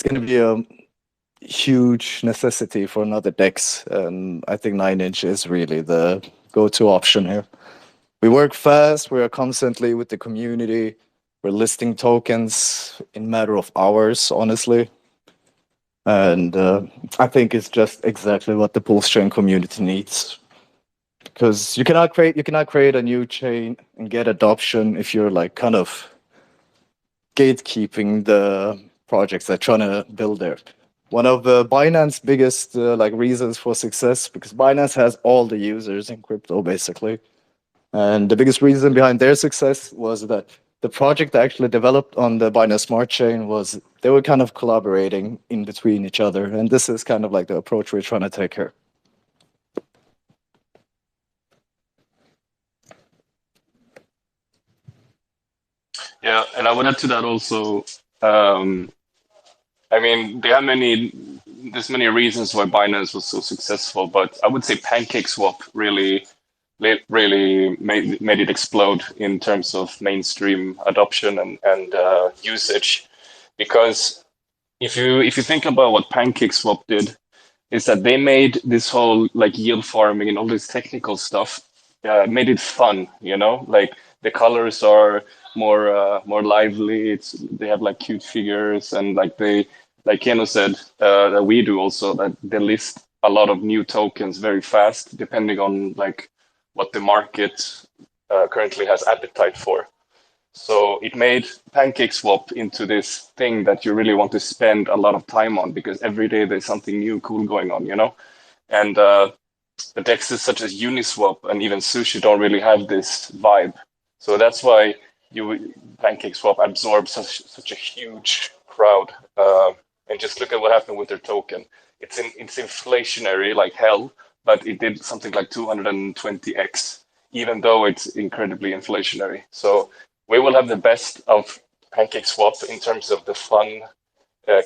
going to be a huge necessity for another DEX, and I think 9-inch is really the go-to option here. We work fast. We are constantly with the community. We're listing tokens in matter of hours, honestly. And I think it's just exactly what the Pulse chain community needs. Because you cannot create a new chain and get adoption if you're like kind of gatekeeping the projects that are trying to build there. One of Binance's biggest like reasons for success, because Binance has all the users in crypto basically, and the biggest reason behind their success was that the project that actually developed on the Binance Smart Chain was they were kind of collaborating in between each other, and this is kind of like the approach we're trying to take here. Yeah, and I would add to that also. I mean, there's many reasons why Binance was so successful, but I would say PancakeSwap really made it explode in terms of mainstream adoption and usage. Because if you think about what PancakeSwap did, is that they made this whole like yield farming and all this technical stuff, made it fun. Like the colors are more lively. They have like cute figures, and like Keno said, that we do also, that they list a lot of new tokens very fast, depending on like what the market currently has appetite for. So it made PancakeSwap into this thing that you really want to spend a lot of time on, because every day there's something new, cool going on. And the dexes such as Uniswap and even Sushi don't really have this vibe. So that's why PancakeSwap absorbs such a huge crowd. And just look at what happened with their token. It's inflationary like hell, but it did something like 220x, even though it's incredibly inflationary. So we will have the best of PancakeSwap in terms of the fun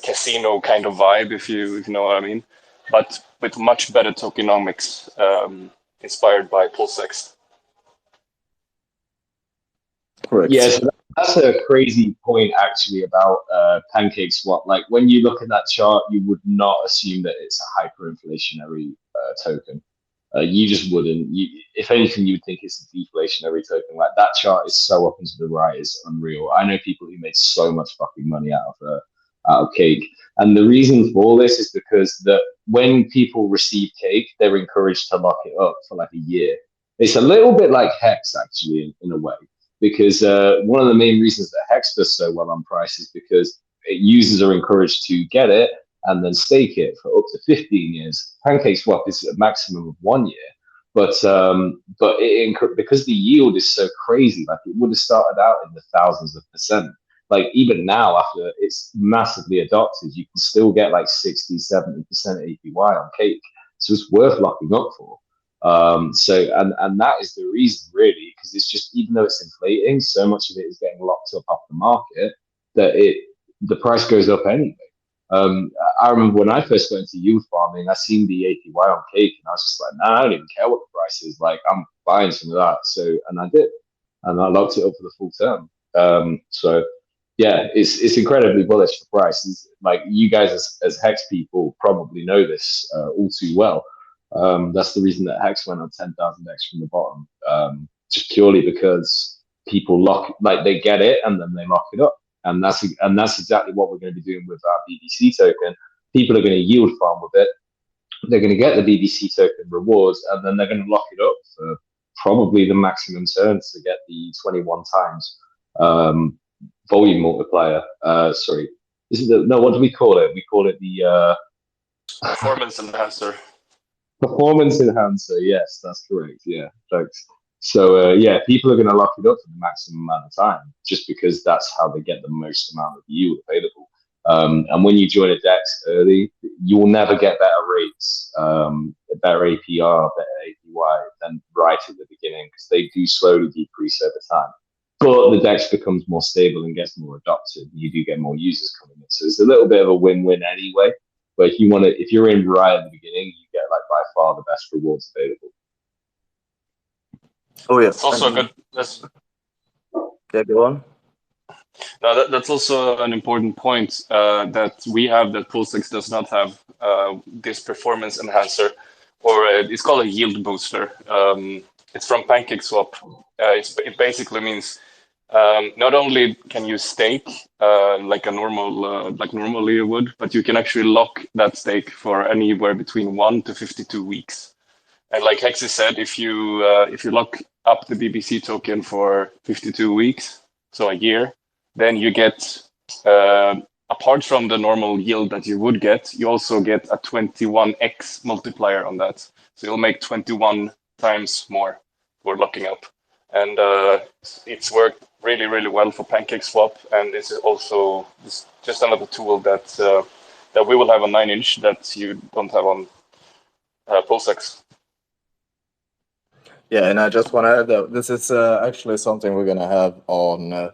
casino kind of vibe, if you know what I mean, but with much better tokenomics, inspired by PulseX. Correct. Yes, that's a crazy point actually about PancakeSwap. Like when you look at that chart, you would not assume that it's a hyperinflationary token. You just wouldn't. If anything, you would think it's a deflationary token. Like that chart is so up and to the right, it's unreal. I know people who made so much fucking money out of cake, and the reason for this is because that when people receive cake, they're encouraged to lock it up for like a year. It's a little bit like Hex actually in a way, because one of the main reasons that Hex does so well on price is because users are encouraged to get it and then stake it for up to 15 years. PancakeSwap is a maximum of 1 year, but because the yield is so crazy, like it would have started out in the thousands of percent. Like even now, after it's massively adopted, you can still get like 60, 70% APY on cake. So it's worth locking up for. And that is the reason really, because it's just, even though it's inflating, so much of it is getting locked up off the market that the price goes up anyway. I remember when I first got into yield farming, I seen the APY on cake, and I was just like, nah, I don't even care what the price is. Like, I'm buying some of that. So, and I did, and I locked it up for the full term. So yeah, it's incredibly bullish for prices. Like you guys as Hex people probably know this all too well. That's the reason that Hex went on 10,000x from the bottom, just purely because people they get it and then they lock it up. And that's exactly what we're going to be doing with our BBC token. People are going to yield farm with it. They're going to get the BBC token rewards, and then they're going to lock it up for probably the maximum turn to get the 21 times volume multiplier. Sorry, what do we call it? We call it the Performance enhancer. Performance enhancer. Yes, that's correct. Yeah, thanks. So yeah, people are going to lock it up for the maximum amount of time, just because that's how they get the most amount of yield available. And when you join a DEX early, you will never get better rates, better APR, better APY than right at the beginning, because they do slowly decrease over time. But the DEX becomes more stable and gets more adopted. You do get more users coming in, so it's a little bit of a win-win anyway. But if you're in right at the beginning, you get like by far the best rewards available. Oh yeah. It's also Yeah, go on. Now that's also an important point that we have that PulseX does not have this performance enhancer, or it's called a yield booster. It's from PancakeSwap. It basically means not only can you stake like a like normally you would, but you can actually lock that stake for anywhere between 1 to 52 weeks. And like Hexy said, if you lock up the BBC token for 52 weeks, so a year, then you get apart from the normal yield that you would get, you also get a 21x multiplier on that. So you'll make 21 times more for locking up, and it's worked really really well for PancakeSwap, and it's just another tool that we will have on 9inch that you don't have on PulseX. Yeah, and I just want to add that this is actually something we're gonna have on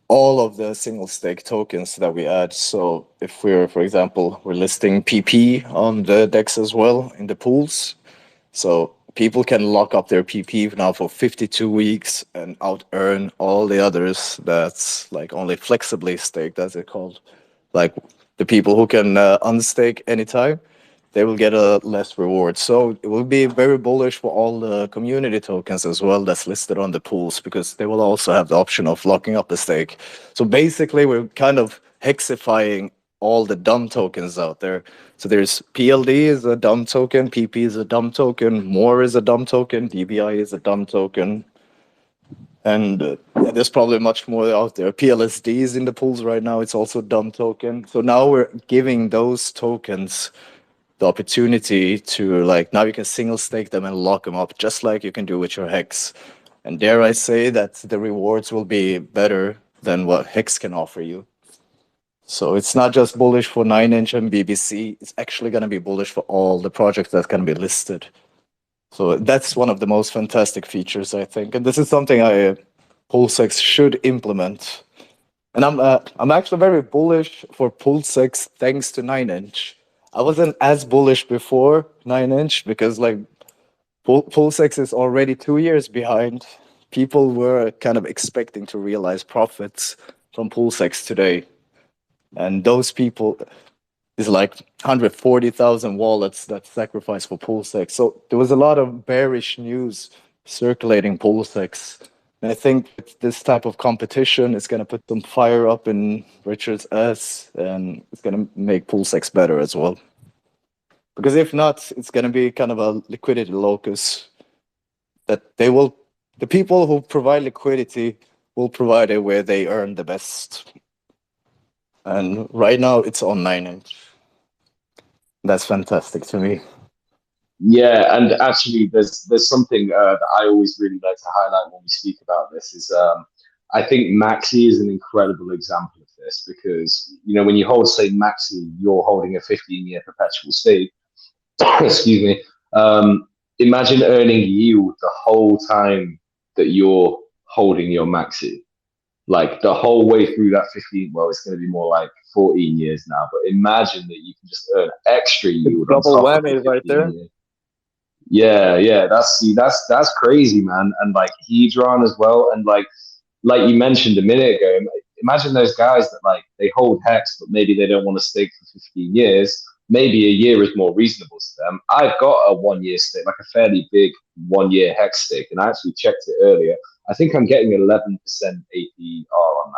all of the single stake tokens that we add. So if we're, for example, we're listing PP on the DEX as well in the pools, so people can lock up their PP now for 52 weeks and out earn all the others that's like only flexibly staked, as it's called. Like the people who can unstake anytime, they will get a less reward. So it will be very bullish for all the community tokens as well that's listed on the pools, because they will also have the option of locking up the stake. So basically, we're kind of hexifying all the dumb tokens out there. So there's PLD is a dumb token, PP is a dumb token, More is a dumb token, DBI is a dumb token, and there's probably much more out there. PLSD is in the pools right now. It's also a dumb token. So now we're giving those tokens the opportunity to, like, now you can single stake them and lock them up just like you can do with your Hex. And dare I say that the rewards will be better than what Hex can offer you. So it's not just bullish for 9inch and BBC, it's actually going to be bullish for all the projects that can be listed. So that's one of the most fantastic features, I think. And this is something PulseX should implement. And I'm actually very bullish for PulseX thanks to 9inch. I wasn't as bullish before 9inch because like PulseX is already 2 years behind. People were kind of expecting to realize profits from PulseX today. And those people is like 140,000 wallets that sacrificed for PulseX. So there was a lot of bearish news circulating PulseX. And I think this type of competition is going to put some fire up in Richard's ass, and it's going to make PulseX better as well. Because if not, it's going to be kind of a liquidity locus that the people who provide liquidity will provide it where they earn the best. And right now it's on 9inch. That's fantastic to me. Yeah, and actually, there's something that I always really like to highlight when we speak about this is I think Maxi is an incredible example of this because when you hold say Maxi, you're holding a 15-year perpetual stake. Excuse me. Imagine earning yield the whole time that you're holding your Maxi. Like the whole way through that 15, well, it's going to be more like 14 years now, but imagine that you can just earn extra yield on Double top of the whammy right 15 there. years. Yeah. That's crazy, man. And like Hedron as well. And like you mentioned a minute ago, imagine those guys that like they hold Hex, but maybe they don't want to stake for 15 years. Maybe a year is more reasonable to them. I've got a 1 year stake, like a fairly big 1 year Hex stake, and I actually checked it earlier. I think I'm getting 11% APR on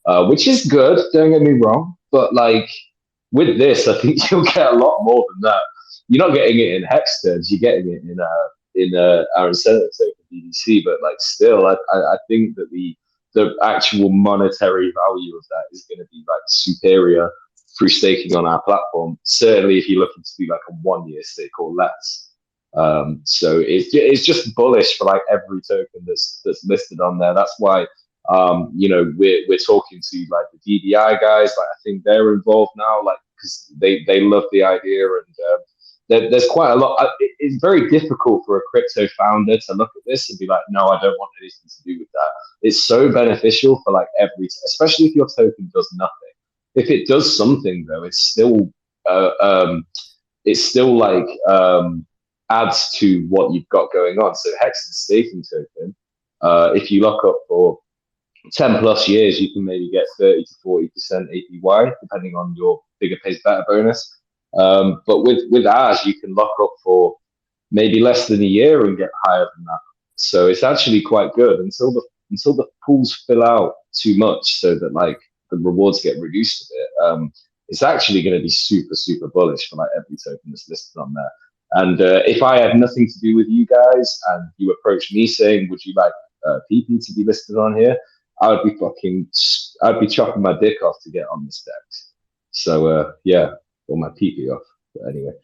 that, which is good. Don't get me wrong, but like with this, I think you'll get a lot more than that. You're not getting it in Hex terms. You're getting it in our incentive token BDC, but like still, I think that the actual monetary value of that is going to be like superior through staking on our platform. Certainly, if you're looking to do like a 1 year stake or less. So it's just bullish for like every token that's listed on there. That's why we're talking to like the DDI guys. Like I think they're involved now, like because they love the idea and. There's quite a lot. It's very difficult for a crypto founder to look at this and be like, no, I don't want anything to do with that. It's so beneficial for like especially if your token does nothing. If it does something though, it's still like adds to what you've got going on. So Hex is a staking token. If you lock up for 10 plus years, you can maybe get 30 to 40% APY, depending on your bigger pays better bonus. But with ours, you can lock up for maybe less than a year and get higher than that. So it's actually quite good until the pools fill out too much, so that like the rewards get reduced a bit. It's actually going to be super bullish for like every token that's listed on there. And if I had nothing to do with you guys and you approached me saying, "Would you like PP to be listed on here?" I'd be chopping my dick off to get on this deck. So yeah, or my PP off. But anyway.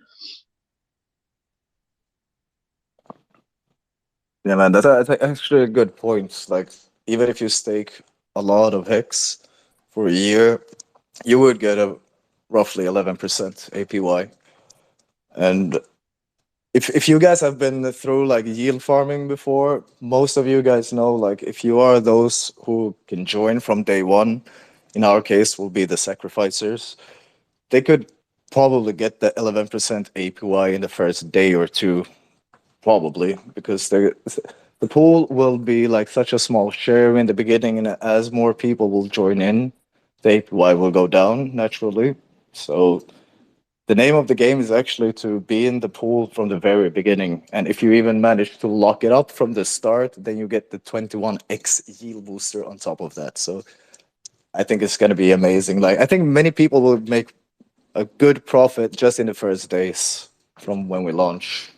Yeah, man, that's actually a good point. Like, even if you stake a lot of hex for a year, you would get a roughly 11% APY. And if you guys have been through like yield farming before, most of you guys know like if you are those who can join from day one, in our case will be the sacrificers, they could probably get the 11% APY in the first day or two, probably, because the pool will be like such a small share in the beginning, and as more people will join in, the APY will go down naturally. So the name of the game is actually to be in the pool from the very beginning. And if you even manage to lock it up from the start, then you get the 21x yield booster on top of that. So I think it's going to be amazing. Like, I think many people will make a good profit just in the first days from when we launch.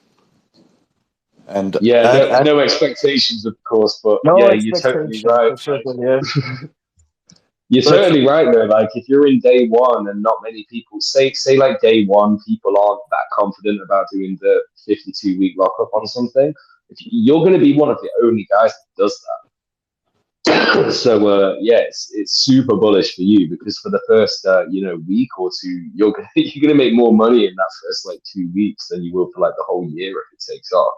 And Yeah, and no expectations, of course, but no yeah, you're totally expectation right. for sure. Like, Yeah, you're but totally right though. Like, if you're in day one and not many people say like day one, people aren't that confident about doing the 52-week lockup on something. You're going to be one of the only guys that does that. So yeah, it's super bullish for you because for the first week or two, you're gonna make more money in that first like 2 weeks than you will for like the whole year if it takes off.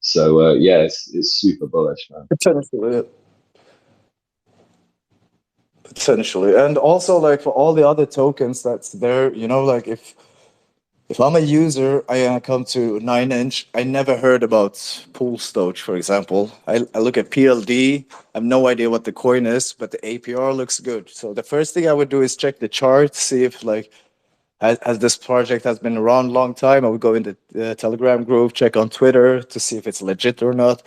So yeah, it's super bullish, man. potentially, potentially, and also like for all the other tokens that's there, like if I'm a user, I come to 9inch. I never heard about PulseX, for example. I look at PLD. I have no idea what the coin is, but the APR looks good. So the first thing I would do is check the chart, see if like has this project has been around a long time. I would go in the Telegram group, check on Twitter to see if it's legit or not.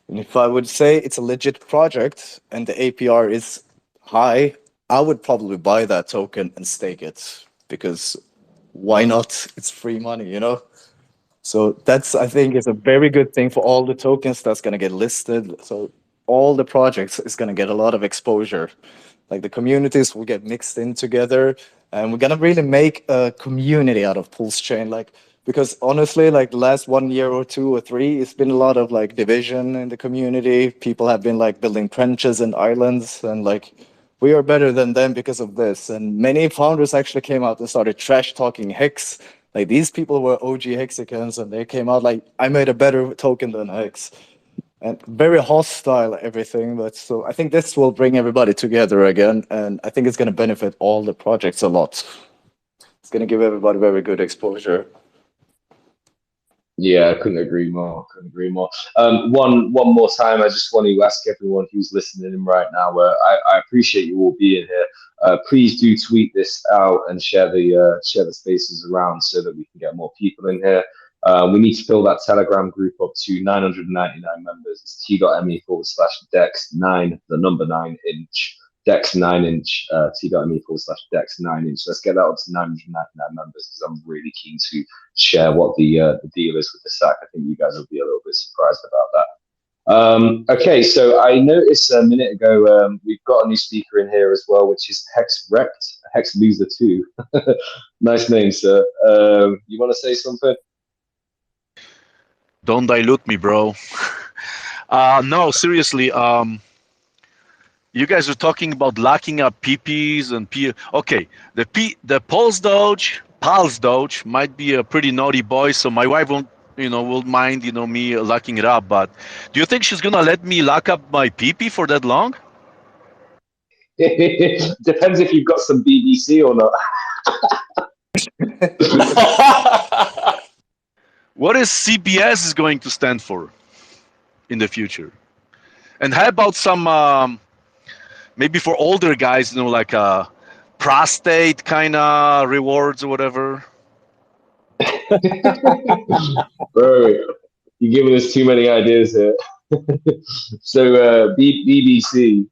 And if I would say it's a legit project and the APR is high, I would probably buy that token and stake it because why not? It's free money. So that's I think is a very good thing for all the tokens that's gonna get listed. So all the projects is gonna get a lot of exposure. Like the communities will get mixed in together, and we're gonna really make a community out of Pulse Chain. Like because honestly, like the last 1 year or two or three, it's been a lot of like division in the community. People have been like building trenches and islands, and like we are better than them because of this. And many founders actually came out and started trash talking Hex. Like these people were OG Hexicans, and they came out like, I made a better token than Hex. And very hostile everything, but so I think this will bring everybody together again, and I think it's going to benefit all the projects a lot. It's going to give everybody very good exposure. Yeah, I couldn't agree more. Couldn't agree more. One more time, I just want to ask everyone who's listening in right now. I appreciate you all being here. Please do tweet this out and share the spaces around so that we can get more people in here. We need to fill that Telegram group up to 999 members. It's t.me/dex9, the number 9inch. Dex 9inch, t.me/Dex 9inch. Let's get that up to 999 members because I'm really keen to share what the deal is with the sack. I think you guys will be a little bit surprised about that. Okay, so I noticed a minute ago we've got a new speaker in here as well, which is Hex Wrecked, Hex Loser 2. Nice name, sir. You want to say something? Don't dilute me, bro. No, seriously. You guys are talking about locking up PPs and P. Okay, the Pulse Doge might be a pretty naughty boy, so my wife won't mind me locking it up. But do you think she's gonna let me lock up my PP for that long? Depends if you've got some BBC or not. What is CBS is going to stand for in the future? And how about maybe for older guys, like prostate kind of rewards or whatever. Bro, you're giving us too many ideas here. So BBC.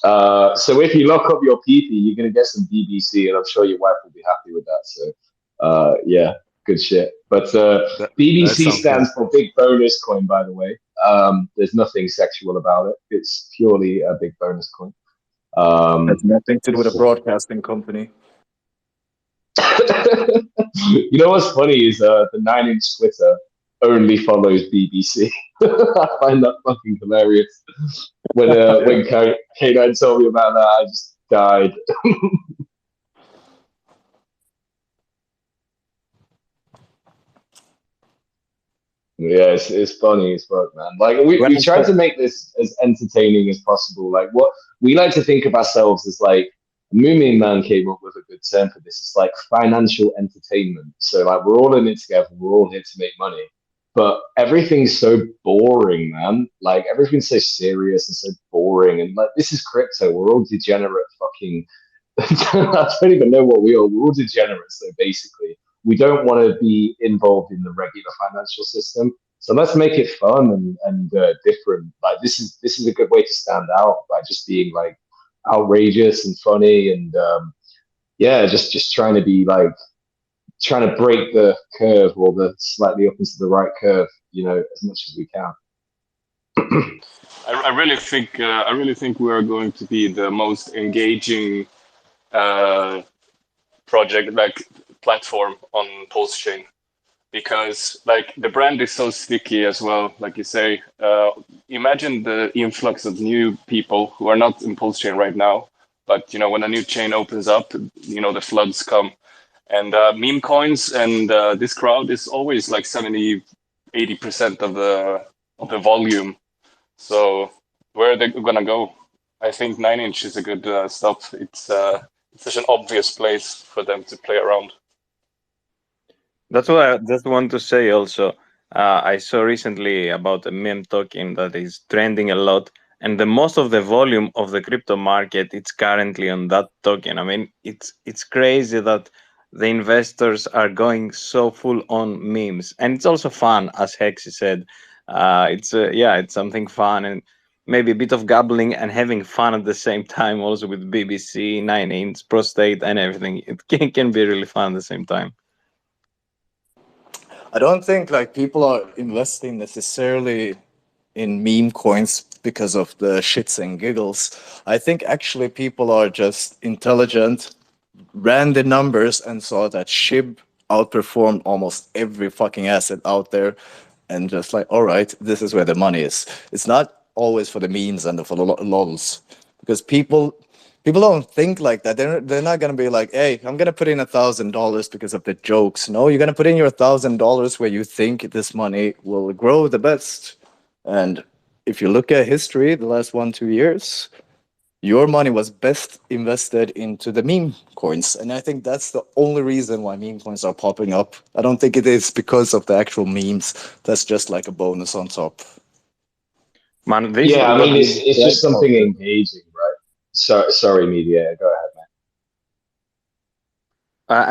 So if you lock up your PP, you're gonna get some BBC, and I'm sure your wife will be happy with that. So yeah, good shit. But That BBC sounds good. stands for Big Bonus Coin, by the way. There's nothing sexual about it. It's purely a big bonus coin. Has Um, nothing to do with a broadcasting company. you know what's funny is the 9 Inch Twitter only follows BBC. I find that fucking hilarious. Yeah. When K9 told me about that, I just died. Yeah, it's funny as fuck, man. Like When we I tried to said, make this as entertaining as possible. Like what we like to think of ourselves as like Moomin Man came up with a good term for this. It's like financial entertainment. So like we're all in it together. We're all here to make money. But everything's so boring, man. Like everything's so serious and so boring. And like this is crypto. We're all degenerate fucking I don't even know what we are. We're all degenerates, though, basically. We don't want to be involved in the regular financial system. So let's make it fun and different. Like this is a good way to stand out by just being like outrageous and funny and yeah, just trying to be like trying to break the curve or the slightly up into the right curve, as much as we can. I really think we are going to be the most engaging uh, project like platform on Pulse because like the brand is so sticky as well. Like you say, imagine the influx of new people who are not in Pulse right now, but when a new chain opens up, the floods come, and meme coins and this crowd is always like 70-80% of the volume. So where are they gonna go? I think 9 Inch is a good stop. It's such an obvious place for them to play around. That's what I just want to say also. I saw recently about a meme token that is trending a lot, and the most of the volume of the crypto market it's currently on that token. I mean, it's crazy that the investors are going so full on memes, and it's also fun, as Hexy said. It's yeah, it's something fun and maybe a bit of gambling and having fun at the same time. Also with BBC, 9 Inch, prostate, and everything. It can be really fun at the same time. I don't think like people are investing necessarily in meme coins because of the shits and giggles. I think actually people are just intelligent, ran the numbers and saw that SHIB outperformed almost every fucking asset out there, and just like, all right, this is where the money is. It's not always for the memes and for the lols, because people don't think like that. They're not gonna be like, hey, I'm gonna put in $1,000 because of the jokes. No, you're gonna put in your $1,000 where you think this money will grow the best. And if you look at history, the last 1 2 years, your money was best invested into the meme coins. And I think that's the only reason why meme coins are popping up. I don't think it is because of the actual memes. That's just like a bonus on top. Man, this Yeah, I Because mean the it's just right something of engaging, right? So sorry, media. Go ahead, man.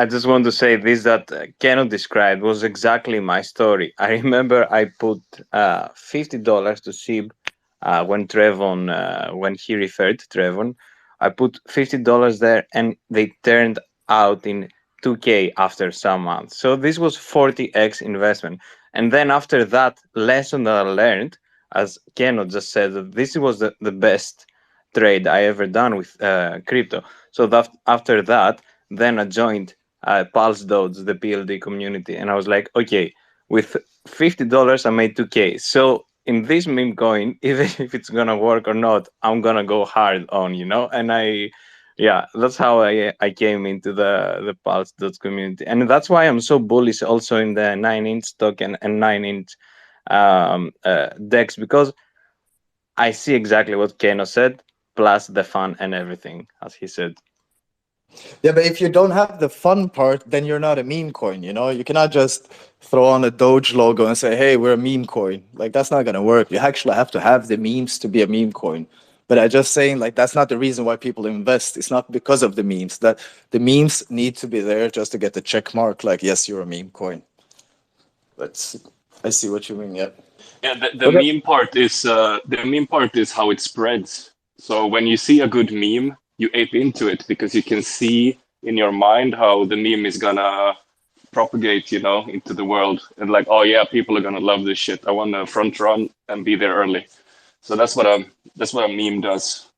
I just want to say this that Keno described was exactly my story. I remember I put $50 to Sib when Trevon, when he referred to Trevon. I put $50 there and they turned out in 2K after some months. So this was 40x investment. And then after that lesson that I learned, as Keno just said, that this was the best trade I ever done with crypto. So that after that, then I joined Pulse Dodes, the PLD community, and I was like, okay, with $50 I made 2K. So in this meme coin, even if it's gonna work or not, I'm gonna go hard on, And yeah, that's how I came into the Pulse Dodes community, and that's why I'm so bullish also in the 9 Inch token and 9 Inch decks, because I see exactly what Keno said, plus the fun and everything, as he said. Yeah, but if you don't have the fun part, then you're not a meme coin, you know? You cannot just throw on a Doge logo and say, hey, we're a meme coin. Like, that's not going to work. You actually have to have the memes to be a meme coin. But I just saying like that's not the reason why people invest. It's not because of the memes. That the memes need to be there just to get the check mark. Like yes, you're a meme coin. But I see what you mean. Yeah. Yeah, the Okay. meme part is how it spreads. So when you see a good meme, you ape into it because you can see in your mind how the meme is gonna propagate, into the world. And like, oh yeah, people are gonna love this shit. I want to front run and be there early. So that's what a meme does.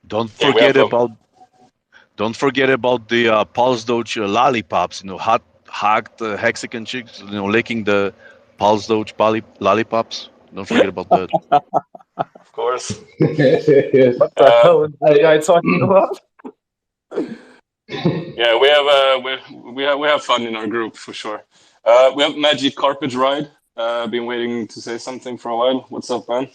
Don't Yeah, we forget have about don't forget about the Pulse Doge lollipops. Hot hacked Mexican chicks. Licking the Pulse Doge lollipops. Don't forget about that. of course. What the Uh, hell is this guy talking about? yeah, we have fun in our group for sure. We have Magic Carpet Ride. Been waiting to say something for a while. What's up, man?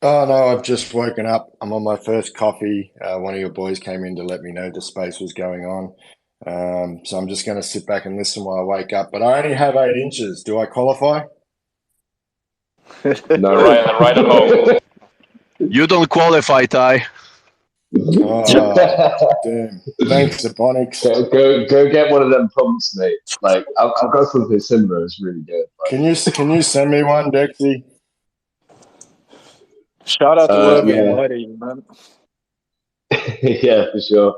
Oh no, I've just woken up. I'm on my first coffee. One of your boys came in to let me know the space was going on. So I'm just going to sit back and listen while I wake up. But I only have 8 inches. Do I qualify? No. You're right at home. You don't qualify, Ty. Oh, damn. Thanks, Ebonics. Go get one of them pumps, mate. Like I've got something similar. It's really good. Can you send me one, Dexy? Shout out to whoever Yeah. invited you, man. Yeah, for sure.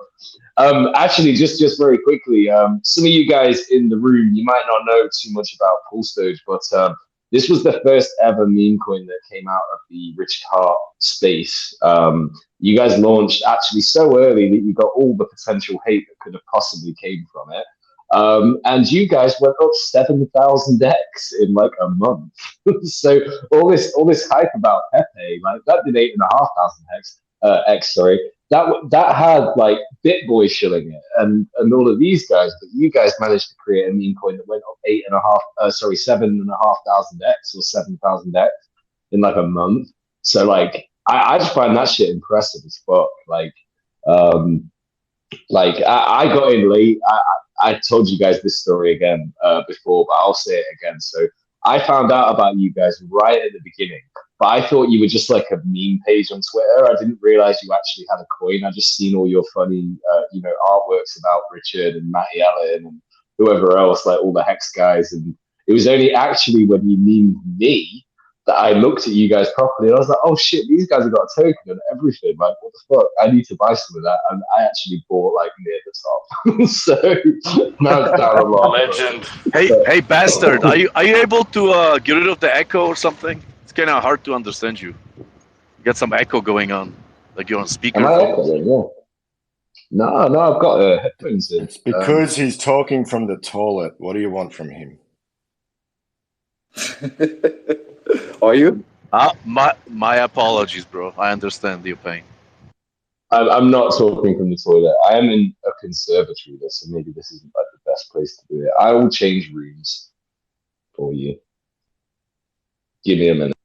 Actually, just very quickly, some of you guys in the room, you might not know too much about PulseX, but this was the first ever meme coin that came out of the Richard Hart space. You guys launched actually so early that you got all the potential hate that could have possibly came from it. And you guys went up 7,000x in like a month. So all this hype about Pepe, like that did 8,500 x, sorry. That had like BitBoy shilling it and all of these guys, but you guys managed to create a meme coin that went up 7,500x or 7,000x in like a month. So like I just find that shit impressive as fuck. Um I got in late. I told you guys this story again before, but I'll say it again. So I found out about you guys right at the beginning, but I thought you were just like a meme page on Twitter. I didn't realize you actually had a coin. I just seen all your funny, artworks about Richard and Matty Allen and whoever else, like all the Hex guys. And it was only actually when you memed me that I looked at you guys properly and I was like, oh shit, these guys have got a token and everything. Like, what the fuck? I need to buy some of that. And I actually bought like near the top. So now it's down a lot. Legend. Hey, bastard! Are you able to get rid of the echo or something? It's kind of hard to understand you. You got some echo going on, like you're on Am I speakerphone. echoing? Yeah. No, I've got headphones in. It's because he's talking from the toilet. What do you want from him? Are you? My apologies, bro. I understand your pain. I'm not talking from the toilet. I am in a conservatory, so maybe this isn't like the best place to do it. I will change rooms for you. Give me a minute.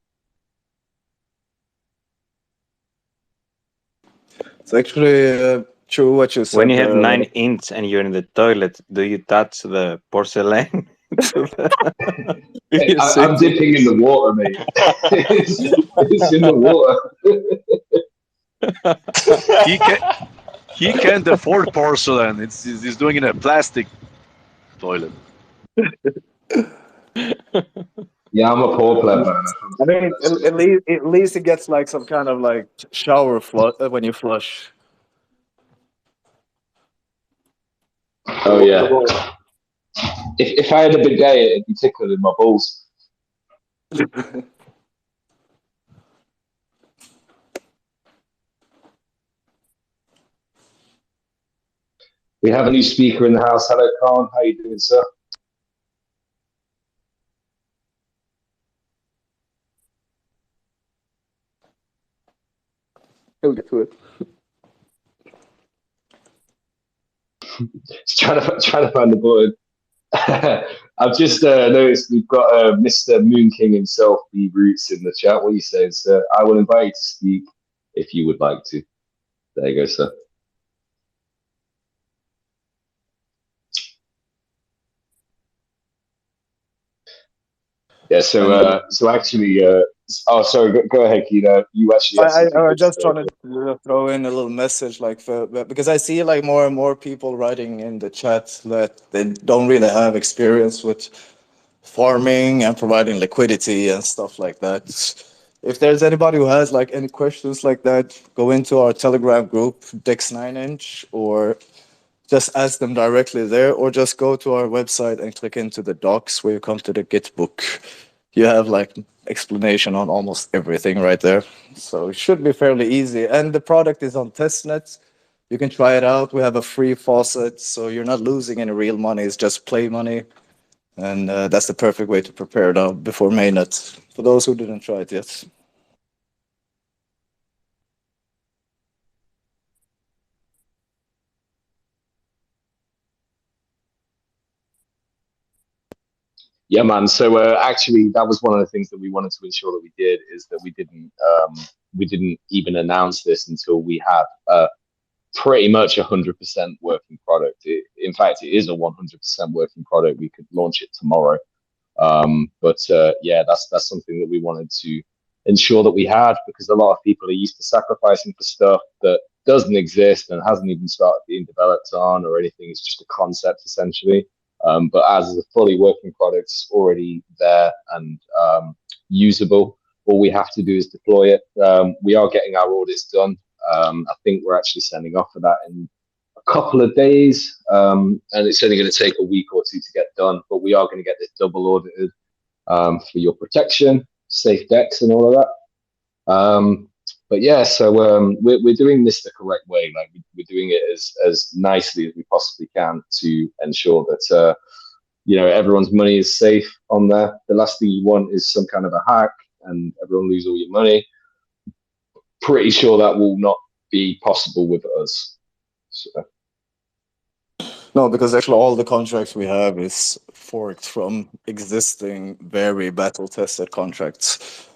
It's actually true what you said. When you have there, 9 inch and you're in the toilet, do you touch the porcelain? I'm dipping in the water, mate. it's in the water. He can't afford porcelain. He's doing it in a plastic toilet. Yeah, I'm a poor pleb, man. I mean, at least it gets like some kind of like shower flush when you flush. Oh yeah. If I had a bidet, it'd be tickling my balls. We have a new speaker in the house. Hello, Khan. How you doing, sir? He'll get to it. Just trying to find the button. I've just noticed we've got Mr. Moon King himself, B Roots, in the chat. What are you saying, sir? I will invite you to speak if you would like to. There you go, sir. Yeah, so actually, Oh, sorry. Go ahead, Keto. You actually I, had I, something I good to just say. wanted to throw in a little message, like because I see like more and more people writing in the chat that they don't really have experience with farming and providing liquidity and stuff like that. If there's anybody who has like any questions like that, go into our Telegram group, Dex 9 inch, or just ask them directly there, or just go to our website and click into the docs where you come to the Git book. You have like explanation on almost everything right there. So it should be fairly easy. And the product is on testnet. You can try it out. We have a free faucet, so you're not losing any real money. It's just play money. And that's the perfect way to prepare it out before mainnet. For those who didn't try it yet. Yeah, man. So actually, that was one of the things that we wanted to ensure that we did is that we didn't even announce this until we had pretty much 100% working product. In fact, it is a 100% working product. We could launch it tomorrow. But yeah, that's something that we wanted to ensure that we had because a lot of people are used to sacrificing for stuff that doesn't exist and hasn't even started being developed on or anything. It's just a concept essentially. But as a fully working product, it's already there and usable. All we have to do is deploy it. We are getting our audits done. I think we're actually sending off for that in a couple of days, and it's only going to take a week or two to get done. But we are going to get this double audited for your protection, safe decks, and all of that. But yeah, so we're doing this the correct way. Like we're doing it as nicely as we possibly can to ensure that everyone's money is safe on there. The last thing you want is some kind of a hack and everyone lose all your money. Pretty sure that will not be possible with us. So. No, because actually all the contracts we have is forked from existing, very battle tested contracts.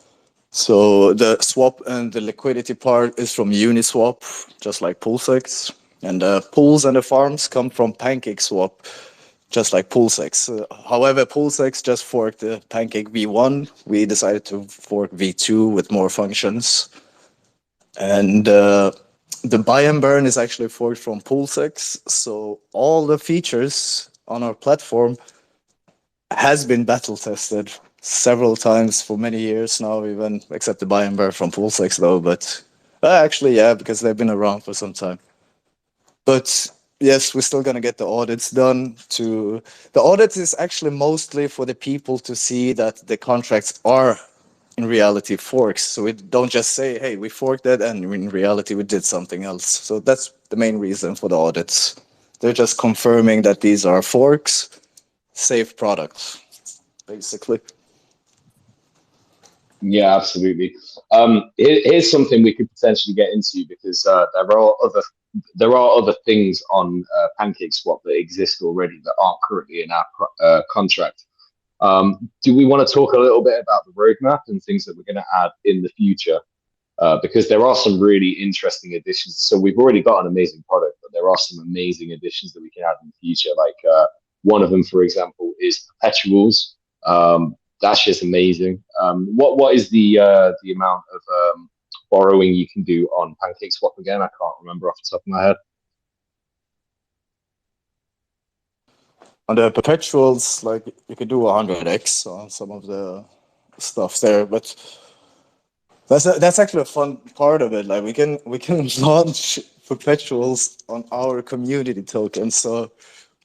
So the swap and the liquidity part is from Uniswap, just like PulseX. And the pools and the farms come from PancakeSwap, just like PulseX. However, PulseX just forked the Pancake V1. We decided to fork V2 with more functions. And the buy and burn is actually forked from PulseX. So all the features on our platform has been battle tested several times for many years now, even except the buy and burn from PulseX though. But actually, yeah, because they've been around for some time. But yes, we're still gonna get the audits done. The audit is actually mostly for the people to see that the contracts are in reality forks. So we don't just say, hey, we forked it, and in reality we did something else. So that's the main reason for the audits. They're just confirming that these are forks, safe products, basically. Yeah, absolutely. Here's something we could potentially get into because there are other things on PancakeSwap that exist already that aren't currently in our contract. Do we want to talk a little bit about the roadmap and things that we're going to add in the future? Because there are some really interesting additions. So we've already got an amazing product, but there are some amazing additions that we can add in the future. Like one of them, for example, is perpetuals. That's just amazing. What is the amount of borrowing you can do on PancakeSwap again? I can't remember off the top of my head. On the perpetuals, like you could do 100x on some of the stuff there, but that's actually a fun part of it. Like we can launch perpetuals on our community token, so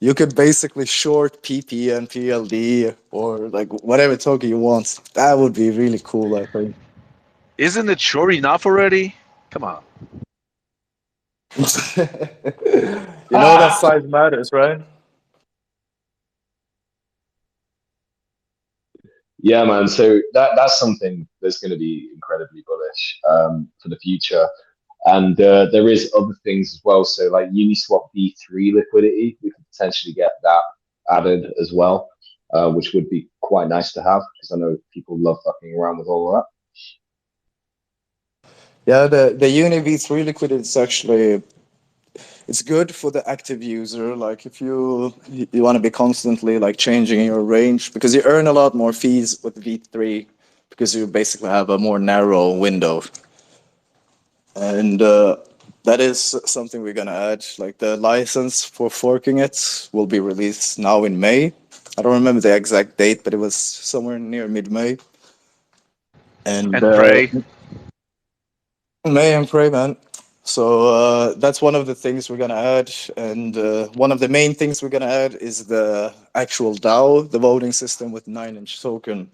you could basically short PP and PLD or like whatever token you want. That would be really cool, I think. Isn't it sure enough already? Come on. You know that size matters, right? Yeah, man. So that's something that's going to be incredibly bullish for the future. And there is other things as well. So like Uniswap V3 liquidity, we could potentially get that added as well, which would be quite nice to have because I know people love fucking around with all of that. Yeah, the Uni V3 liquidity is actually it's good for the active user. Like if you want to be constantly like changing your range because you earn a lot more fees with V3 because you basically have a more narrow window. And that is something we're gonna add. Like the license for forking it will be released now in May. I don't remember the exact date, but it was somewhere near mid-May. And And pray. May and pray, man. So that's one of the things we're gonna add, and one of the main things we're gonna add is the actual DAO, the voting system with 9-inch token,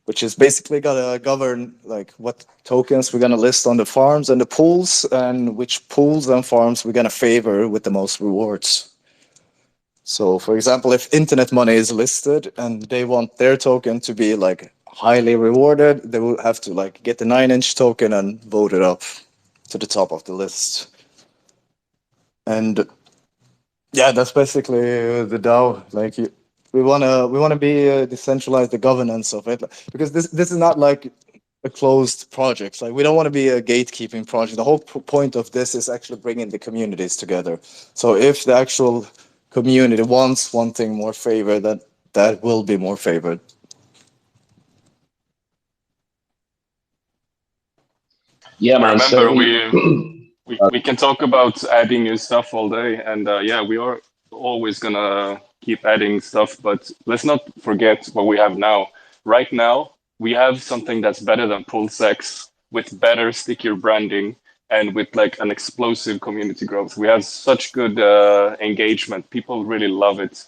which is basically gonna govern like what tokens we're gonna list on the farms and the pools, and which pools and farms we're gonna favor with the most rewards. So, for example, if Internet Money is listed and they want their token to be like highly rewarded, they will have to like get the 9-inch token and vote it up to the top of the list. And yeah, that's basically the DAO. Like we wanna be decentralize the governance of it, because this is not like a closed project. Like we don't want to be a gatekeeping project. The whole point of this is actually bringing the communities together. So if the actual community wants one thing more favored, that will be more favored. Yeah, I man. So remember in we can talk about adding new stuff all day, and yeah, we are always gonna keep adding stuff, but let's not forget what we have now. Right now, we have something that's better than PulseX, with better, stickier branding and with like an explosive community growth. We have such good engagement. People really love it.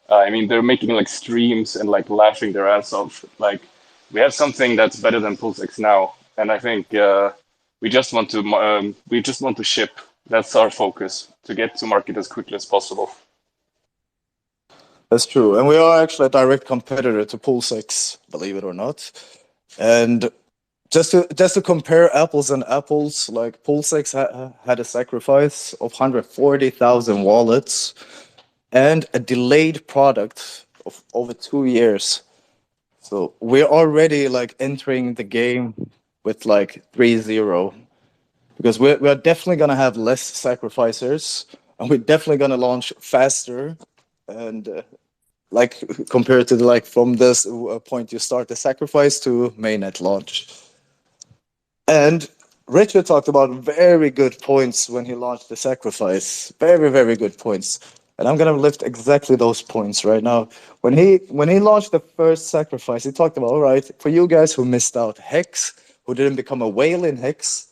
I mean, they're making like streams and like laughing their ass off. Like, we have something that's better than PulseX now, and I think. We just want to ship. That's our focus, to get to market as quickly as possible. That's true, and we are actually a direct competitor to PulseX, believe it or not. And just to compare apples and apples, like PulseX had a sacrifice of 140,000 wallets and a delayed product of over 2 years. So we're already like entering the game with like 3-0, because we're definitely gonna have less sacrificers, and we're definitely gonna launch faster, and like compared to the, like from this point you start the sacrifice to mainnet launch. And Richard talked about very good points when he launched the sacrifice. Very, very good points. And I'm gonna lift exactly those points right now. When he launched the first sacrifice, he talked about, all right, for you guys who missed out Hex, who didn't become a whale in Hex,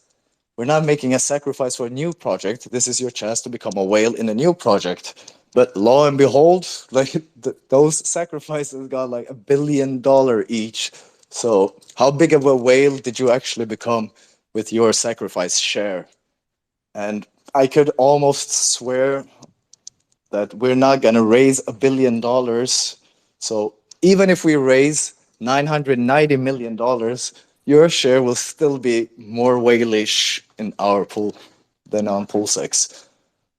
we're not making a sacrifice for a new project. This is your chance to become a whale in a new project. But lo and behold, like those sacrifices got like $1 billion each. So how big of a whale did you actually become with your sacrifice share? And I could almost swear that we're not gonna raise $1 billion. So even if we raise $990 million, your share will still be more whalish in our pool than on PulseX.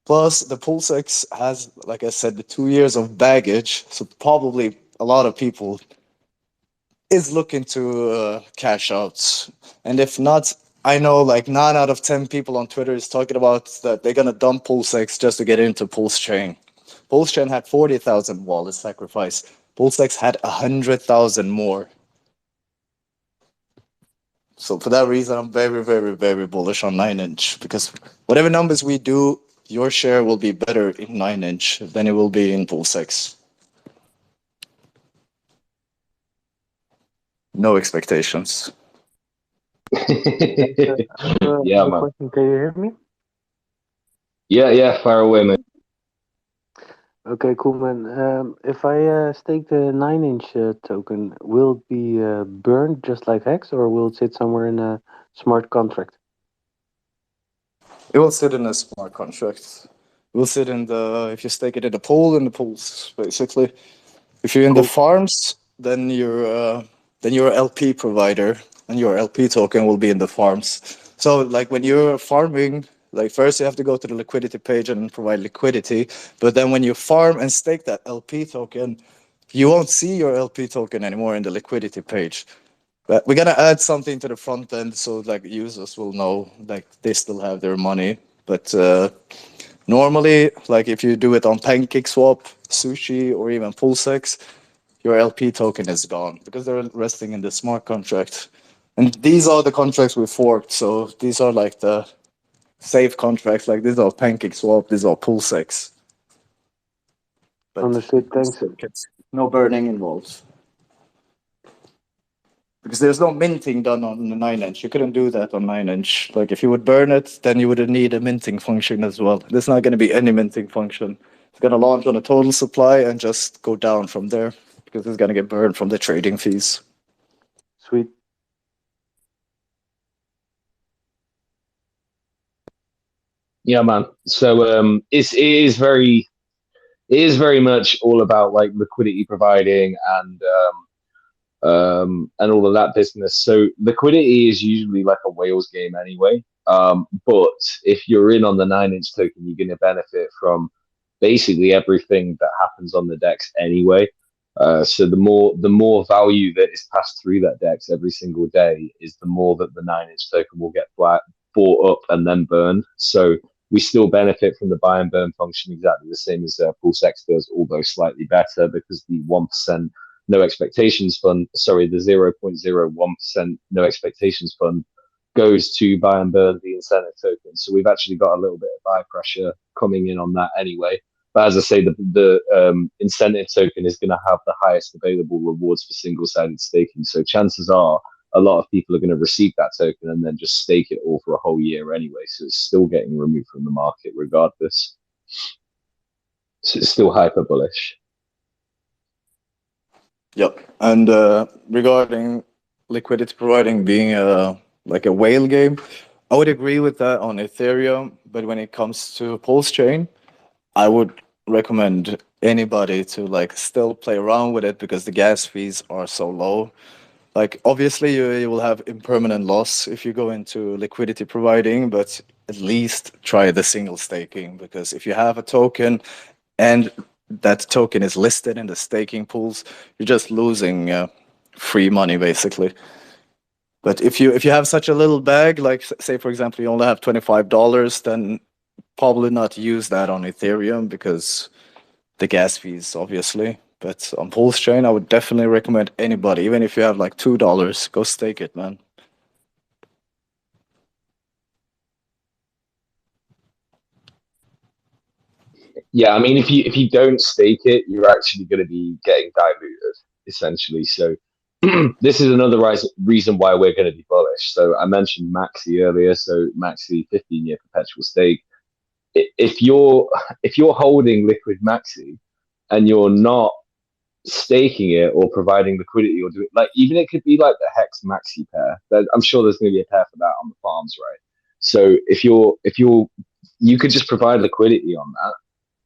Plus, the PulseX has, like I said, the 2 years of baggage, so probably a lot of people is looking to cash out. And if not, I know like 9 out of 10 people on Twitter is talking about that they're gonna dump PulseX just to get into Pulse Chain. Pulse Chain had 40,000 wallets sacrifice. PulseX had 100,000 more. So for that reason, I'm very, very, very bullish on 9-inch, because whatever numbers we do, your share will be better in 9-inch than it will be in PulseX. No expectations. yeah, A man. question. Can you hear me? Yeah, far away, man. Okay, cool, man. If I stake the 9-inch token, will it be burned just like Hex, or will it sit somewhere in a smart contract? It will sit in a smart contract. It will sit in the, if you stake it in the pool, in the pools, basically. If you're in the Cool. farms, then you're LP provider, and your LP token will be in the farms. So like when you're farming, like first you have to go to the liquidity page and provide liquidity, but then when you farm and stake that LP token, you won't see your LP token anymore in the liquidity page. But we're gonna add something to the front end so like users will know like they still have their money. But normally, like if you do it on PancakeSwap, Sushi, or even PulseX, your LP token is gone because they're resting in the smart contract. And these are the contracts we forked. So these are like the safe contracts. Like these are Pancake Swap, these are PulseX. But Understood. Thanks. certificates, no burning involved. Because there's no minting done on the 9-inch. You couldn't do that on 9-inch. Like if you would burn it, then you would need a minting function as well. There's not going to be any minting function. It's going to launch on a total supply and just go down from there because it's going to get burned from the trading fees. Sweet. Yeah, man. So it is very much all about like liquidity providing and all of that business. So liquidity is usually like a whales game anyway. But if you're in on the 9-inch token, you're going to benefit from basically everything that happens on the DEX anyway. So the more value that is passed through that DEX every single day is the more that the 9-inch token will get bought up and then burned. So we still benefit from the buy and burn function exactly the same as PulseX does, although slightly better because the 1% no expectations fund, sorry, the 0.01% no expectations fund goes to buy and burn the incentive token. So we've actually got a little bit of buy pressure coming in on that anyway. But as I say, the incentive token is going to have the highest available rewards for single-sided staking. So chances are a lot of people are going to receive that token and then just stake it all for a whole year anyway. So it's still getting removed from the market regardless. So it's still hyper bullish. Yep. And regarding liquidity providing being like a whale game, I would agree with that on Ethereum. But when it comes to Pulse Chain, I would recommend anybody to like still play around with it because the gas fees are so low. Like obviously you will have impermanent loss if you go into liquidity providing, but at least try the single staking because if you have a token and that token is listed in the staking pools, you're just losing free money basically. But if you have such a little bag, like say for example you only have $25, then probably not use that on Ethereum because the gas fees obviously. But on Pulse Chain, I would definitely recommend anybody, even if you have like $2, go stake it, man. Yeah, I mean, if you don't stake it, you're actually going to be getting diluted essentially. So this is another reason why we're going to be bullish. So I mentioned Maxi earlier. So Maxi 15-year perpetual stake. If you're holding liquid Maxi and you're not staking it or providing liquidity or doing like even it could be like the Hex Maxi pair. I'm sure there's going to be a pair for that on the farms, right? So if you're you could just provide liquidity on that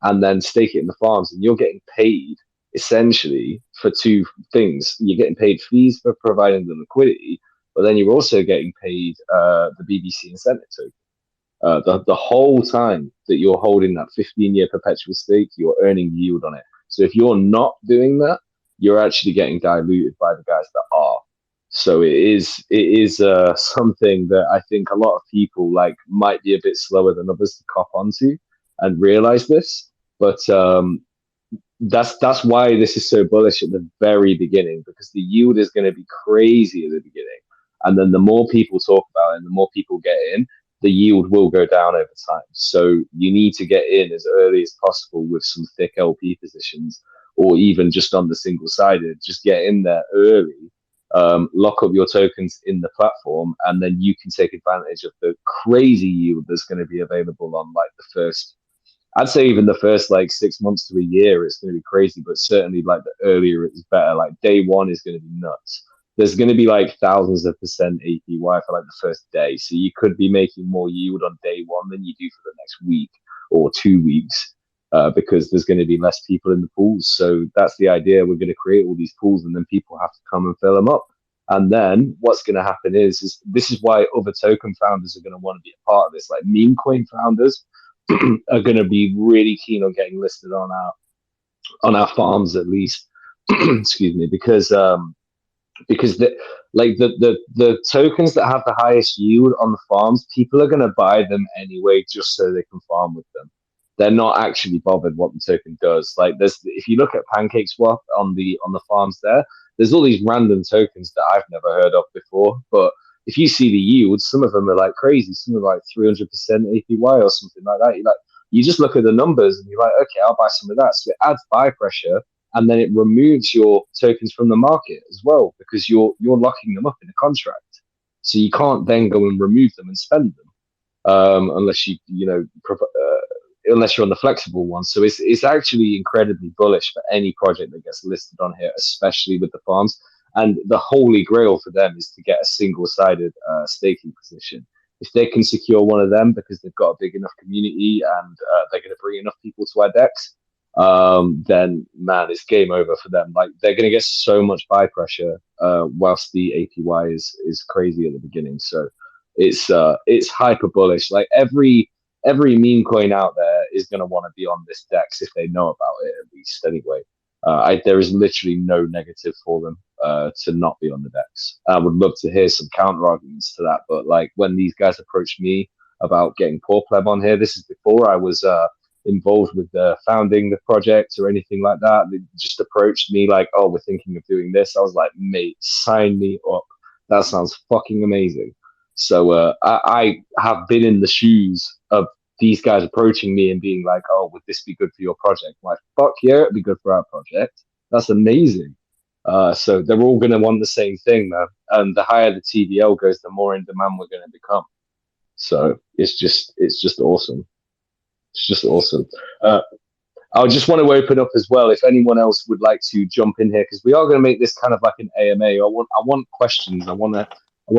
and then stake it in the farms, and you're getting paid essentially for two things. You're getting paid fees for providing the liquidity, but then you're also getting paid the BBC incentive token. The whole time that you're holding that 15-year perpetual stake, you're earning yield on it. So if you're not doing that, you're actually getting diluted by the guys that are. So it is something that I think a lot of people like might be a bit slower than others to cop onto and realize this. But that's why this is so bullish at the very beginning, because the yield is going to be crazy at the beginning, and then the more people talk about it and the more people get in, the yield will go down over time. So you need to get in as early as possible with some thick LP positions, or even just on the single sided. Just get in there early, lock up your tokens in the platform, and then you can take advantage of the crazy yield that's going to be available on like the first. I'd say even the first like 6 months to a year, it's going to be crazy, but certainly like the earlier it's better. Like day one is going to be nuts. There's going to be like thousands of percent APY for like the first day. So you could be making more yield on day one than you do for the next week or 2 weeks, because there's going to be less people in the pools. So that's the idea. We're going to create all these pools and then people have to come and fill them up. And then what's going to happen is this is why other token founders are going to want to be a part of this. Like meme coin founders are going to be really keen on getting listed on our farms at least. Excuse me, because the the tokens that have the highest yield on the farms, people are going to buy them anyway just so they can farm with them. They're not actually bothered what the token does. Like there's if you look at Pancake Swap on the farms there, there's all these random tokens that I've never heard of before. But if you see the yields, some of them are like crazy. Some are like 300% APY or something like that. You just look at the numbers and you're like, okay, I'll buy some of that. So it adds buy pressure, and then it removes your tokens from the market as well, because you're locking them up in a contract. So you can't then go and remove them and spend them, unless unless you're on the flexible one. So it's actually incredibly bullish for any project that gets listed on here, especially with the farms. And the holy grail for them is to get a single-sided staking position. If they can secure one of them because they've got a big enough community and they're going to bring enough people to our decks, then man, it's game over for them. Like, they're going to get so much buy pressure whilst the APY is crazy at the beginning. So it's hyper bullish. Like every meme coin out there is going to want to be on this DEX if they know about it, at least anyway. There is literally no negative for them to not be on the DEX. I would love to hear some counter arguments to that, but like when these guys approached me about getting Poor Pleb on here, this is before I was involved with founding the project or anything like that. They just approached me like, oh, we're thinking of doing this. I was like, mate, sign me up. That sounds fucking amazing. So I have been in the shoes of these guys approaching me and being like, oh, would this be good for your project? I'm like, fuck yeah, it'd be good for our project. That's amazing. So they're all going to want the same thing, man. And the higher the TVL goes, the more in demand we're going to become. So it's just awesome. It's just awesome. I just want to open up as well if anyone else would like to jump in here, because we are going to make this kind of like an AMA. I want questions. I want to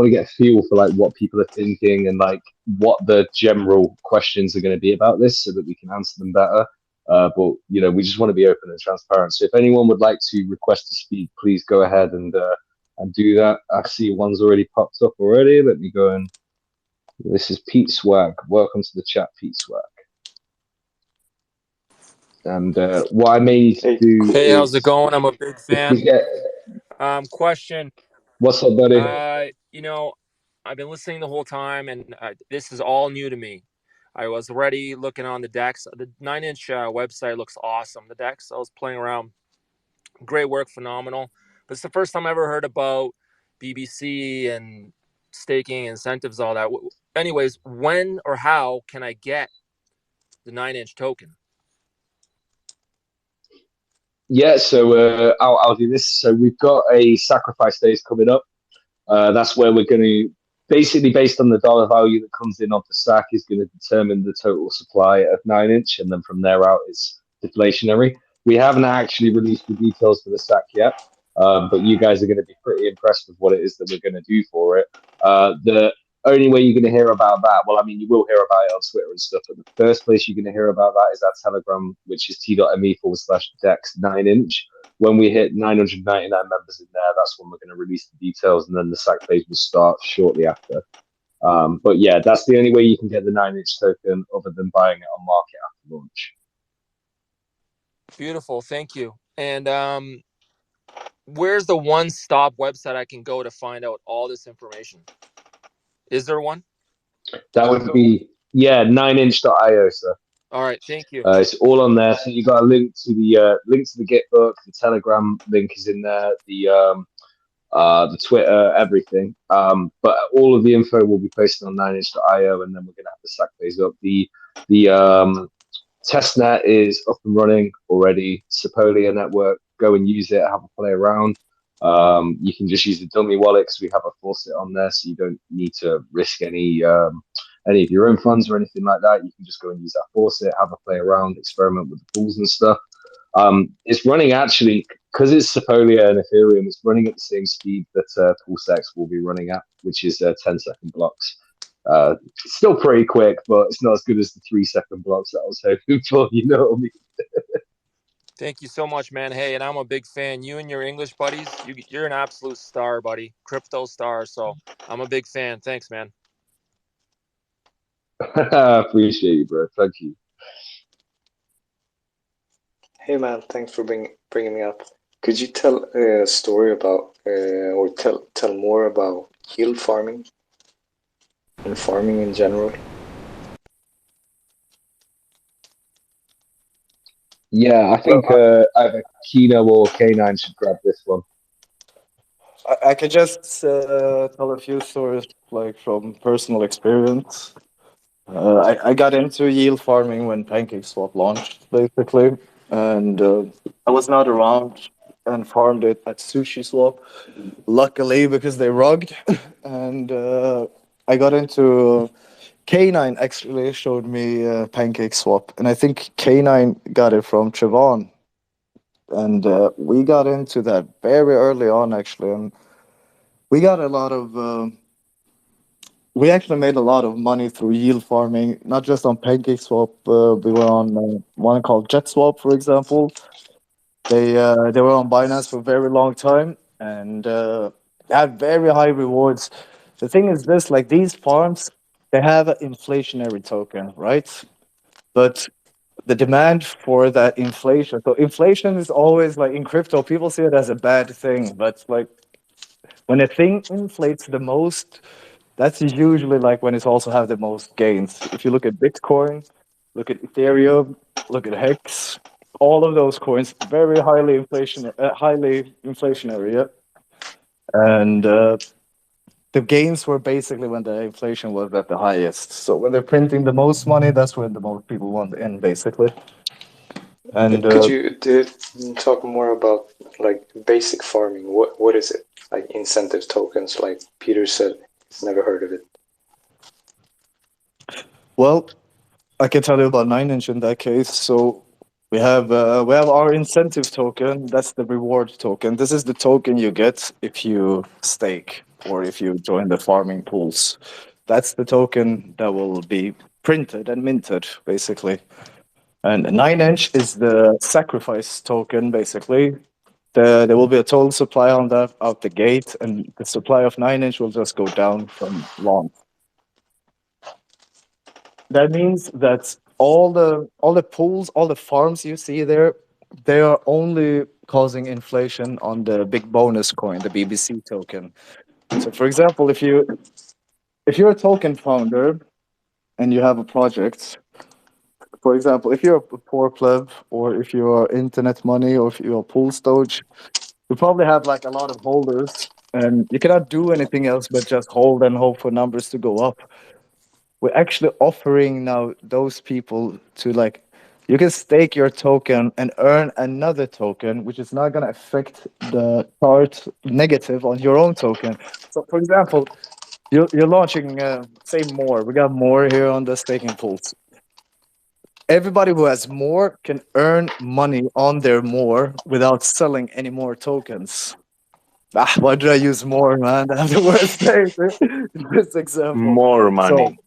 get a feel for like what people are thinking and like what the general questions are going to be about this, so that we can answer them better. But we just want to be open and transparent. So if anyone would like to request to speak, please go ahead and do that. I see one's already popped up already. Let me go and. This is Pete Swag. Welcome to the chat, Pete Swag. And what I may need to do Hey, is, how's it going? I'm a big if we fan. get, Question. what's up, buddy? I've been listening the whole time, and this is all new to me. I was already looking on the decks. The 9-inch website looks awesome. The decks, I was playing around. Great work, phenomenal. But it's the first time I ever heard about BBC and staking incentives, all that. Anyways, when or how can I get the 9-inch token? Yeah, so I'll do this. So we've got a sacrifice days coming up. That's where we're going to, basically based on the dollar value that comes in off the stack, is going to determine the total supply of 9-inch, and then from there out it's deflationary. We haven't actually released the details for the stack yet, but you guys are going to be pretty impressed with what it is that we're going to do for it. The only way you're going to hear about that, well, I mean, you will hear about it on Twitter and stuff, but the first place you're going to hear about that is our Telegram, which is t.me/dex 9-inch. When we hit 999 members in there, that's when we're going to release the details, and then the sack phase will start shortly after. But yeah, that's the only way you can get the 9-inch token other than buying it on market after launch. Beautiful, thank you. And where's the one-stop website I can go to find out all this information? Is there one? That would be 9inch.io, sir. All right, thank you. It's all on there. So you got a link to the Gitbook. The Telegram link is in there. The Twitter, everything. But all of the info will be posted on 9inch.io, and then we're gonna have the sack phase up. The testnet is up and running already. Sepolia network. Go and use it. Have a play around. You can just use the dummy wallet because we have a faucet on there, so you don't need to risk any of your own funds or anything like that. You can just go and use that faucet, have a play around, experiment with the pools and stuff. It's running actually, because it's Sepolia and Ethereum, it's running at the same speed that PulseX will be running at, which is 10-second blocks. It's still pretty quick, but it's not as good as the 3-second blocks that I was hoping for. You know what I mean? Thank you so much, man. Hey, and I'm a big fan. You and your English buddies, you're an absolute star, buddy. Crypto star. So I'm a big fan. Thanks, man. I appreciate you, bro. Thank you. Hey man, thanks for bringing me up. Could you tell a story about, or tell more about yield farming and farming in general? Yeah, I think either Kino or K9 should grab this one. I could just tell a few stories like from personal experience. I got into yield farming when PancakeSwap launched, basically, and I was not around and farmed it at SushiSwap. Luckily, because they rugged, and I got into K9 actually showed me PancakeSwap, and I think K9 got it from Trevon, and we got into that very early on actually, and we got a lot of. We actually made a lot of money through yield farming, not just on PancakeSwap. We were on one called JetSwap, for example. They were on Binance for a very long time and had very high rewards. The thing is this, like these farms, they have an inflationary token, right? But the demand for that inflation, so inflation is always like in crypto, people see it as a bad thing, but like when a thing inflates the most, that's usually like when it's also have the most gains. If you look at Bitcoin, look at Ethereum, look at Hex, all of those coins very highly inflationary, yeah. And the gains were basically when the inflation was at the highest. So when they're printing the most money, that's when the most people want in, basically. And Could you talk more about like basic farming? What is it? Like incentive tokens, like Peter said, he's never heard of it. well, I can tell you about 9inch in that case. So we have our incentive token. That's the reward token. This is the token you get if you stake or if you join the farming pools. That's the token that will be printed and minted, basically. And 9inch is the sacrifice token, basically. There will be a total supply on that out the gate, and the supply of 9inch will just go down from launch. That means that all the pools, all the farms you see there, they are only causing inflation on the big bonus coin, the BBC token. So, for example, if you're a token founder and you have a project, for example, if you're a poor pleb or if you're internet money or if you're pool stoge, you probably have like a lot of holders and you cannot do anything else but just hold and hope for numbers to go up. We're actually offering now those people to like you can stake your token and earn another token which is not going to affect the chart negative on your own token. So for example, you're launching say more, we got more here on the staking pools. Everybody who has more can earn money on their more without selling any more tokens. Why did I use more, man? That's the worst thing in this example. More So money.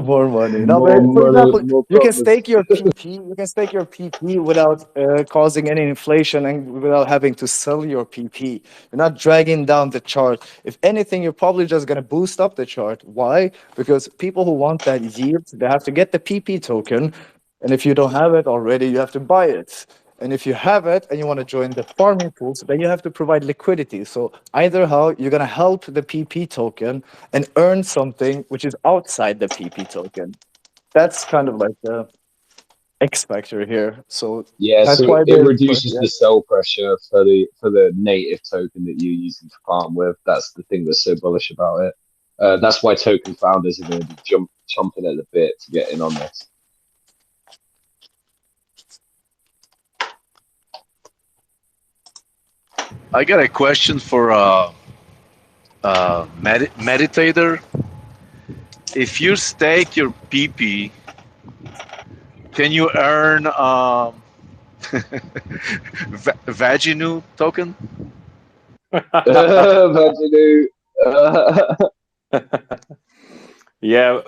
more money. No, More but for money, example, more you can problems. stake your PP. You can stake your PP without causing any inflation and without having to sell your PP. You're not dragging down the chart. If anything, you're probably just going to boost up the chart. Why? Because people who want that yield, they have to get the PP token, and if you don't have it already, you have to buy it. And if you have it and you want to join the farming pools, then you have to provide liquidity. So either how you're going to help the PP token and earn something which is outside the PP token. That's kind of like the X factor here. So Yeah, that's so why it there's reduces yeah. the sell pressure for the native token that you're using to farm with. That's the thing that's so bullish about it. That's why token founders are going to be chomping at the bit to get in on this. I got a question for meditator. If you stake your PP, can you earn Vaginu token? Imagine Yeah,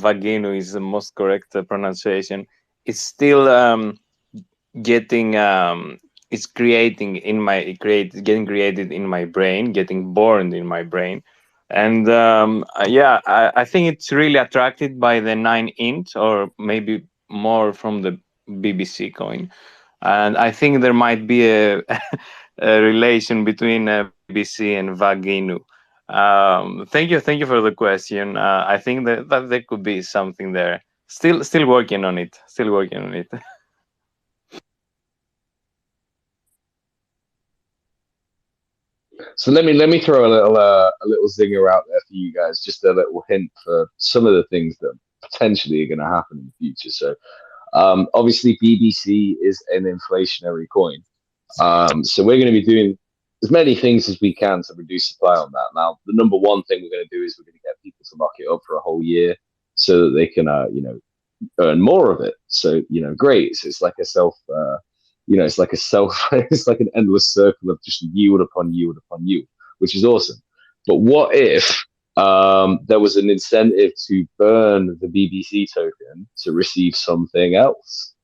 Vaginu is the most correct pronunciation. It's still getting it's creating in my getting created in my brain, getting born in my brain. And yeah, I think it's really attracted by the 9inch or maybe more from the BBC coin. And I think there might be a, a relation between BBC and Vaginu. Thank you for the question. I think that there could be something there. Still working on it. Still working on it. So let me throw a little zinger out there for you guys, just a little hint for some of the things that potentially are going to happen in the future. So obviously BBC is an inflationary coin. So we're going to be doing as many things as we can to reduce supply on that. Now, the number one thing we're going to do is we're going to get people to lock it up for a whole year so that they can, earn more of it. So, great. So it's like a it's like a it's like an endless circle of just yield upon yield upon yield, which is awesome. But what if there was an incentive to burn the BBC token to receive something else?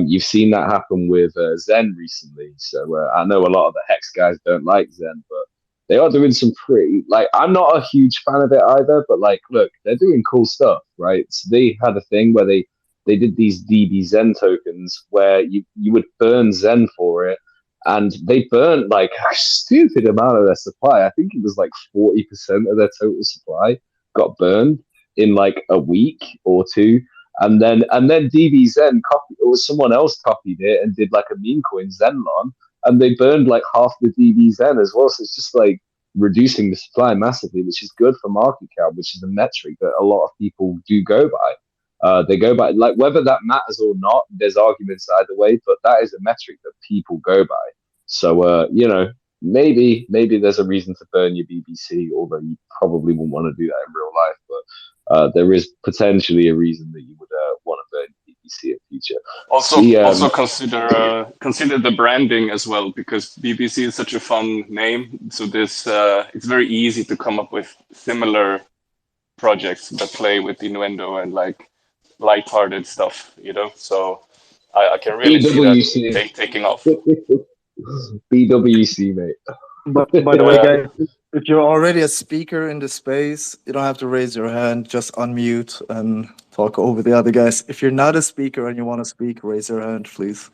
You've seen that happen with Zen recently. So I know a lot of the Hex guys don't like Zen, but they are doing some pretty, like, I'm not a huge fan of it either, but like, look, they're doing cool stuff, right? So they had a thing where they did these DB Zen tokens where you would burn Zen for it, and they burnt like a stupid amount of their supply. I think it was like 40% of their total supply got burned in like a week or two. And then DB Zen copied, or someone else copied it and did like a meme coin Zenlon, and they burned like half the DB Zen as well. So it's just like reducing the supply massively, which is good for market cap, which is a metric that a lot of people do go by. They go by, like, whether that matters or not. There's arguments either way, but that is a metric that people go by. So maybe there's a reason to burn your BBC, although you probably wouldn't want to do that in real life. But there is potentially a reason that you would want to burn your BBC in future. Also consider the branding as well, because BBC is such a fun name. So this it's very easy to come up with similar projects that play with innuendo and like lighthearted stuff, So I can really see that BWC. taking off. BWC, mate. But by the way, Yeah. guys, If you're already a speaker in the space, you don't have to raise your hand. Just unmute and talk over the other guys. If you're not a speaker and you want to speak, raise your hand, please.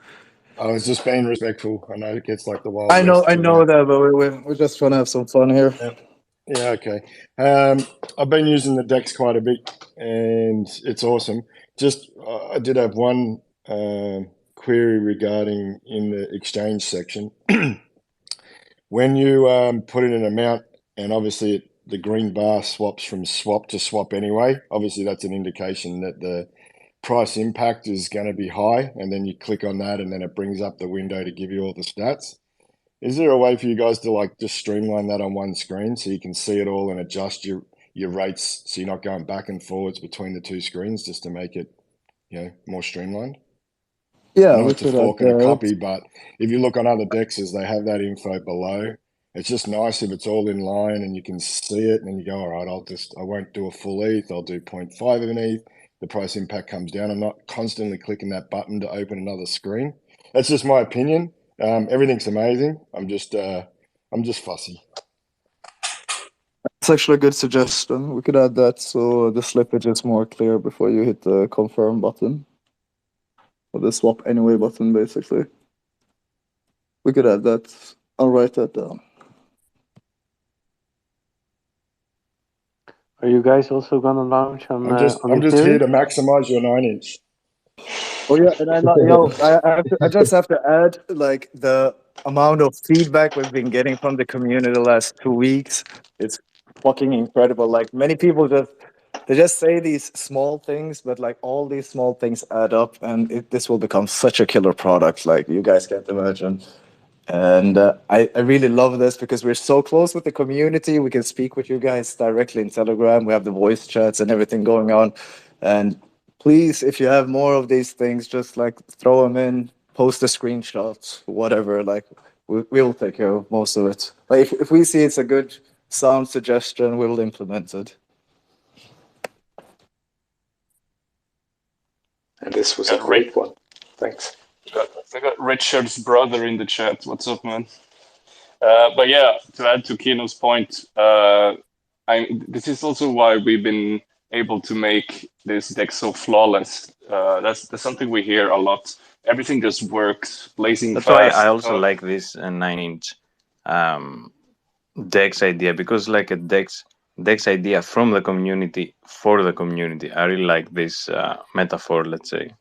I was just being respectful. I know it gets like the Wild I know, West. I know that, but we're just trying to have some fun here. Yeah, okay. I've been using the Dex quite a bit, and it's awesome. Just I did have one query regarding in the exchange section. When you put in an amount, and obviously the green bar swaps from swap to swap anyway, obviously that's an indication that the price impact is going to be high, and then you click on that and then it brings up the window to give you all the stats. Is there a way for you guys to like just streamline that on one screen so you can see it all and adjust your rates so you're not going back and forwards between the two screens, just to make it more streamlined? I Yeah, know we it's a could fork add and a that. copy, but if you look on other dexes, they have that info below. It's just nice if it's all in line and you can see it, and then you go, all right, I won't do a full ETH, I'll do 0.5 of an ETH. The price impact comes down. I'm not constantly clicking that button to open another screen. That's just my opinion. Everything's amazing. I'm just fussy. It's actually a good suggestion. We could add that so the slippage is more clear before you hit the confirm button. Or the swap anyway button, basically. We could add that. I'll write that down. are you guys also gonna launch on I'm just Ethereum? here to maximize your 9-inch. Oh yeah, and I just have to add, like, the amount of feedback we've been getting from the community the last 2 weeks. It's fucking incredible. Like, many people just say these small things, but like all these small things add up, and this will become such a killer product. Like, you guys can't imagine. And I really love this because we're so close with the community. We can speak with you guys directly in Telegram. We have the voice chats and everything going on. And please, if you have more of these things, just like throw them in, post the screenshots, whatever. Like, we'll take care of most of it. Like, if we see it's a good sound suggestion, we'll implement it. And this was a great one. Thanks. I got Richard's brother in the chat. What's up, man? But yeah, to add to Kino's point, this is also why we've been able to make this deck so flawless. That's something we hear a lot. Everything just works, blazing That's fast. why I also like this 9-inch Dex idea, because like a Dex idea from the community for the community. I really like this metaphor, let's say.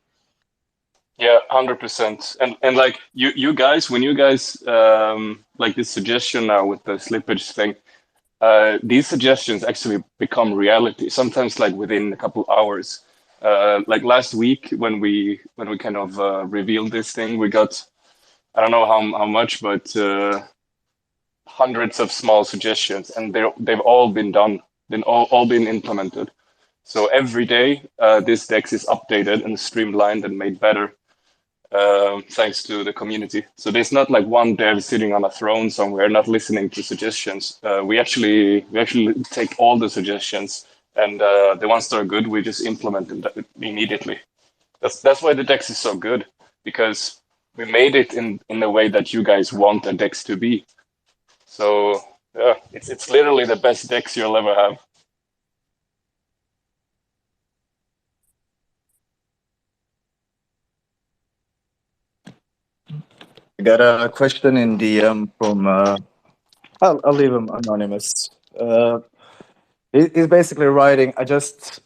Yeah, 100%. And like you guys, when you guys like this suggestion now with the slippage thing, these suggestions actually become reality. Sometimes like within a couple hours. Like last week when we kind of revealed this thing, we got I don't know how much, but hundreds of small suggestions, and they've all been done, all been implemented. So every day, this DEX is updated and streamlined and made better, thanks to the community. So there's not like one dev sitting on a throne somewhere, not listening to suggestions. We actually take all the suggestions, and the ones that are good, we just implement them immediately. That's why the DEX is so good, because we made it in the way that you guys want a DEX to be. So yeah, it's literally the best DEX you'll ever have. I got a question in DM from. I'll leave him anonymous. He's basically writing. I just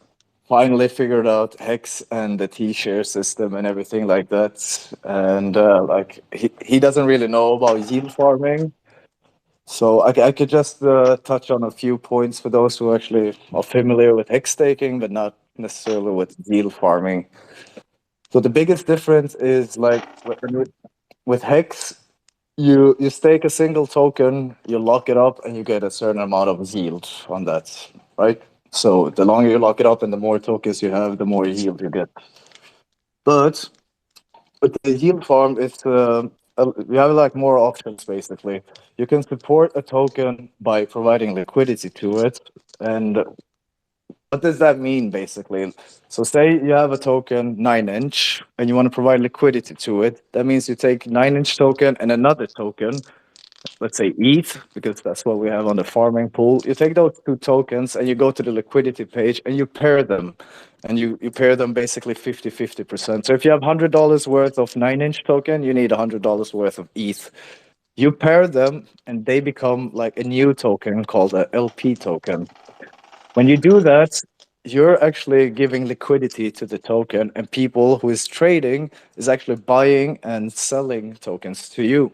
finally figured out Hex and the T-share system and everything like that. And like he doesn't really know about yield farming. So I could just touch on a few points for those who actually are familiar with hex staking, but not necessarily with yield farming. So the biggest difference is like with hex, you stake a single token, you lock it up, and you get a certain amount of yield on that, right? So the longer you lock it up and the more tokens you have, the more yield you get. But with the yield farm, you have like more options basically. You can support a token by providing liquidity to it. And what does that mean basically? So say you have a token 9-inch and you want to provide liquidity to it. That means you take 9-inch token and another token, let's say ETH, because that's what we have on the farming pool. You take those two tokens and you go to the liquidity page and you pair them. And you pair them basically 50-50%. So if you have $100 worth of 9-inch token, you need $100 worth of ETH. You pair them and they become like a new token called a LP token. When you do that, you're actually giving liquidity to the token, and people who is trading is actually buying and selling tokens to you.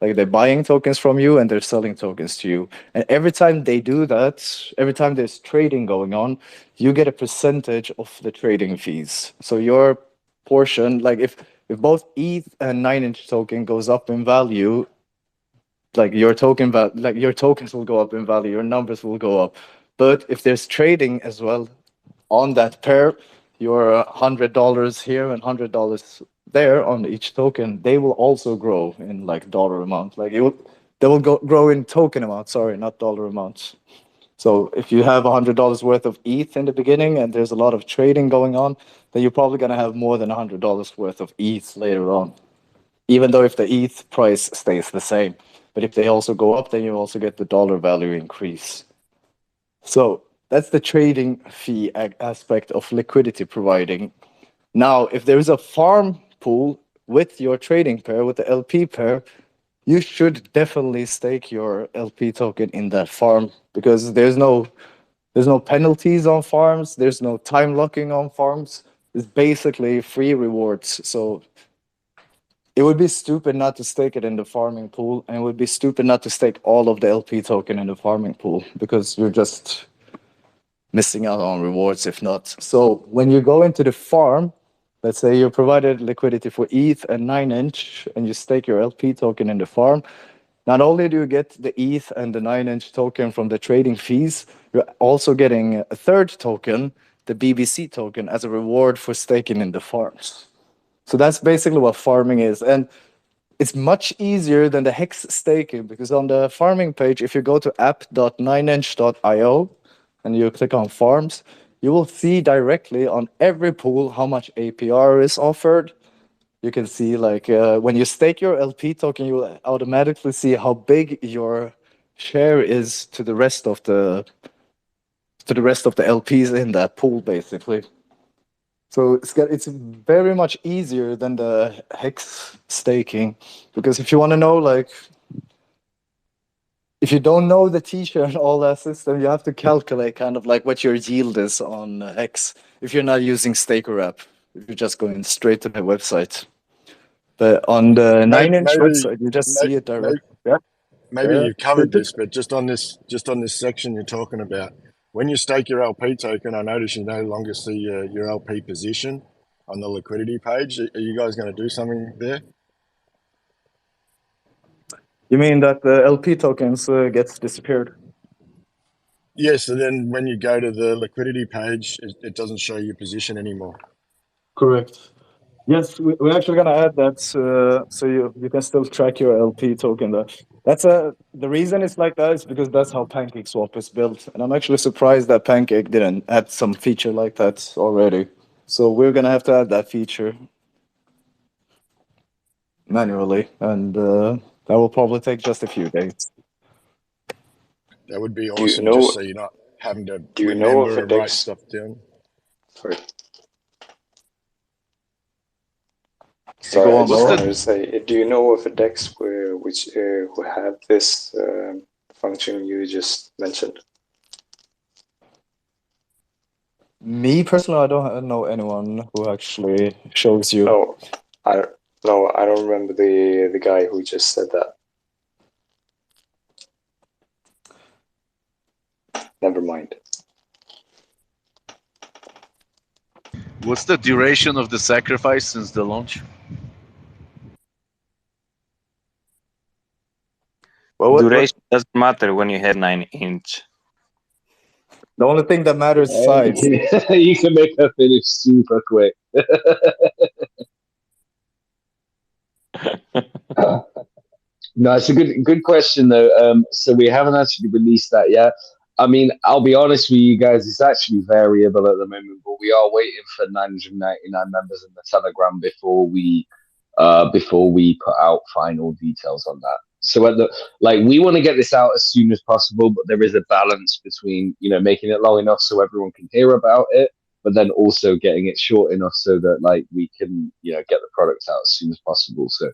Like they're buying tokens from you and they're selling tokens to you. And every time they do that, every time there's trading going on, you get a percentage of the trading fees. So your portion, like if both ETH and 9-inch token goes up in value, like your tokens will go up in value, your numbers will go up. But if there's trading as well on that pair, your $100 here and $100 there on each token, they will also grow in like dollar amount. They will grow in token amount. Sorry, not dollar amounts. So if you have $100 worth of ETH in the beginning and there's a lot of trading going on, then you're probably going to have more than $100 worth of ETH later on, even though if the ETH price stays the same. But if they also go up, then you also get the dollar value increase. So that's the trading fee aspect of liquidity providing. Now, if there is a farm pool with your trading pair, with the LP pair, you should definitely stake your LP token in that farm, because there's no penalties on farms, there's no time locking on farms. It's basically free rewards. So it would be stupid not to stake it in the farming pool, and it would be stupid not to stake all of the LP token in the farming pool, because you're just missing out on rewards if not. So when you go into the farm, let's say you're provided liquidity for ETH and 9-inch, and you stake your LP token in the farm, not only do you get the ETH and the 9-inch token from the trading fees, you're also getting a third token, the BBC token, as a reward for staking in the farms. So that's basically what farming is. And it's much easier than the hex staking, because on the farming page, if you go to app.9inch.io and you click on farms, you will see directly on every pool how much APR is offered. You can see like when you stake your LP token, you will automatically see how big your share is to the rest of the LPs in that pool, basically. So it's very much easier than the hex staking, because if you want to know, like, if you don't know the T-share and all that system, you have to calculate kind of like what your yield is on hex if you're not using Staker app, if you're just going straight to the website. But on the 9-inch Maybe, website, you just see it direct. Yeah. maybe you've covered Take it. this, but just on this section you're talking about, when you stake your LP token, I notice you no longer see your LP position on the liquidity page. Are you guys going to do something there? You mean that the LP tokens gets disappeared? Yes. So then when you go to the liquidity page, it doesn't show your position anymore. Correct. Yes, we're actually gonna add that so you can still track your LP token there. That's the reason it's like that is because that's how PancakeSwap is built, and I'm actually surprised that Pancake didn't add some feature like that already. So we're gonna have to add that feature manually, and that will probably take just a few days. That would be Do you awesome, just know? so you're not having to Do you know remember if and it write takes? stuff down. Sorry, Go I on, What's just Laura. wanted the to say, do you know of a DEX which who have this function you just mentioned? Me personally, I don't know anyone who actually shows you. No, I no, I don't remember the guy who just said that. Never mind. what's the duration of the sacrifice since the launch? Well, Duration doesn't matter when you have 9-inch. the only thing that matters is size. You can make her finish super quick. No, it's a good question though. So we haven't actually released that yet. I mean, I'll be honest with you guys, it's actually variable at the moment, but we are waiting for 999 members in the Telegram before we put out final details on that. So at the we want to get this out as soon as possible, but there is a balance between making it long enough so everyone can hear about it, but then also getting it short enough so that we can get the product out as soon as possible. So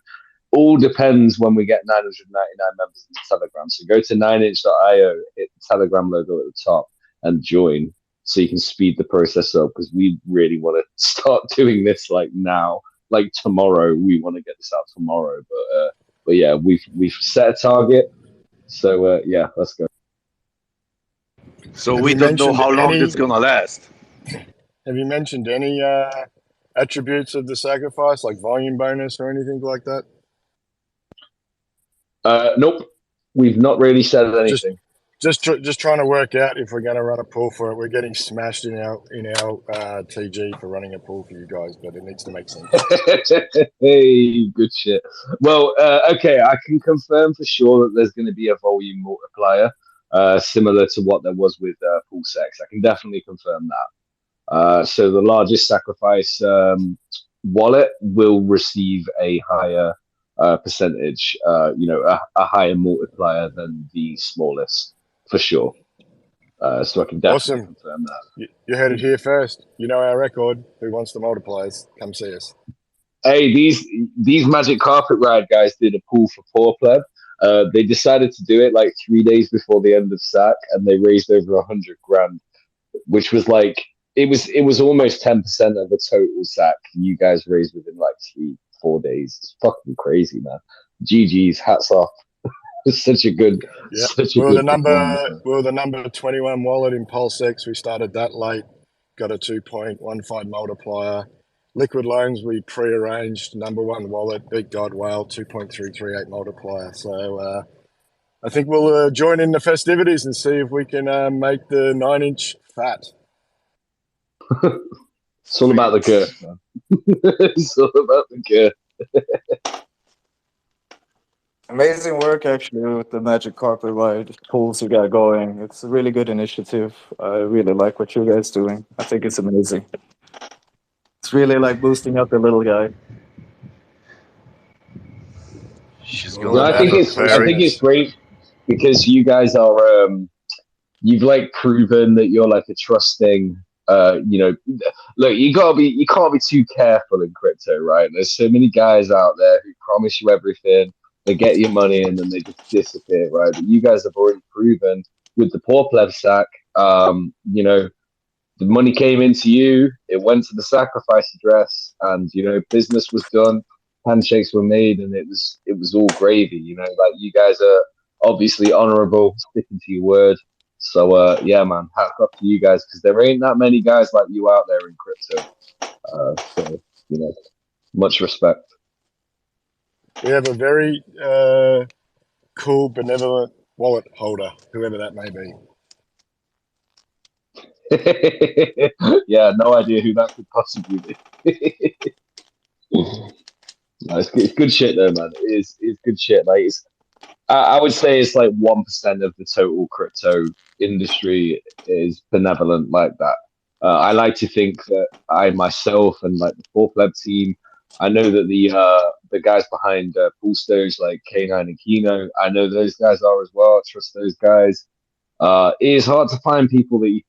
all depends when we get 999 members in the Telegram. So go to 9inch.io, hit the Telegram logo at the top, and join so you can speed the process up because we really want to start doing this now, tomorrow. We want to get this out tomorrow, but yeah, we've set a target. So yeah, let's go. So Have we you don't know mentioned how long any? it's gonna last. Have you mentioned any attributes of the sacrifice, like volume bonus or anything like that? Nope, we've not really said Just anything. just trying to work out if we're going to run a pool for it. We're getting smashed in our TG for running a pool for you guys, but it needs to make sense. Hey, good shit. Well, okay, I can confirm for sure that there's going to be a volume multiplier, similar to what there was with PulseX. I can definitely confirm that. So the largest sacrifice wallet will receive a higher percentage, a higher multiplier than the smallest, for sure. So I can definitely Awesome. confirm that. You heard it here first. You know our record. Who wants the multipliers? Come see us. Hey, these Magic Carpet Ride guys did a pool for Poor Pleb. They decided to do it 3 days before the end of SAC, and they raised over 100 grand, which was it was almost 10% of the total SAC you guys raised within 3-4 days. It's fucking crazy, man. GG's, hats off. It's such a good, Yeah, such a good performance. we were the number 21 wallet in PulseX. We started that late, got a 2.15 multiplier. Liquid loans we pre-arranged, number one wallet, beat God Whale, 2.338 multiplier. So I think we'll join in the festivities and see if we can make the 9-inch fat. It's all about the girth, man. It's all about the girth. Amazing work, actually, with the Magic Carpet Ride pools you got going. It's a really good initiative. I really like what you guys doing. I think it's amazing. It's really boosting up the little guy. She's All No, gonna I about think be the it's pushiness. great because you guys are you've proven that you're a trusting look, you can't be too careful in crypto, right? There's so many guys out there who promise you everything, they get your money and then they just disappear, right? But you guys have already proven with the poor pleb stack, the money came into you, it went to the sacrifice address, and business was done. handshakes were made, and it was all gravy. You know, like you guys are obviously honorable, sticking to your word. So yeah, man, hats off to you guys because there ain't that many guys like you out there in crypto. So you know, much respect. We have a very cool, benevolent wallet holder, whoever that may be. Yeah, no idea who that could possibly be. No, it's good shit though, man. It's good shit. Like I would say it's like 1% of the total crypto industry is benevolent like that. I like to think that I myself and like the Fourth Lab team, I know that the guys behind PulseX like K9 and Kino, I know those guys are as well. I trust those guys. It is hard to find people that you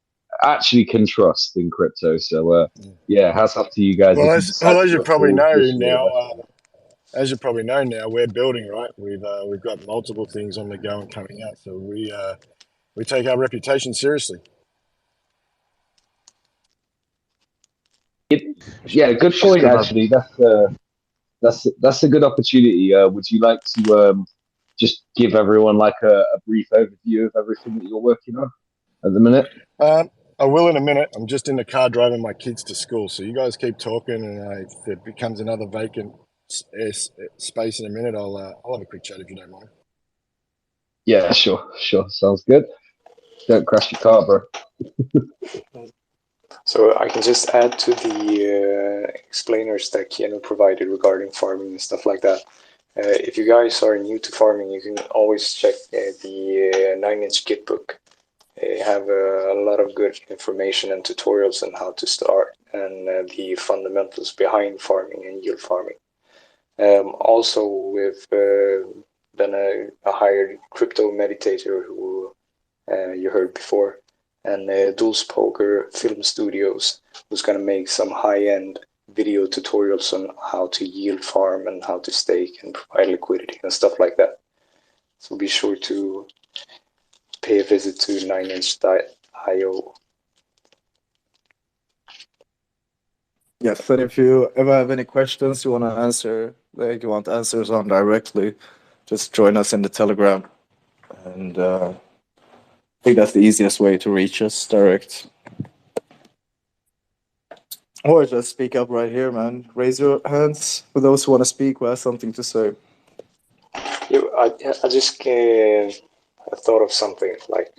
actually can trust in crypto. So yeah, hats off to you guys if Well, you decide as to you look probably forward to know this year the best now, way. as you probably know now, we're building, right? We've got multiple things on the go and coming out, so we take our reputation seriously. Yeah, good point. Shut up. Actually, that's a good opportunity. Would you like to just give everyone like a brief overview of everything that you're working on at the minute? I will in a minute. I'm just in the car driving my kids to school, so you guys keep talking, and if there becomes another vacant space in a minute, I'll have a quick chat if you don't mind. Yeah, sure. Sounds good. Don't crash your car, bro. So I can just add to the explainers that Keanu provided regarding farming and stuff like that. If you guys are new to farming, you can always check the 9-inch Git book. They have a lot of good information and tutorials on how to start and the fundamentals behind farming and yield farming. Also, we've been a hired crypto meditator who you heard before, and Dulce Poker Film Studios, who's going to make some high-end video tutorials on how to yield farm and how to stake and provide liquidity and stuff like that. So be sure to pay a visit to 9inch.io. Yes, and if you ever have any questions you want to answer, like you want answers on directly, just join us in the Telegram. And I think that's the easiest way to reach us direct. Or just speak up right here, man. Raise your hands for those who want to speak who have something to say. Yeah, I just thought of something like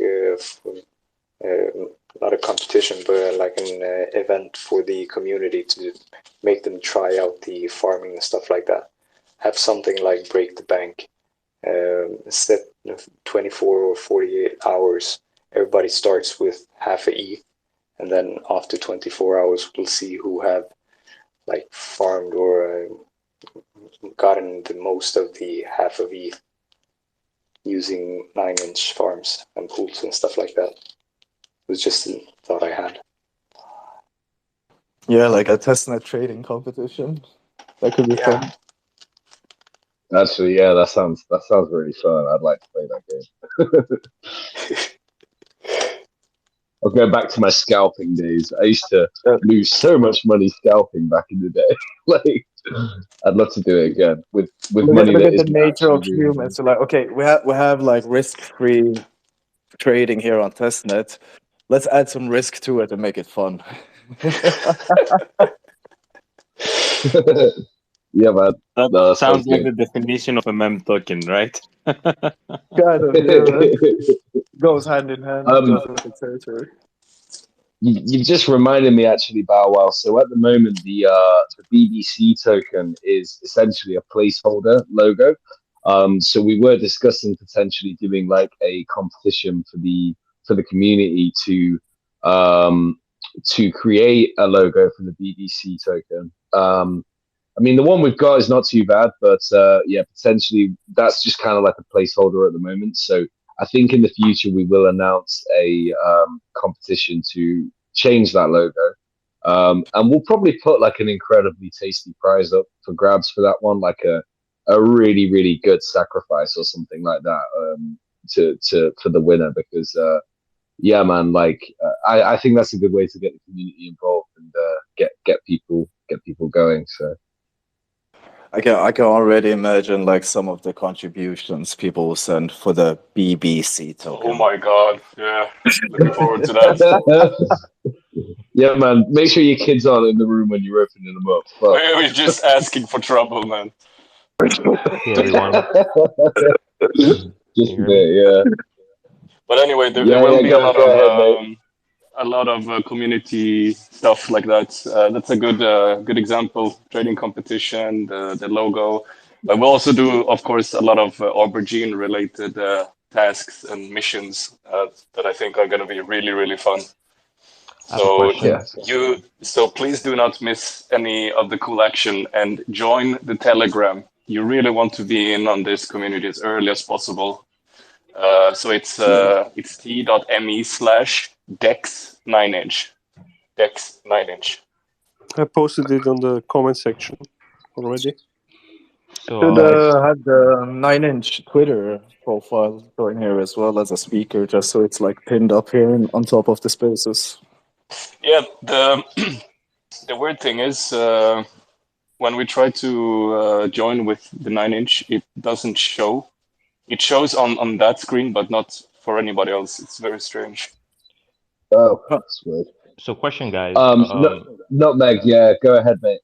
not a competition, but like an event for the community to make them try out the farming and stuff like that. Have something like break the bank, set 24 or 48 hours. Everybody starts with half a ETH, and then after 24 hours, we'll see who have like farmed or gotten the most of the half of ETH using 9-inch farms and pools and stuff like that. It was just a thought I had. Yeah, like a testnet trading competition. That could be fun. Actually, yeah, that sounds really fun. I'd like to play that game. I'll go back to my scalping days. I used to lose so much money scalping back in the day. Like, I'd love to do it again with money Look that at the isn't nature actually of moving. humans. So like, okay, we have like risk-free trading here on testnet. Let's add some risk to it and make it fun. Yeah, man. That No, that sounds sounds like good. the definition of a meme token, right? Kind of, yeah, man. Goes hand in hand, goes with the territory. You've just reminded me actually, Bow Wow. So at the moment, the BBC token is essentially a placeholder logo. So we were discussing potentially doing like a competition for the community to create a logo for the BBC token. I mean, the one we've got is not too bad, but yeah, potentially that's just kind of like a placeholder at the moment. So I think in the future we will announce a competition to change that logo, and we'll probably put like an incredibly tasty prize up for grabs for that one, like a really good sacrifice or something like that, to for the winner because. Yeah, man. Like, I think that's a good way to get the community involved and get people going. So I can already imagine like some of the contributions people will send for the BBC Oh token. my god, yeah, looking forward to that. Yeah, man. Make sure your kids aren't in the room when you're opening them up. Fuck. We're just asking for trouble, man. Hey everyone, can Just you a hear me? bit, yeah. But anyway, there Yeah, will yeah. be Go ahead, mate. a lot of community stuff like that. That's a good example. Trading competition, the logo. But we'll also do, of course, a lot of aubergine related tasks and missions that I think are going to be really, really fun. I have a So question. Yeah. so please do not miss any of the cool action and join the Telegram. You really want to be in on this community as early as possible. So it's t.me/dex9inch. Dex 9inch. I posted it on the comment section already. So Should Nice. have the 9-inch Twitter profile going here as well as a speaker, just so it's like pinned up here on top of the spaces. Yeah, the weird thing is when we try to join with the 9-inch, it doesn't show. It shows on that screen, but not for anybody else. It's very strange. Oh, Huh. that's weird. so question, guys. Nutmeg. Yeah, go ahead, mate.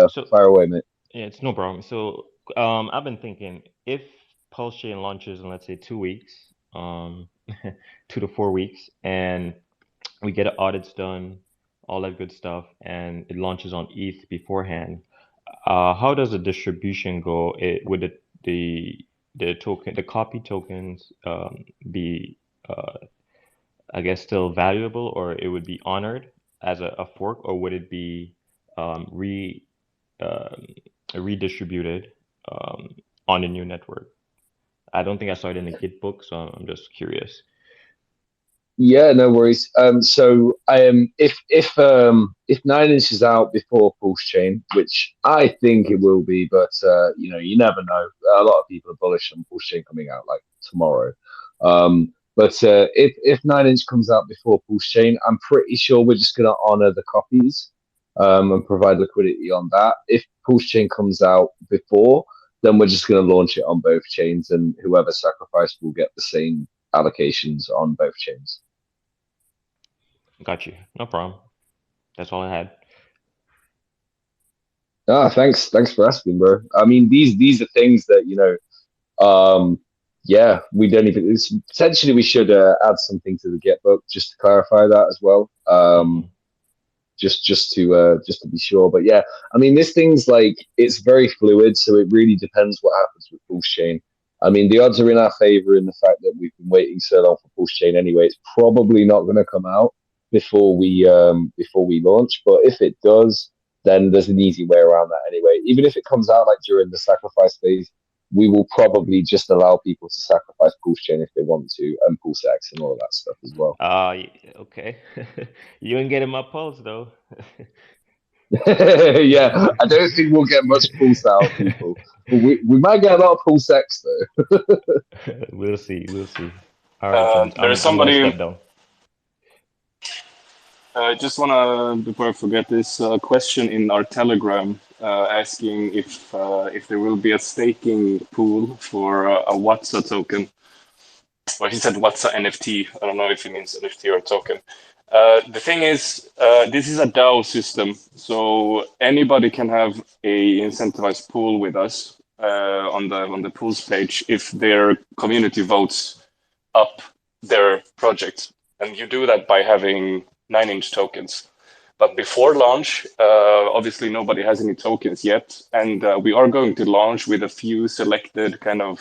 So Fire away, mate. yeah, it's no problem. So I've been thinking if Pulse Chain launches in let's say 2 weeks, 2 to 4 weeks, and we get audits done, all that good stuff, and it launches on ETH beforehand. How does the distribution go? Would the token, the copy tokens, be I guess still valuable, or it would be honored as a fork, or would it be re um redistributed on the new network? I don't think I saw it in the Git book, so I'm just curious. Yeah, no worries. So if 9-inch is out before Pulse Chain, which I think it will be, but you never know. A lot of people are bullish on Pulse Chain coming out like tomorrow. But if 9-inch comes out before Pulse Chain, I'm pretty sure we're just going to honor the copies and provide liquidity on that. If Pulse Chain comes out before, then we're just going to launch it on both chains, and whoever sacrificed will get the same allocations on both chains. Got you. No problem. That's all I had. Thanks for asking, bro. I mean, these are things that yeah, we don't even. Potentially, we should add something to the Git book just to clarify that as well. Just to be sure. But yeah, I mean, this thing's like it's very fluid, so it really depends what happens with Pulse Chain. I mean, the odds are in our favor in the fact that we've been waiting so long for Pulse Chain anyway. It's probably not going to come out before we launch, but if it does, then there's an easy way around that anyway. Even if it comes out like during the sacrifice phase, we will probably just allow people to sacrifice Pulse Chain if they want to, and PulseX and all of that stuff as well. Okay. You ain't getting my pulse though. Yeah, I don't think we'll get much pulse out of people. But we might get a lot of PulseX though. We'll see. We'll see. All right, gents. There's I'm gonna somebody. step down. I just want to, before I forget this, question in our Telegram asking if there will be a staking pool for a Watsa token. Well, he said Watsa NFT. I don't know if he means NFT or token. The thing is, this is a DAO system, so anybody can have a incentivized pool with us on the pools page if their community votes up their project, and you do that by having 9-inch tokens. But before launch, obviously nobody has any tokens yet, and we are going to launch with a few selected kind of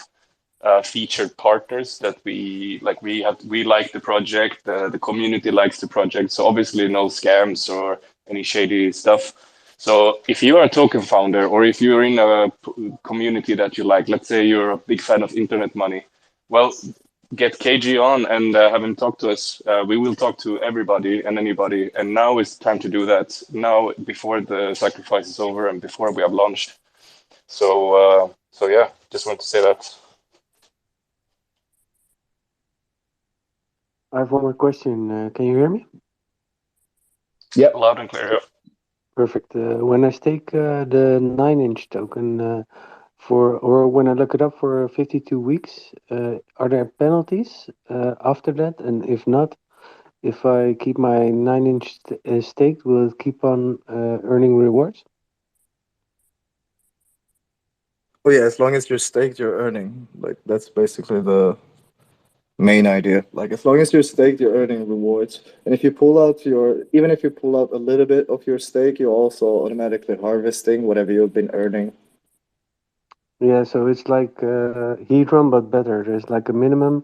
featured partners that we like. We like the project, the community likes the project, so obviously no scams or any shady stuff. So if you are a token founder, or if you're in a community that you like, let's say you're a big fan of internet money, well, get KG on and have him talk to us. We will talk to everybody and anybody, and now is time to do that. Now, before the sacrifice is over and before we have launched. So yeah, just want to say that. I have one more question. Can you hear me? Yep. Loud and clear. Perfect. When I stake the 9-inch token or when I look it up for 52 weeks, are there penalties after that? And if not, if I keep my 9-inch staked, will it keep on earning rewards? Oh yeah, as long as you're staked, you're earning. Like that's basically the main idea. Like as long as you're staked, you're earning rewards. And if you pull out even if you pull out a little bit of your stake, you're also automatically harvesting whatever you've been earning. Yeah, so it's like Hedron, but better. There's like a minimum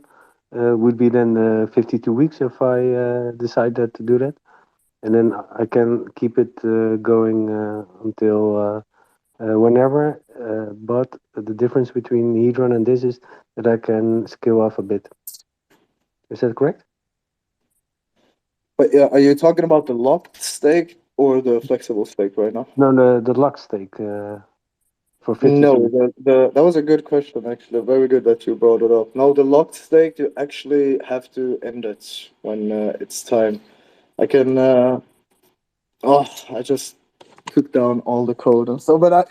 would be then 52 weeks if I decide that to do that. And then I can keep it going until whenever. But the difference between Hedron and this is that I can scale off a bit. Is that correct? But yeah, are you talking about the locked stake or the flexible stake right now? No, the lock stake for 52 No, weeks. that was a good question actually. Very good that you brought it up. No, the locked stake you actually have to end it when it's time. I can oh, I just took down all the code and so, but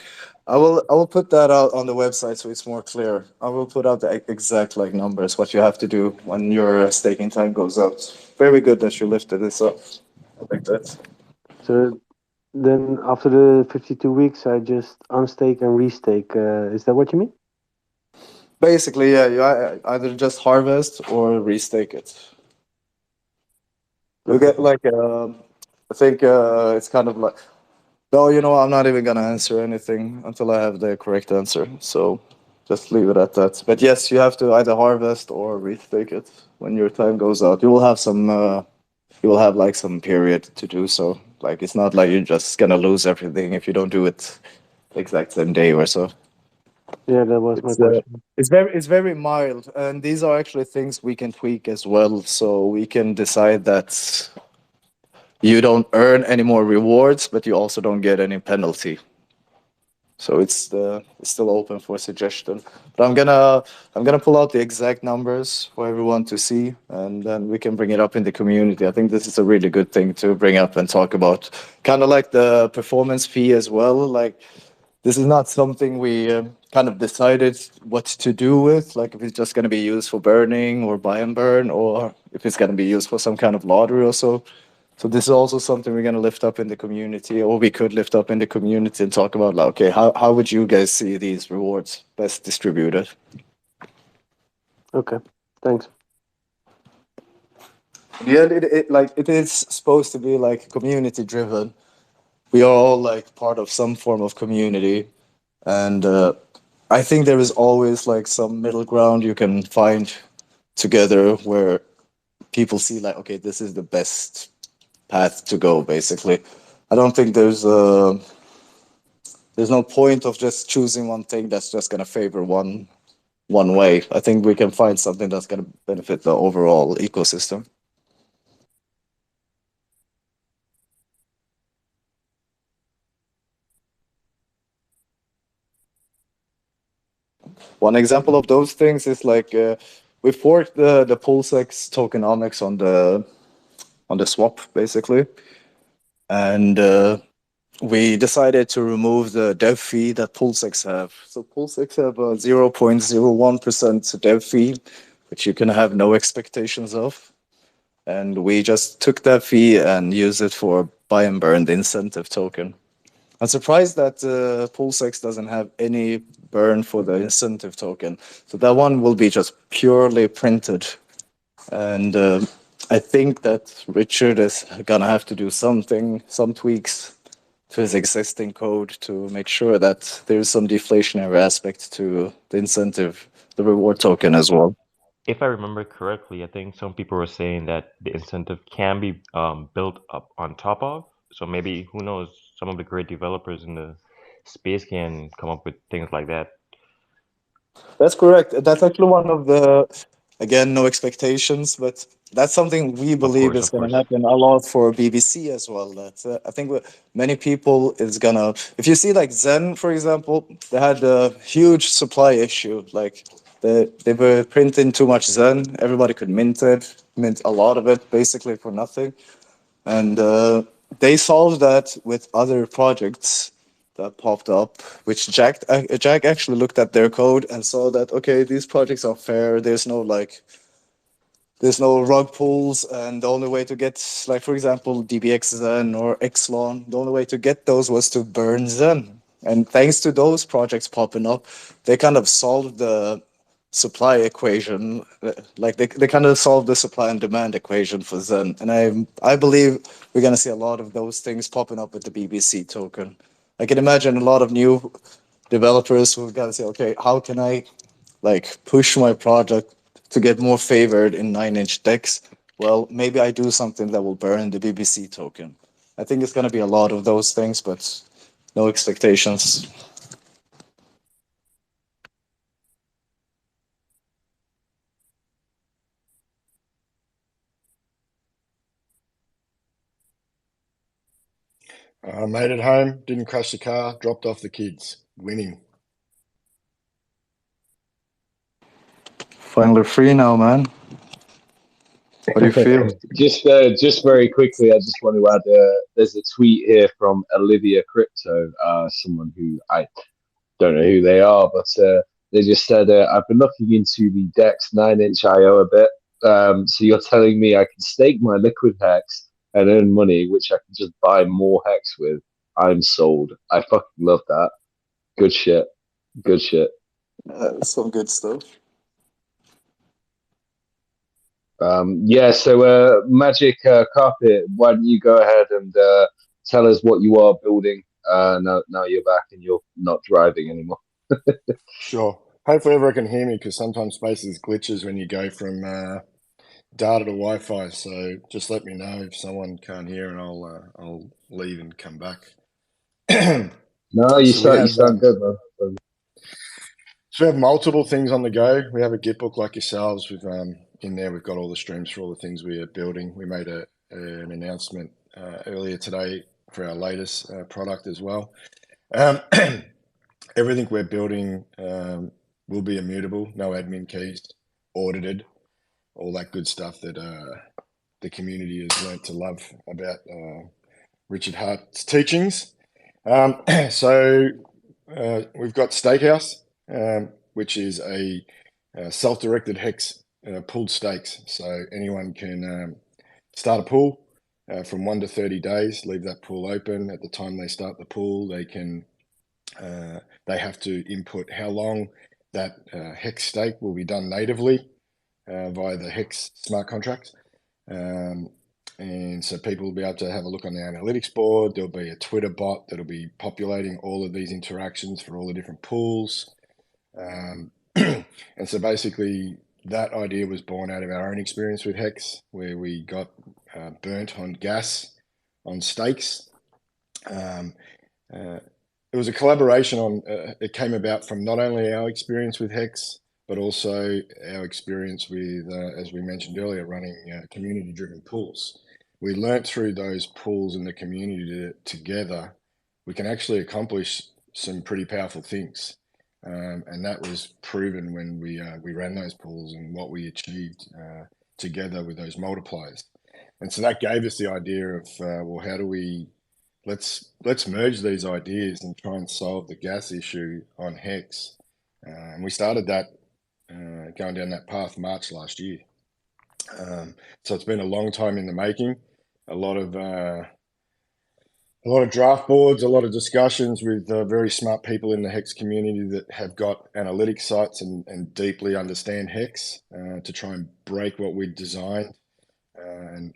I will put that out on the website so it's more clear. I will put out the exact like numbers what you have to do when your staking time goes out. Very good that you lifted this up. I like that. So then after the 52 weeks, I just unstake and restake. Is that what you mean? Basically, yeah, you either just harvest or restake it. You Okay. get like I think it's kind of like no, I'm not even gonna answer anything until I have the correct answer. So just leave it at that. But yes, you have to either harvest or restake it when your time goes out. You will have like some period to do so. Like it's not like you're just gonna lose everything if you don't do it the exact same day or so. Yeah, that was my It's question. it's very mild, and these are actually things we can tweak as well. So we can decide that you don't earn any more rewards, but you also don't get any penalty. So it's still open for suggestion. But I'm gonna pull out the exact numbers for everyone to see, and then we can bring it up in the community. I think this is a really good thing to bring up and talk about. Kind of like the performance fee as well. Like this is not something we kind of decided what to do with. Like if it's just gonna be used for burning or buy and burn, or if it's gonna be used for some kind of lottery or so. So this is also something we're gonna lift up in the community, or we could lift up in the community and talk about like, okay, how would you guys see these rewards best distributed? Okay, thanks. Yeah, it is supposed to be like community driven. We are all like part of some form of community, and I think there is always like some middle ground you can find together where people see like, okay, this is the best path to go. Basically, I don't think there's no point of just choosing one thing that's just going to favor one way. I think we can find something that's going to benefit the overall ecosystem. One example of those things is like we forked the PulseX tokenomics on the swap basically, and we decided to remove the dev fee that PulseX have. So PulseX have a 0.01% dev fee, which you can have no expectations of. And we just took that fee and used it for buy and burn, the incentive token. I'm surprised that PulseX doesn't have any burn for the incentive token. So that one will be just purely printed. And I think that Richard is gonna have to do some tweaks to his existing code to make sure that there's some deflationary aspect to the incentive, the reward token as well. If I remember correctly, I think some people were saying that the incentive can be built up on top of. So maybe, who knows, some of the great developers in the space can come up with things like that. That's correct. That's actually one of the, again, no expectations, but that's something we believe is Of going to course. happen a lot for BBC as well. That I think many people is gonna. If you see like Zen, for example, they had a huge supply issue. Like they were printing too much Zen. Everybody could mint a lot of it, basically for nothing. And they solved that with other projects that popped up, which Jack actually looked at their code and saw that okay, these projects are fair. There's no rug pulls, and the only way to get, like for example, DBX Zen or Xlon, the only way to get those was to burn Zen. And thanks to those projects popping up, they kind of solved the supply equation. They kind of solved the supply and demand equation for Zen. And I believe we're gonna see a lot of those things popping up with the BBC token. I can imagine a lot of new developers who've got to say, okay, how can I like push my project to get more favored in 9-inch decks? Well, maybe I do something that will burn the BBC token. I think it's going to be a lot of those things, but no expectations. I made it home, didn't crash the car, dropped off the kids. Winning. Finally free now, man. What do you feel? Just very quickly, I just want to add. There's a tweet here from Olivia Crypto, someone who I don't know who they are, but they just said, I've been looking into the DEX 9-inch IO a bit. So you're telling me I can stake my liquid hex and earn money, which I can just buy more hex with. I'm sold. I fucking love that. Good shit. Good shit. Some good stuff. Yeah, so Magic Carpet, why don't you go ahead and tell us what you are building now you're back and you're not driving anymore. Sure. Hopefully everyone can hear me because sometimes Spaces glitches when you go from data to Wi-Fi. So just let me know if someone can't hear, and I'll leave and come back. No, you So we sound good, man. So we have multiple things on the go. We have a Git book like yourselves. We've in there we've got all the streams for all the things we are building. We made an announcement earlier today for our latest product as well. Everything we're building will be immutable, no admin keys, audited, all that good stuff that the community has learnt to love about Richard Hart's teachings. So we've got Stakehouse, which is a self-directed hex pooled stakes. So anyone can start a pool from 1 to 30 days, leave that pool open. At the time they start the pool, they have to input how long that hex stake will be done natively via the hex smart contract. And so people will be able to have a look on the analytics board. There'll be a Twitter bot that'll be populating all of these interactions for all the different pools. And so basically that idea was born out of our own experience with Hex, where we got burnt on gas on stakes. It was a collaboration on, it came about from not only our experience with Hex, but also our experience with, as we mentioned earlier, running community-driven pools. We learnt through those pools in the community that together we can actually accomplish some pretty powerful things. And that was proven when we ran those pools and what we achieved together with those multipliers. And so that gave us the idea of, well, how do we, let's merge these ideas and try and solve the gas issue on Hex. And we started that going down that path March last year. So it's been a long time in the making. A lot of draft boards, a lot of discussions with very smart people in the Hex community that have got analytics sites and deeply understand Hex to try and break what we designed. And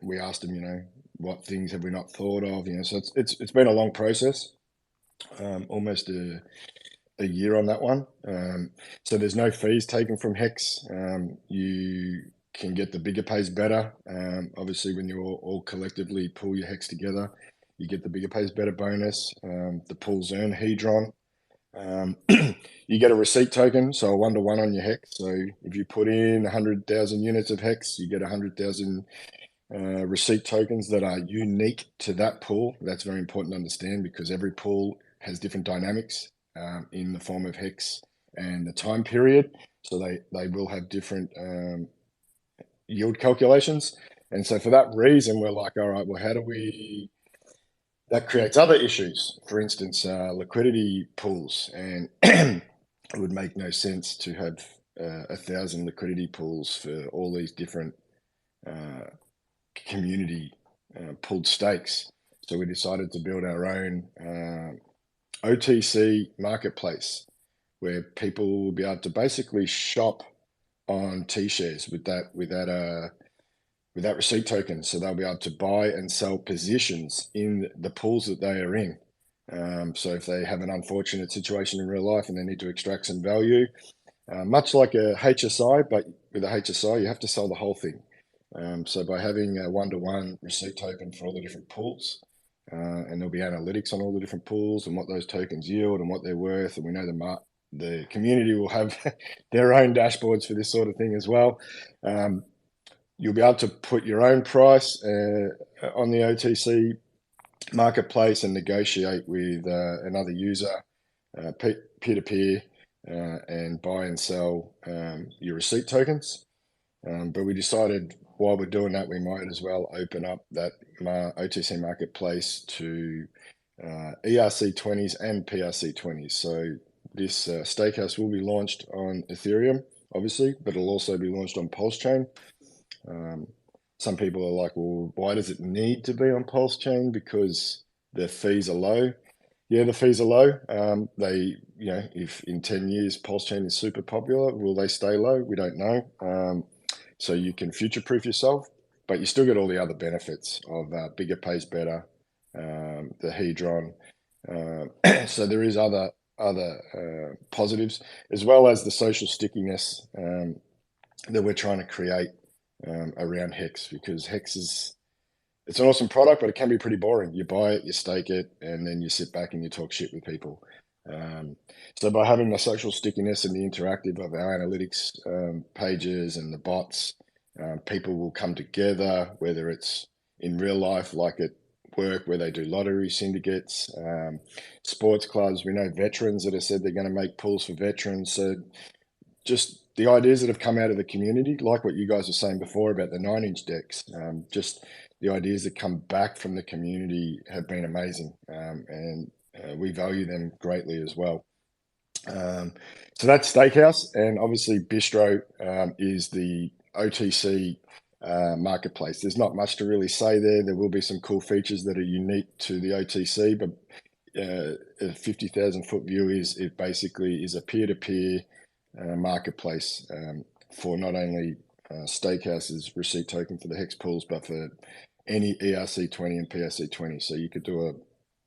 we asked them, what things have we not thought of? So it's been a long process, almost a year on that one. So there's no fees taken from Hex. You can get the bigger pays better. Obviously, when you all collectively pull your Hex together, you get the bigger pays better bonus. The pools earn Hedron. You get a receipt token, so a 1-to-1 on your Hex. So if you put in 100,000 units of Hex, you get 100,000 receipt tokens that are unique to that pool. That's very important to understand because every pool has different dynamics in the form of Hex and the time period. So they will have different yield calculations. And so for that reason, we're like, all right, well, how do we... That creates other issues. For instance, liquidity pools, and it would make no sense to have 1,000 liquidity pools for all these different community pooled stakes. So we decided to build our own OTC marketplace where people will be able to basically shop on T-shares with that receipt token. So they'll be able to buy and sell positions in the pools that they are in. So if they have an unfortunate situation in real life and they need to extract some value, much like a HSI, but with a HSI, you have to sell the whole thing. So by having a one-to-one receipt token for all the different pools, and there'll be analytics on all the different pools and what those tokens yield and what they're worth, and we know the community will have their own dashboards for this sort of thing as well. You'll be able to put your own price on the OTC marketplace and negotiate with another user, peer-to-peer, and buy and sell your receipt tokens. But we decided while we're doing that, we might as well open up that OTC marketplace to ERC20s and PRC20s. So this stakehouse will be launched on Ethereum, obviously, but it'll also be launched on Pulse Chain. Some people are like, well, why does it need to be on Pulse Chain? Because the fees are low. Yeah, the fees are low. If in 10 years Pulse Chain is super popular, will they stay low? We don't know. So you can future-proof yourself, but you still get all the other benefits of bigger pays better, the Hedron. So there is other positives, as well as the social stickiness that we're trying to create around Hex, because Hex it's an awesome product, but it can be pretty boring. You buy it, you stake it, and then you sit back and you talk shit with people. So by having the social stickiness and the interactive of our analytics pages and the bots, people will come together, whether it's in real life, like at work where they do lottery syndicates, sports clubs. We know veterans that have said they're going to make pools for veterans. So just the ideas that have come out of the community, like what you guys were saying before about the 9-inch decks, just the ideas that come back from the community have been amazing, and we value them greatly as well. So that's Stakehouse, and obviously Bistro is the OTC marketplace. There's not much to really say there. There will be some cool features that are unique to the OTC, but a 50,000 foot view it basically is a peer-to-peer marketplace for not only Steakhouse's receipt token for the hex pools, but for any ERC20 and PRC20. So you could do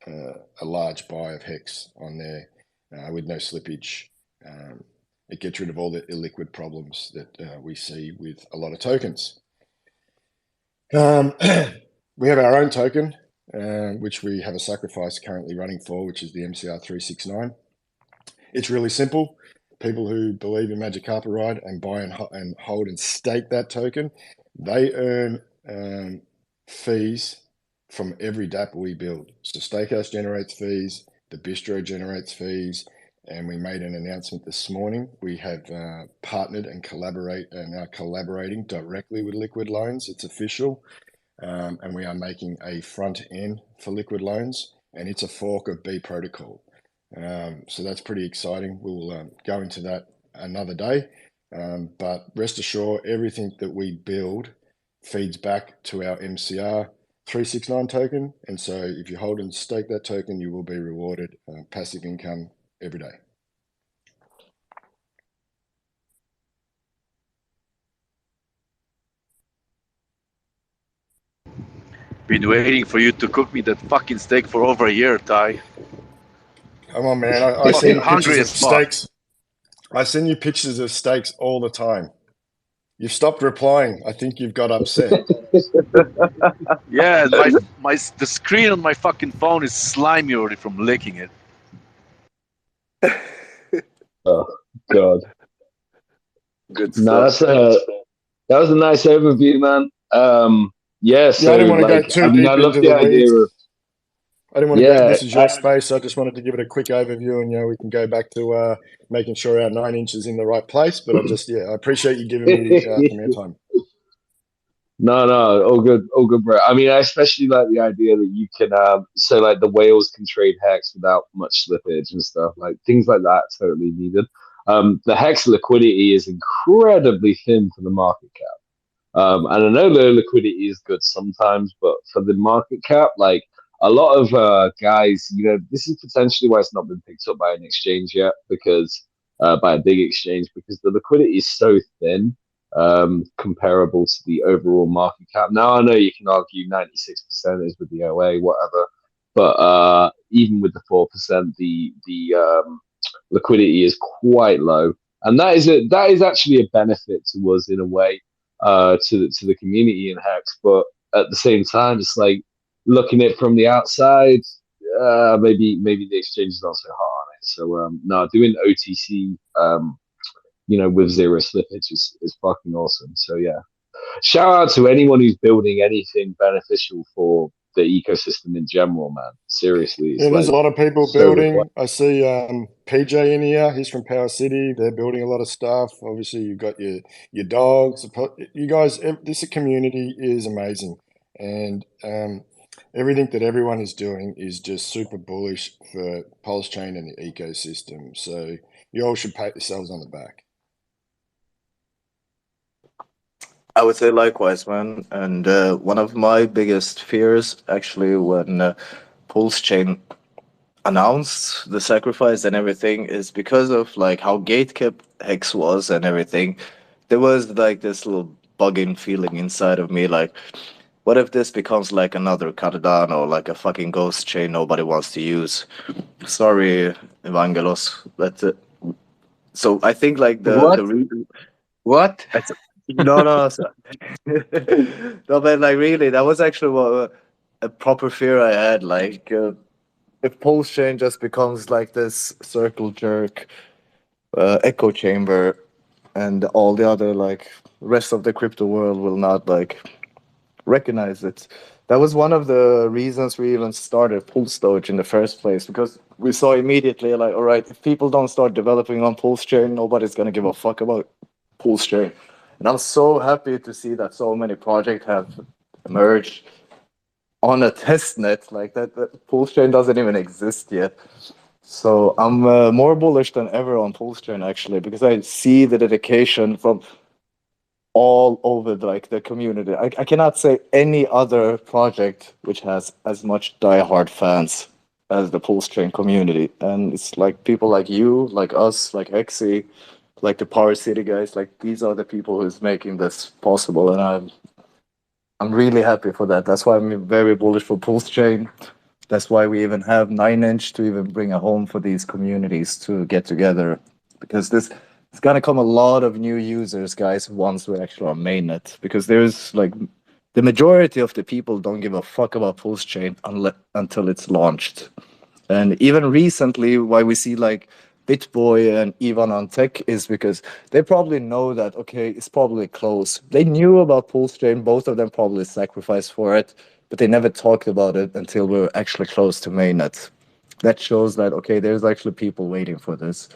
a large buy of hex on there with no slippage. It gets rid of all the illiquid problems that we see with a lot of tokens. We have our own token, which we have a sacrifice currently running for, which is the MCR 369. It's really simple. People who believe in Magic Carpet Ride and buy and hold and stake that token, they earn fees from every DApp we build. So Stakehouse generates fees, the Bistro generates fees, and we made an announcement this morning. We have partnered and are collaborating directly with Liquid Loans. It's official, and we are making a front end for Liquid Loans, and it's a fork of B Protocol. So that's pretty exciting. We'll go into that another day, but rest assured, everything that we build feeds back to our MCR 369 token, and so if you hold and stake that token, you will be rewarded passive income every day. Been waiting for you to cook me that fucking steak for over a year, Ty. Come on, man. I send you hungry pictures of as fuck. steaks. I send you pictures of steaks all the time. You've stopped replying. I think you've got upset. Yeah, the screen on my fucking phone is slimy already from licking it. Oh God. Good No, stuff. that was a nice overview, man. So I didn't want to go too deep I love into the the idea weeds. of I didn't want to go, this is your space. I just wanted to give it a quick overview, and we can go back to making sure our 9 inch is in the right place. But I appreciate you giving me from your time. No, all good, bro. I mean, I especially like the idea that you can, so like the whales can trade hex without much slippage and stuff, like things like that. Totally needed. The hex liquidity is incredibly thin for the market cap. And I know low liquidity is good sometimes, but for the market cap, like a lot of guys, this is potentially why it's not been picked up by an exchange yet, because by a big exchange, because the liquidity is so thin, comparable to the overall market cap. Now I know you can argue 96% is with the OA, whatever, but even with the 4%, the liquidity is quite low, and that is actually a benefit to us in a way, to the community in Hex. But at the same time, it's like looking at it from the outside. Maybe the exchange is not so hot on it. So no, doing OTC, with zero slippage is fucking awesome. So yeah, shout out to anyone who's building anything beneficial for the ecosystem in general, man. Seriously, it's Yeah, there's like a lot of people so required. building. I see PJ in here. He's from Power City. They're building a lot of stuff. Obviously, you've got your dogs. You guys, this community is amazing, and everything that everyone is doing is just super bullish for Pulse Chain and the ecosystem. So you all should pat yourselves on the back. I would say likewise, man. And one of my biggest fears, actually, when Pulse Chain announced the sacrifice and everything, is because of like how gatekept Hex was and everything. There was like this little bugging feeling inside of me, like, what if this becomes like another Cardano, like a fucking ghost chain nobody wants to use? Sorry, Evangelos, but so I think like What? the reason. What? No, no, so, no, but like really, that was actually a proper fear I had. Like, if Pulse Chain just becomes like this circle jerk, echo chamber, and all the other like rest of the crypto world will not like recognize it. That was one of the reasons we even started Pulse Doge in the first place, because we saw immediately like, all right, if people don't start developing on Pulse Chain, nobody's gonna give a fuck about Pulse Chain. And I'm so happy to see that so many projects have emerged on a test net like that. That Pulse Chain doesn't even exist yet. So I'm more bullish than ever on Pulse Chain actually, because I see the dedication from all over like the community. I cannot say any other project which has as much diehard fans as the Pulse Chain community. And it's like people like you, like us, like Exy, like the Power City guys, like these are the people who's making this possible. And I'm really happy for that. That's why I'm very bullish for Pulse Chain. That's why we even have 9 inch to even bring a home for these communities to get together. Because this it's gonna come a lot of new users, guys, once we actually are mainnet. Because there's like the majority of the people don't give a fuck about Pulse Chain until it's launched. And even recently, why we see like BitBoy and Ivan on tech is because they probably know that, okay, it's probably close. They knew about Pulse Chain, both of them probably sacrificed for it, but they never talked about it until we were actually close to mainnet. That shows that, okay, there's actually people waiting for this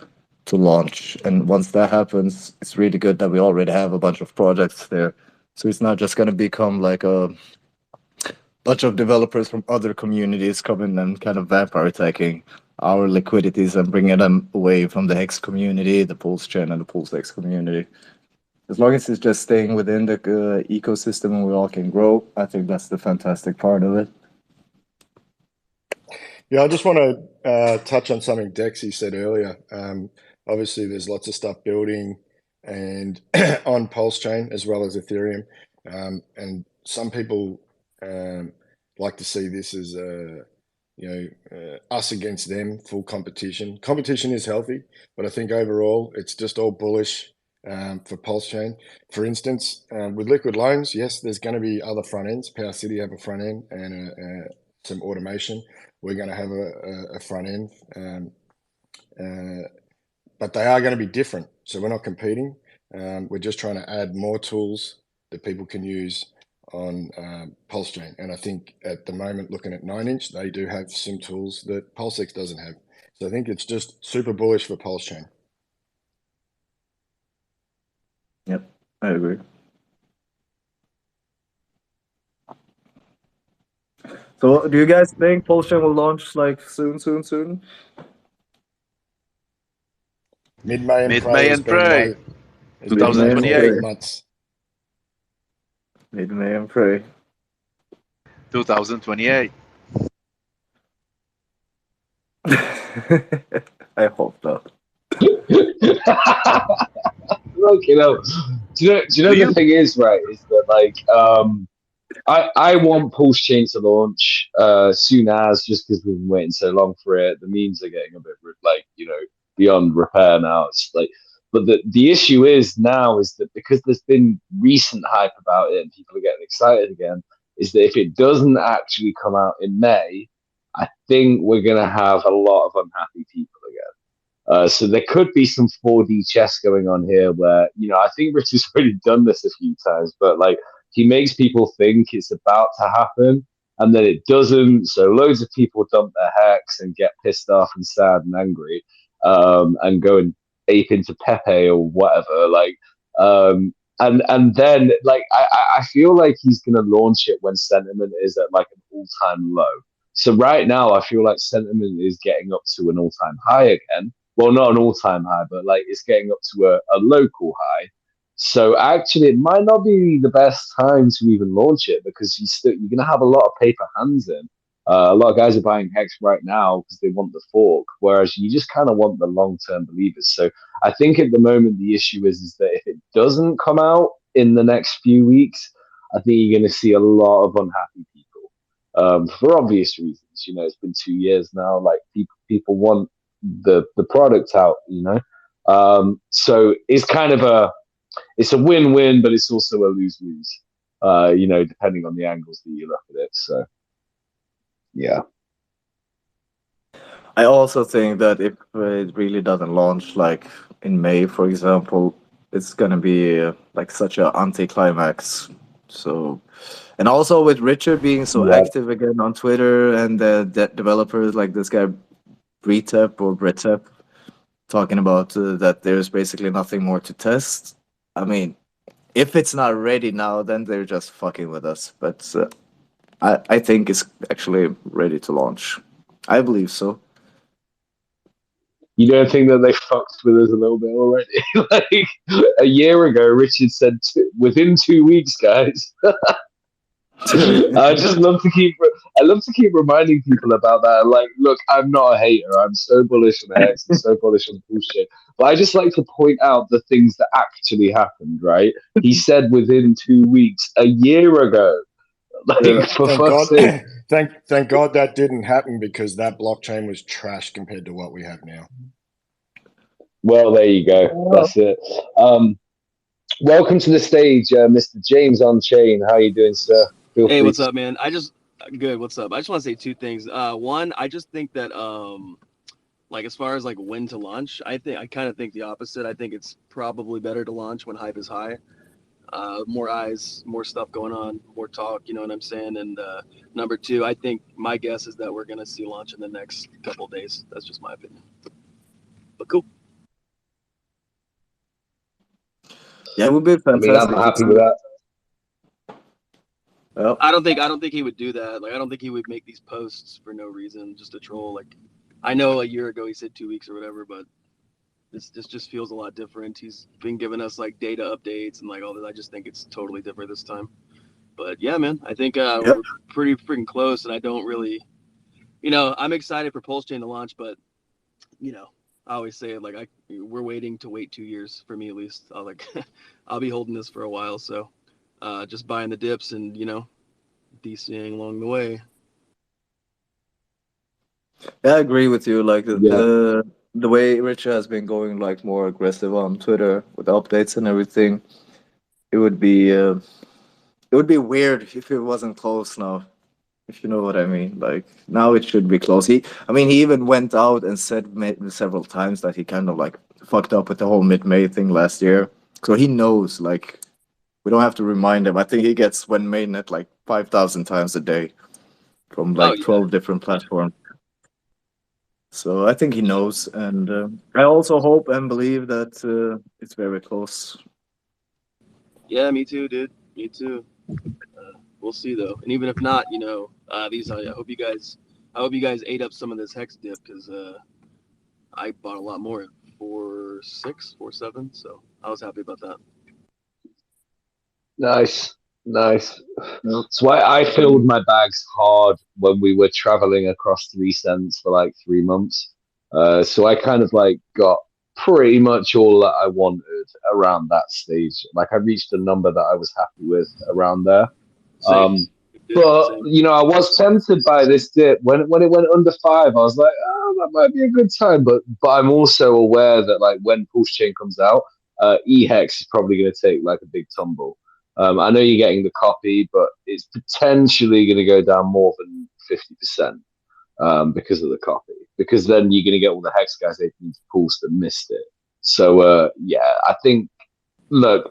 to launch. And once that happens, it's really good that we already have a bunch of projects there. So it's not just going to become like a bunch of developers from other communities coming and kind of vampire attacking our liquidities and bringing them away from the Hex community, the Pulse Chain, and the PulseX community. As long as it's just staying within the ecosystem and we all can grow, I think that's the fantastic part of it. Yeah, I just want to touch on something Dexy said earlier. Obviously, there's lots of stuff building and on Pulse Chain as well as Ethereum, and some people like to see this as us against them, full competition. Competition is healthy, but I think overall it's just all bullish for Pulse Chain. For instance, with liquid loans, yes, there's going to be other front ends. Power City have a front end and some automation. We're going to have a front end, but they are going to be different. So we're not competing. We're just trying to add more tools that people can use on Pulse Chain. And I think at the moment, looking at 9 inch, they do have some tools that PulseX doesn't have. So I think it's just super bullish for Pulse Chain. Yep, I agree. So, do you guys think Polestar will launch like soon? Mid-May and Mid-May Pray has and been pray, my Mid-May and call for 2028. pray. months. Mid-May and pray. 2028. I hope not. Look, do you know Do the you? thing is, right, is that like I want Pulse Chain to launch soon as, just because we've been waiting so long for it. The memes are getting a bit like, beyond repair now. It's like, but the issue is now is that because there's been recent hype about it and people are getting excited again, is that if it doesn't actually come out in May, I think we're gonna have a lot of unhappy people again. So there could be some 4D chess going on here where, I think Rich has already done this a few times, but like he makes people think it's about to happen and then it doesn't. So loads of people dump their hex and get pissed off and sad and angry, and go and ape into Pepe or whatever. And then like I feel like he's gonna launch it when sentiment is at like an all-time low. So right now I feel like sentiment is getting up to an all-time high again, well, not an all-time high, but like it's getting up to a local high. So actually, it might not be the best time to even launch it because you're gonna have a lot of paper hands in. A lot of guys are buying Hex right now because they want the fork, whereas you just kind of want the long-term believers. So I think at the moment the issue is that if it doesn't come out in the next few weeks, I think you're going to see a lot of unhappy people, for obvious reasons. It's been 2 years now. Like people want the product out. So it's kind of it's a win-win, but it's also a lose-lose. Depending on the angles that you look at it. So yeah. I also think that if it really doesn't launch like in May, for example, it's gonna be like such an anticlimax. So, and also with Richard being so Yeah. active again on Twitter and the developers like this guy Britep talking about that there's basically nothing more to test. I mean, if it's not ready now, then they're just fucking with us. But I think it's actually ready to launch. I believe so. You don't think that they fucked with us a little bit already? Like a year ago, Richard said within 2 weeks, guys. I just love to keep. I love to keep reminding people about that. Like, look, I'm not a hater. I'm so bullish on X and so bullish on bullshit. But I just like to point out the things that actually happened. Right? He said within 2 weeks, a year ago. Like, for Thank fuck's God, sake. thank God that didn't happen because that blockchain was trash compared to what we have now. Well, there you go. That's it. Welcome to the stage, Mr. James on Chain. How are you doing, sir? Feel Hey, free what's to. up, man? Good. What's up? I just want to say two things. One, I just think that like as far as like when to launch, I kind of think the opposite. I think it's probably better to launch when hype is high. More eyes, more stuff going on, more talk. You know what I'm saying? And number two, I think my guess is that we're gonna see launch in the next couple of days. That's just my opinion. But cool. Yeah, it would be I mean, I'm fantastic to happy see. with that. Well, I don't think he would do that. Like I don't think he would make these posts for no reason, just to troll. Like I know a year ago he said 2 weeks or whatever, but this just feels a lot different. He's been giving us like data updates and like all this. I just think it's totally different this time. But yeah, man, I think yeah, we're pretty freaking close, and I don't really, I'm excited for Pulse Chain to launch, but I always say it like we're waiting to wait 2 years for me at least. I'll like I'll be holding this for a while, so just buying the dips and DCing along the way. yeah, I agree with you. Like Yeah. the way Richard has been going like more aggressive on Twitter with updates and everything, it would be uh, it would be weird if it wasn't close now. If you know what I mean. Like now it should be close. I mean, he even went out and said several times that he kind of like fucked up with the whole mid-May thing last year. So he knows. Like we don't have to remind him. I think he gets when mainnet like 5,000 times a day from Oh like yeah, 12 different platforms. So I think he knows, and I also hope and believe that it's very close. yeah, me too, dude. Me too. We'll see though, and even if not, I hope you guys ate up some of this hex dip because I bought a lot more at 4.6, 4.7, so I was happy about that. Nice. That's why I filled my bags hard when we were traveling across 3 cents for like 3 months. So I kind of like got pretty much all that I wanted around that stage. Like I reached a number that I was happy with around there. Same. But Same. you know, I was tempted by this dip when it went under 5. I was like, oh, that might be a good time. But I'm also aware that like when Pulse Chain comes out, eHex is probably going to take like a big tumble. I know you're getting the copy, but it's potentially going to go down more than 50% because of the copy. Because then you're going to get all the hex guys opening to Pulse that missed it. So yeah, I think. Look,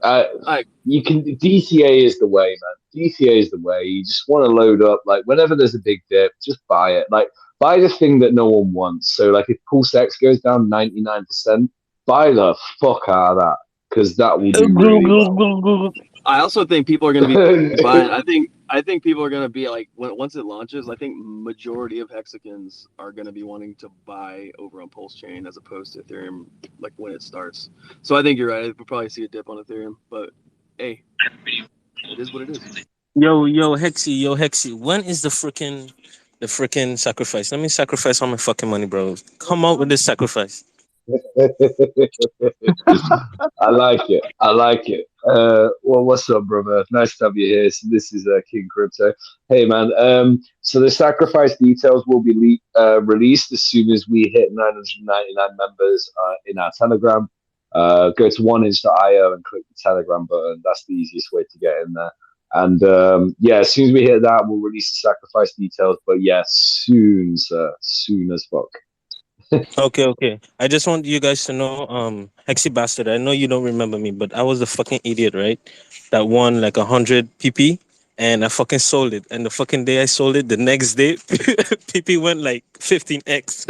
you can. DCA is the way, man. DCA is the way. You just want to load up. Like whenever there's a big dip, just buy it. Like buy the thing that no one wants. So like if PulseX goes down 99%, buy the fuck out of that because that will do really well. I also think people are going to be buying. I think people are going to be like once it launches. I think majority of hexagons are going to be wanting to buy over on Pulse Chain as opposed to Ethereum, like when it starts. So I think you're right. We'll probably see a dip on Ethereum, but hey, it is what it is. Yo, Hexy, when is the freaking sacrifice? Let me sacrifice all my fucking money, bro. Come out with this sacrifice. I like it. Well, what's up, brother? Nice to have you here. So this is King Crypto. Hey, man. So the sacrifice details will be released as soon as we hit 999 members in our Telegram. Go to oneinch.io and click the Telegram button. That's the easiest way to get in there. And yeah, as soon as we hit that, we'll release the sacrifice details. But yeah, soon, sir. Soon as fuck. Okay. I just want you guys to know, Hexy bastard. I know you don't remember me, but I was the fucking idiot, right? That won like 100 PP, and I fucking sold it. And the fucking day I sold it, the next day, PP went like 15x.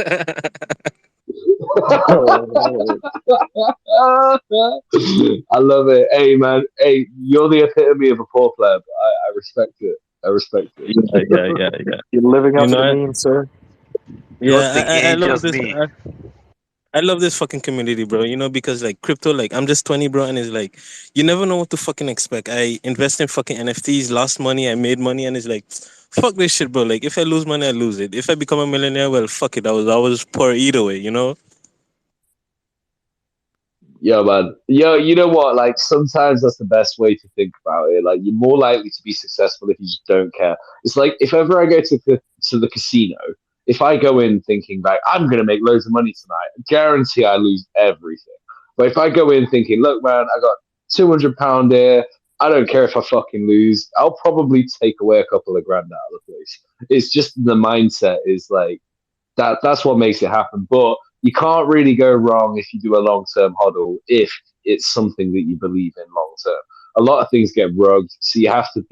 I love it. Hey, man. Hey, you're the epitome of a poor pleb. I respect it. Yeah. You're living up You to know, the meme, sir. yeah, Trusting I ain't love just this. me. I love this fucking community, bro. You know, because like crypto, like I'm just 20, bro, and it's like you never know what to fucking expect. I invest in fucking NFTs, lost money, I made money, and it's like, fuck this shit, bro. Like if I lose money, I lose it. If I become a millionaire, well, fuck it. I was poor either way, you know. Yeah, man. Yo, you know what? Like sometimes that's the best way to think about it. Like you're more likely to be successful if you just don't care. It's like if ever I go to the casino, if I go in thinking like I'm gonna make loads of money tonight, I guarantee I lose everything. But if I go in thinking, look, man, I got £200 here. I don't care if I fucking lose. I'll probably take away a couple of grand out of the place. It's just the mindset is like that's what makes it happen. But you can't really go wrong if you do a long term hodl if it's something that you believe in long term. A lot of things get rugged, so you have to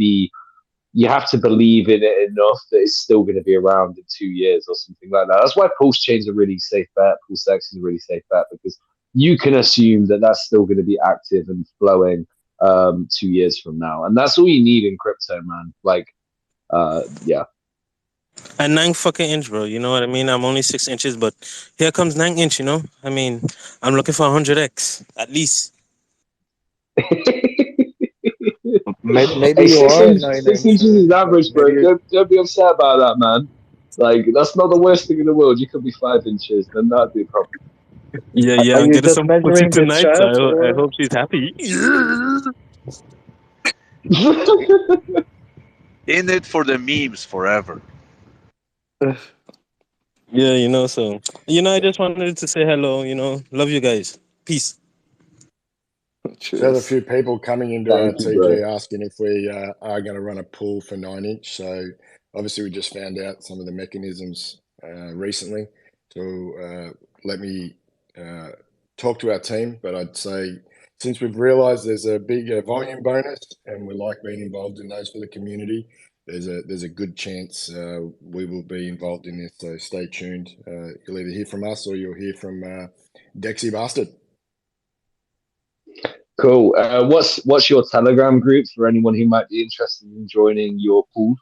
believe in it enough that it's still going to be around in 2 years or something like that. That's why Pulse Chain's a really safe bet. PulseX is a really safe bet because you can assume that that's still going to be active and flowing 2 years from now, and that's all you need in crypto, man. Like, yeah. And 9 fucking inch, bro. You know what I mean? I'm only 6 inches, but here comes 9 inch. You know, I mean, I'm looking for 100x at least. Maybe Hey, you six, are at inch, 9 six inch, inches is but average, maybe bro. you're, Don't be upset about that, man. Like, that's not the worst thing in the world. You could be 5 inches, then that'd be a problem. Yeah. are I'm you getting just some pussy measuring the tonight, so chat I or? hope she's happy. In it for the memes forever. Yeah, you know, so I just wanted to say hello, love you guys. Peace. So there's a Cheers. few people coming into our Thank you, bro. TG asking if we are going to run a pool for 9 inch. So obviously we just found out some of the mechanisms recently. So let me talk to our team. But I'd say since we've realised there's a big volume bonus and we like being involved in those for the community, there's a good chance we will be involved in this. So stay tuned. You'll either hear from us or you'll hear from Dexy Bastard. Cool. What's your Telegram group for anyone who might be interested in joining your pool?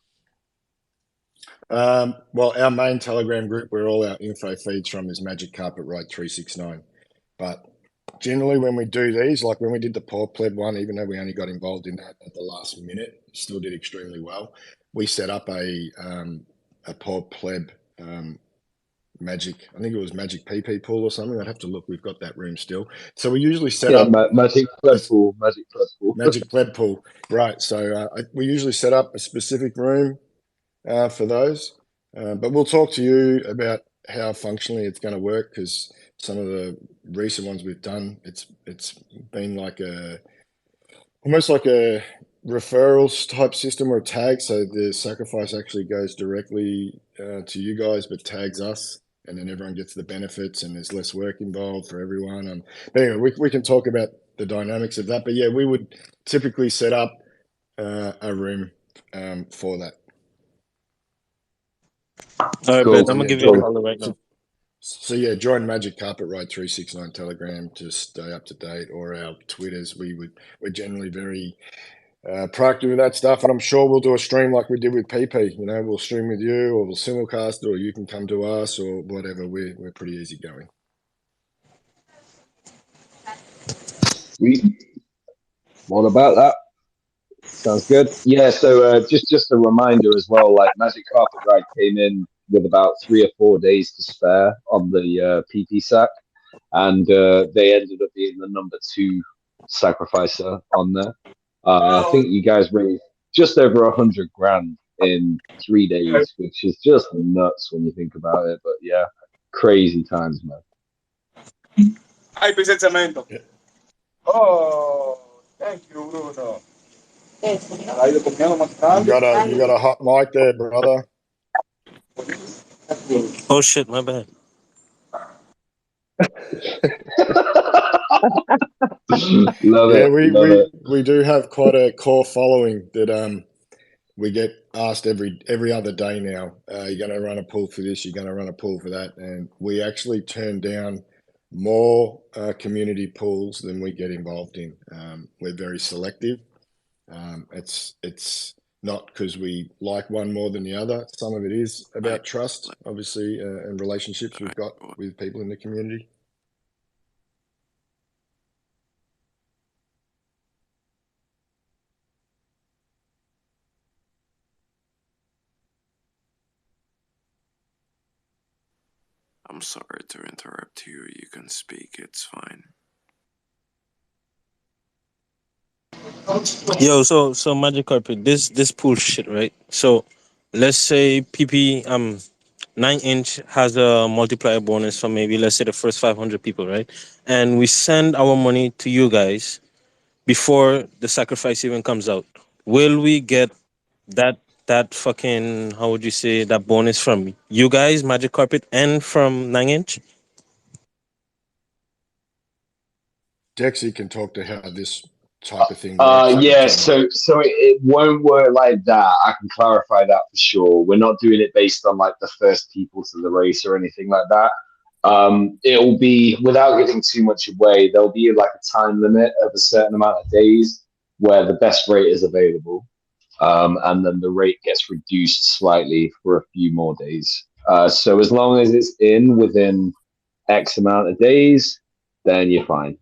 Well, our main Telegram group, where all our info feeds from, is Magic Carpet Ride 369. But generally, when we do these, like when we did the Poor Pleb one, even though we only got involved in that at the last minute, still did extremely well. We set up a Poor Pleb Magic, I think it was Magic PP pool or something. I'd have to look. We've got that room still. So we usually set Yeah, up Magic Pleb Pool, Magic Pleb Pool. Magic Pleb pool, right? So we usually set up a specific room for those. But we'll talk to you about how functionally it's going to work, because some of the recent ones we've done, it's been like almost like a referrals type system or a tag. So the sacrifice actually goes directly to you guys, but tags us, and then everyone gets the benefits, and there's less work involved for everyone. But anyway, we can talk about the dynamics of that. But yeah, we would typically set up a room for that. All right, Cool. bet. I'm gonna Yeah, give you a join. follow right now. So yeah, join Magic Carpet Ride 369 Telegram to stay up to date, or our Twitters. We're generally very proactive with that stuff, and I'm sure we'll do a stream like we did with PP. You know, we'll stream with you, or we'll simulcast it, or you can come to us, or whatever. We're pretty easy going. What about that? Sounds good. Yeah. So just a reminder as well. Like Magic Carpet Ride came in with about 3 or 4 days to spare on the PP sack, and they ended up being the number 2 sacrificer on there. I think you guys raised just over 100 grand in 3 days, which is just nuts when you think about it. But yeah, crazy times, man. Ay, presentamento. Yeah. Oh, thank you, Bruno. You got a hot mic there, brother. Oh shit, my bad. Love Yeah, it. we do have quite a core following that we get asked every other day now. You're going to run a pool for this. You're going to run a pool for that, and we actually turn down more community pools than we get involved in. We're very selective. It's not because we like one more than the other. Some of it is about trust, obviously, and relationships we've got with people in the community. I'm sorry to interrupt you. You can speak. It's fine. Yo, so Magic Carpet, this pool shit, right? So let's say PP 9-inch has a multiplier bonus for maybe, let's say, the first 500 people, right? And we send our money to you guys before the sacrifice even comes out. Will we get that fucking, how would you say, that bonus from you guys, Magic Carpet, and from 9-inch? Dexy can talk to how this type of thing works. Yeah, so it won't work like that. I can clarify that for sure. We're not doing it based on like the first people to the race or anything like that. It'll be, without giving too much away, there'll be like a time limit of a certain amount of days where the best rate is available, and then the rate gets reduced slightly for a few more days. So as long as it's in within X amount of days, then you're fine.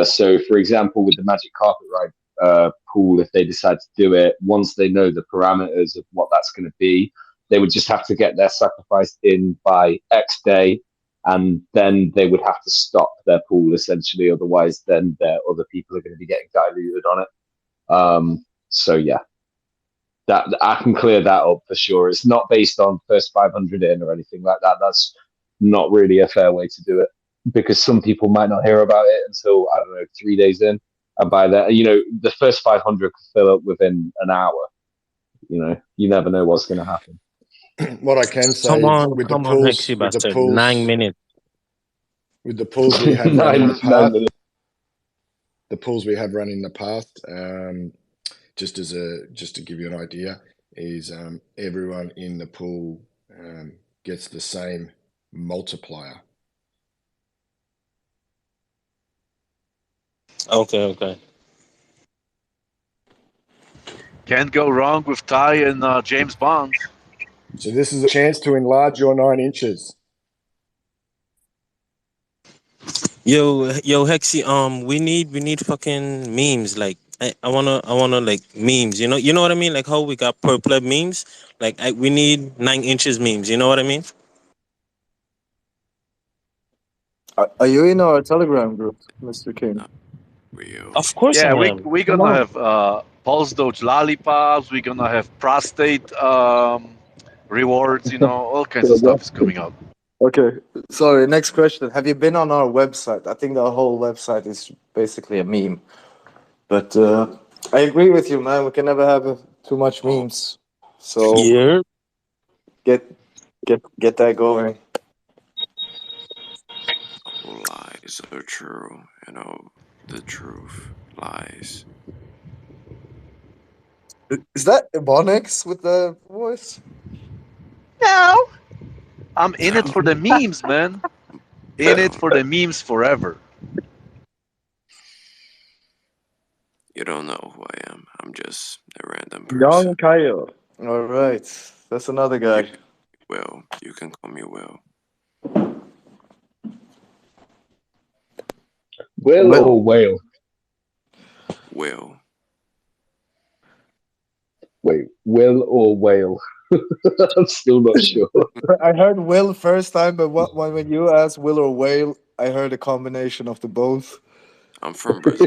So, for example, with the Magic Carpet Ride pool, if they decide to do it, once they know the parameters of what that's going to be, they would just have to get their sacrifice in by X day, and then they would have to stop their pool essentially. Otherwise, then their other people are going to be getting diluted on it. So yeah, that I can clear that up for sure. It's not based on first 500 in or anything like that. That's not really a fair way to do it, because some people might not hear about it until, I don't know, 3 days in. And by that, the first 500 could fill up within an hour. You never know what's going to happen. What I can say Come on, with Hexy with the bastard. pools, 9 minutes. with the pools we have run in the 9 past, minutes. the pools we have run in the past, just to give you an idea, is everyone in the pool gets the same multiplier. Okay. Can't go wrong with Ty and James Bond. So this is a chance to enlarge your 9 inches. Yo, Hexy, we need fucking memes. Like I wanna like memes. You know what I mean? Like how we got per pleb memes. Like we need 9 inches memes. You know what I mean? Are you in our Telegram group, Mr. King? Real. Of course I Yeah, am. we're Come gonna on. have pulse dodge lollipops. We're gonna have prostate rewards. All kinds of stuff is coming out. Okay. Sorry. Next question. Have you been on our website? I think the whole website is basically a meme. But I agree with you, man. We can never have too much memes. So Yeah. get get that going. All lies are true, and all the truth lies. Is that Ebonix with the voice? No, I'm in it No, for the memes, man. In it for the memes forever. you don't know who I am. I'm just a random Young person. Kyle. All right. That's another guy. Will, you can call me Will. Will or whale? Will. Wait, Will or whale? I'm still not sure. I heard Will first time, but when you asked Will or Whale, I heard a combination of the both. I'm from Brazil.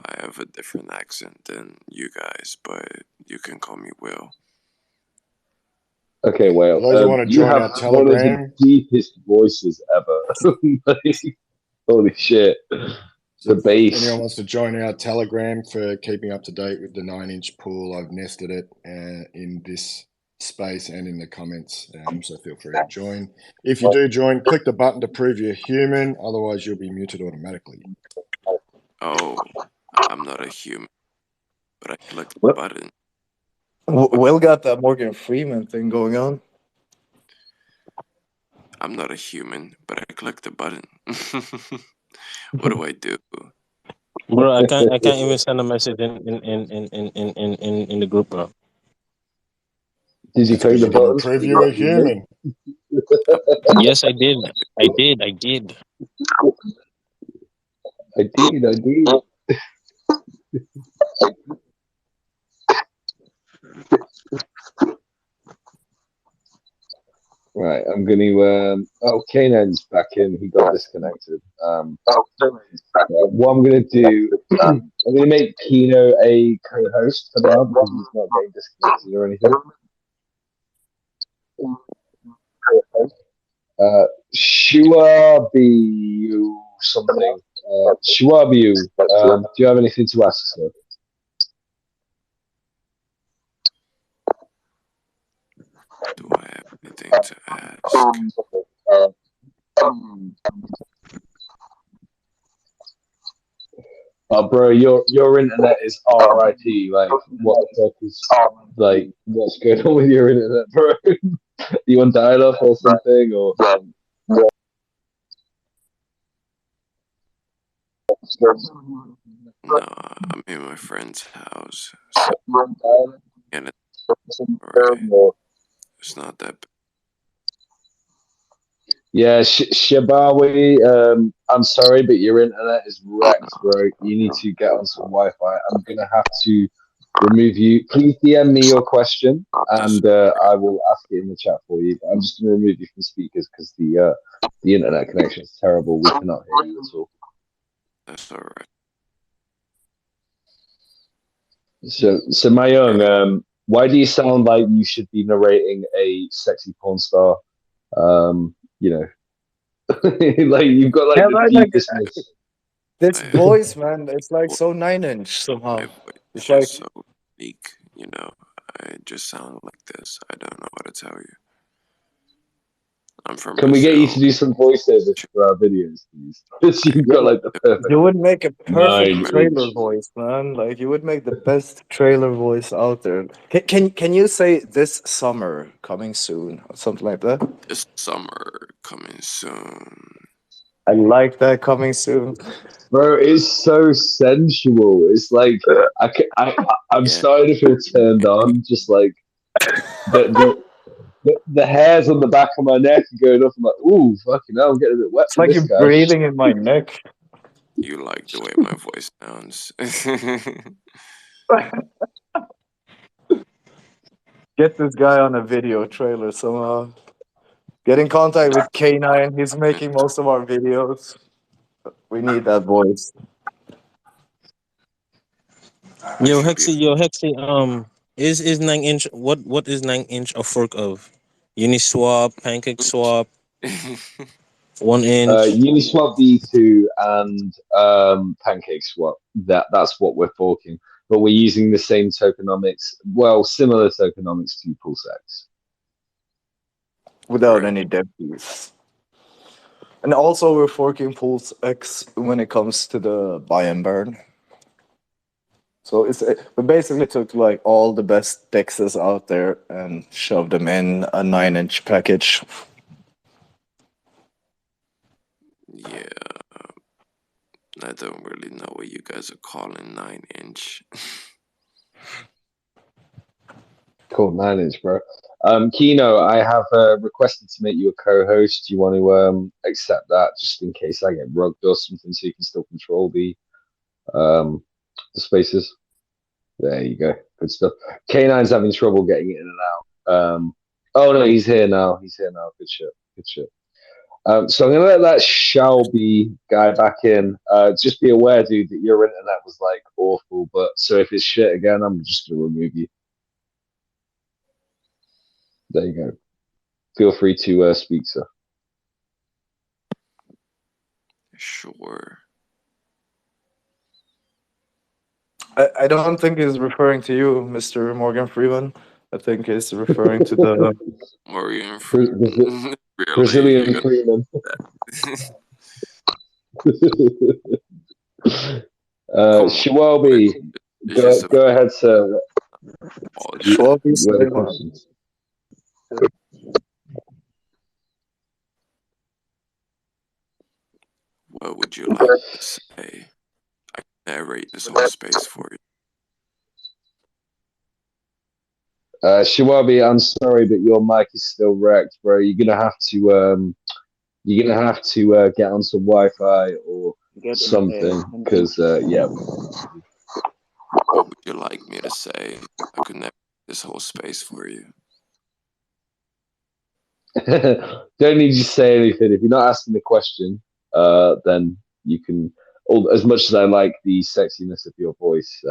I have a different accent than you guys, but you can call me Will. Okay, For those who want well, to you join have our one of the Telegram, deepest voices ever. Like, holy shit. The if bass. anyone wants to join our Telegram for keeping up to date with the 9-inch pool, I've nested it in this space and in the comments. So feel free to join. If you do join, click the button to prove you're human. Otherwise, you'll be muted automatically. Oh, I'm not a human, but I clicked the Well, button. Will got that Morgan Freeman thing going on. I'm not a human, but I clicked the button. What do I do? Bro, I can't even send a message in the group, bro. Did you That's because click the you didn't buttons? prove you were human. Yes, I did. I did. I did. Right, I'm going to. Oh, Kanan's back in. He got disconnected. What I'm going to do, I'm going to make Kino a co-host for now because he's not getting disconnected or anything. Shuabiu something. Shuabiu, do you have anything to ask, sir? Do I have anything to ask? Bro, your internet is RIP. Like, what the fuck is like? What's going on with your internet, bro? You on dial-up or something, or? No, I'm in my friend's house, so and it's alright. It's not that bad. Yeah, Shabawi, I'm sorry, but your internet is wrecked, bro. You need to get on some Wi-Fi. I'm gonna have to remove you. Please DM me your question, and I will ask it in the chat for you. But I'm just gonna remove you from speakers because the internet connection is terrible. We cannot hear you at all. That's alright. So Mayung, why do you sound like you should be narrating a sexy porn star? You know, like you've got like Yeah, the right, like deepestness. this My voice, man. It's like so 9-inch somehow. voice is It's like just so unique, I just sound like this. I don't know what to tell you. I'm from Can we get you Brazil. to do some voiceovers for our videos, please? Because you've got like the perfect you would make a perfect 9-inch. trailer voice, man. Like you would make the best trailer voice out there. Can you say this summer coming soon or something like that? This summer coming soon. I like that coming soon. Bro, it's so sensual. It's like I'm Yeah, starting to feel turned on. Just like The hairs on the back of my neck are going up. I'm like, ooh, fucking hell, I'm getting a bit wet It's for like this you're guy. breathing in my neck. You like the way my voice sounds. Get this guy on a video trailer somehow. Get in contact with K9. He's making most of our videos. We need that voice. Yo, Should be Hexy, is 9 inch what is 9 inch a fork of? Uniswap, Pancake Swap, 1 inch. Uniswap V2 and Pancake Swap. That's what we're forking, but we're using the same tokenomics. Well, similar tokenomics to PulseX. Without right. any dev fees. And also we're forking Pulse X when it comes to the buy and burn. So we basically took like all the best dexes out there and shoved them in a 9-inch package. Yeah, I don't really know what you guys are calling 9-inch. Cool, 9-inch, bro. Kino, I have requested to make you a co-host. Do you want to accept that, just in case I get rugged or something, so you can still control the spaces? There you go. Good stuff. K9's having trouble getting in and out. Oh no, he's here now. He's here now. Good shit. Good shit. So I'm gonna let that shall be guy back in. Just be aware, dude, that your internet was like awful. But so if it's shit again, I'm just gonna remove you. There you go. Feel free to speak, sir. Sure. I don't think he's referring to you, Mr. Morgan Freeman. I think he's referring to the Morgan Brazilian really? You're gonna Freeman. come on. Shawabi, It's just a go ahead, sir. apology. Schwab You had a question. What would you like to say? I can narrate this whole space for you. Shawabi, I'm sorry, but your mic is still wrecked, bro. You're gonna have to get on some Wi-Fi or something, because yeah. What would you like me to say? I could narrate this whole space for you. Don't need you to say anything. If you're not asking the question, then you can. As much as I like the sexiness of your voice,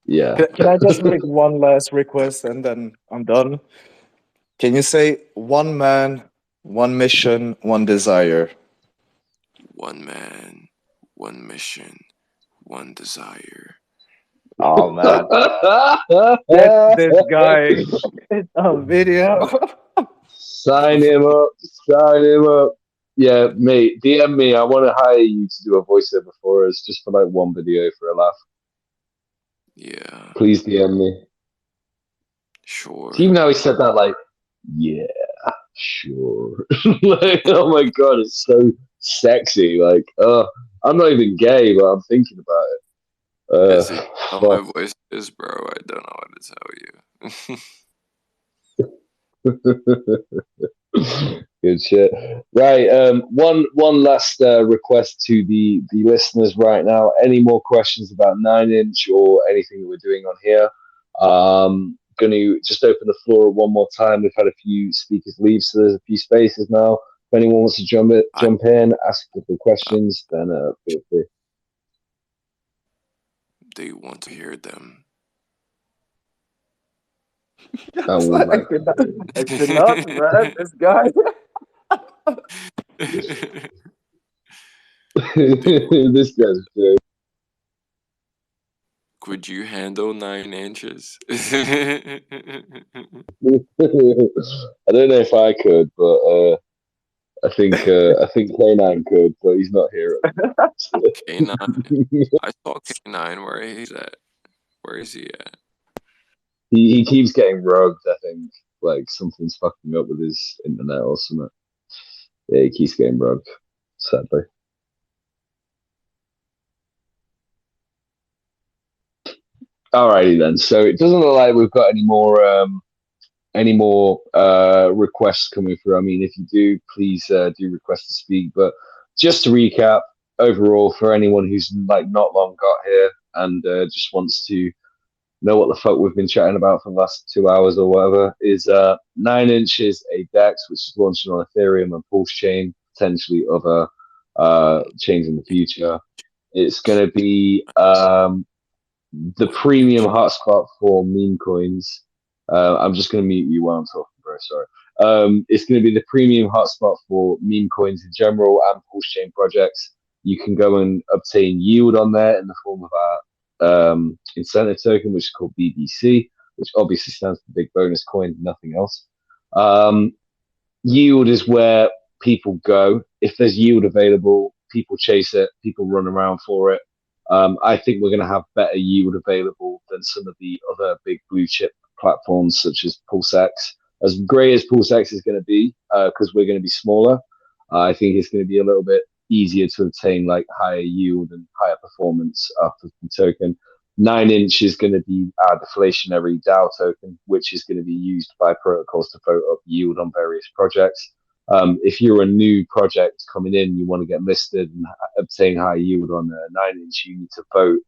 yeah. Can I just make one last request and then I'm done? Can you say one man, one mission, one desire? One man, one mission, one desire. Oh man. Get this guy a video. Sign him up. Sign him up. Yeah, mate, DM me. I want to hire you to do a voiceover for us, just for like one video for a laugh. Yeah. Please DM me. Sure. Even how he said that, like, yeah, sure. Like, oh my god, it's so sexy. Like, I'm not even gay, but I'm thinking about it. As you know my voice is, bro, I don't know what to tell you. Good shit. Right. One last request to the listeners right now. Any more questions about 9-inch or anything that we're doing on here? Going to just open the floor one more time. We've had a few speakers leave, so there's a few spaces now. If anyone wants to jump in, ask a couple of questions, then feel free. Do you want to hear them? I would like. I cannot, man. This guy. This guy's good. Could you handle 9 inches? I don't know if I could, but I think K9 could, but he's not here. K9. I saw K9. Where he's at? Where is he at? He keeps getting rugged. I think like something's fucking up with his internet or something. Yeah, he keeps getting rugged. Sadly. Alrighty then. So it doesn't look like we've got any more any more requests coming through. I mean, if you do, please do request to speak. But just to recap, overall, for anyone who's like not long got here and just wants to know what the fuck we've been chatting about for the last 2 hours or whatever, is 9inch is a DEX which is launching on Ethereum and Pulse Chain, potentially other chains in the future. It's going to be the premium hotspot for meme coins. I'm just going to mute you while I'm talking, bro. Sorry. It's going to be the premium hotspot for meme coins in general and Pulse Chain projects. You can go and obtain yield on there in the form of our incentive token, which is called BBC, which obviously stands for Big Bonus Coin, nothing else. Yield is where people go. If there's yield available, people chase it, people run around for it. I think we're going to have better yield available than some of the other big blue chip platforms such as PulseX. As great as PulseX is going to be, because we're going to be smaller, I think it's going to be a little bit easier to obtain like higher yield and higher performance after the token. 9inch is going to be our deflationary DAO token, which is going to be used by protocols to vote up yield on various projects. If you're a new project coming in, you want to get listed and obtain high yield on 9inch, you need to vote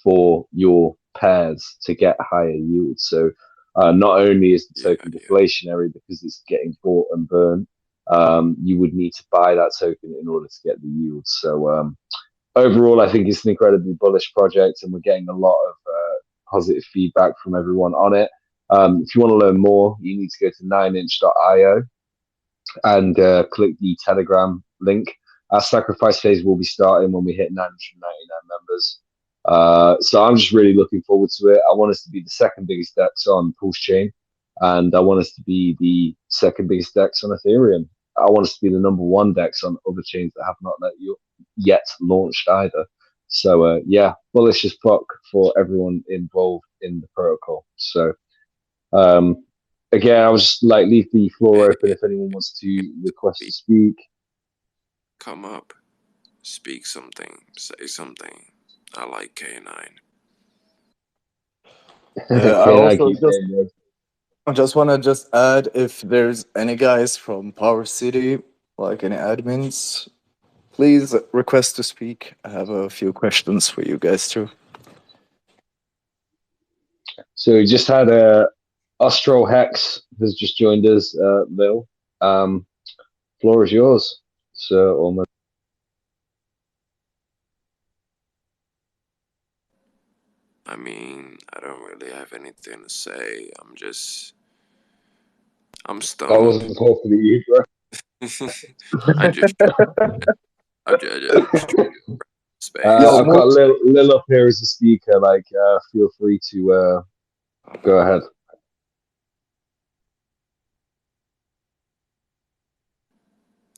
for your pairs to get higher yield. So not only is the token deflationary because it's getting bought and burned, you would need to buy that token in order to get the yield. So overall, I think it's an incredibly bullish project, and we're getting a lot of positive feedback from everyone on it. If you want to learn more, you need to go to 9inch.io and click the Telegram link. Our sacrifice phase will be starting when we hit 999 members. So I'm just really looking forward to it. I want us to be the second biggest DEX on Pulse Chain, and I want us to be the second biggest DEX on Ethereum. I want us to be the number one DEX on other chains that have not yet launched either. So yeah, bullish as fuck for everyone involved in the protocol. So again, I'll just like leave the floor open if anyone wants to request to speak. Come up, speak something, say something. I like K9. I just want to just add, if there's any guys from Power City, like any admins, please request to speak. I have a few questions for you guys too. So we just had Astro Hex has just joined us, Lil. Floor is yours. So almost. I mean, I don't really have anything to say. I'm stoned. That wasn't talking to you, bro. I just space. I've got Lil up here as a speaker. Like, feel free to go ahead.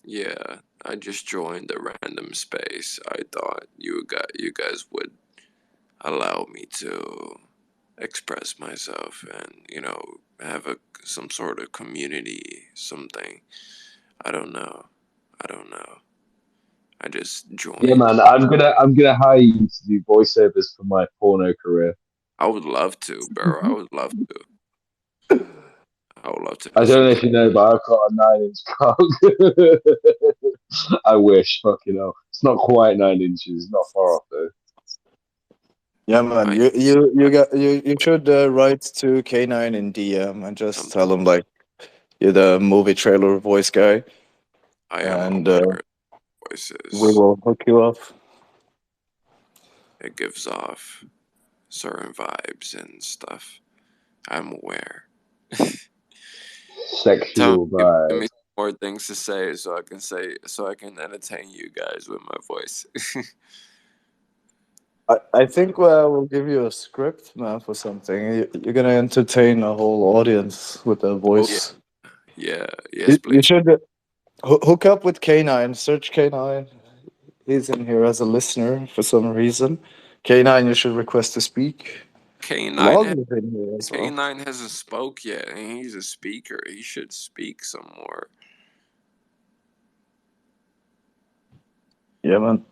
Yeah, I just joined a random space. I thought you guys would allow me to express myself and have some sort of community, something. I don't know. I just joined. Yeah, man. I'm gonna hire you to do voiceovers for my porno career. I would love to, bro. I would love to. I would love to. I don't know if you know, but I've got a 9-inch cock. I wish, fucking hell. It's not quite 9 inches. It's not far off though. Yeah, man. You should write to K9 in DM and just tell him like you're the movie trailer voice guy. I am and voices. We will hook you up. It gives off certain vibes and stuff. I'm aware. Sexual vibes. Give me more things to say so I can entertain you guys with my voice. I think we'll give you a script, man, for something. You're gonna entertain a whole audience with a voice. Yeah. Yes, please. You should hook up with K9. Search K9. He's in here as a listener for some reason. K9, you should request to speak. K9 is in here as well. K9 hasn't spoke yet, and he's a speaker. He should speak some more. Yeah, man.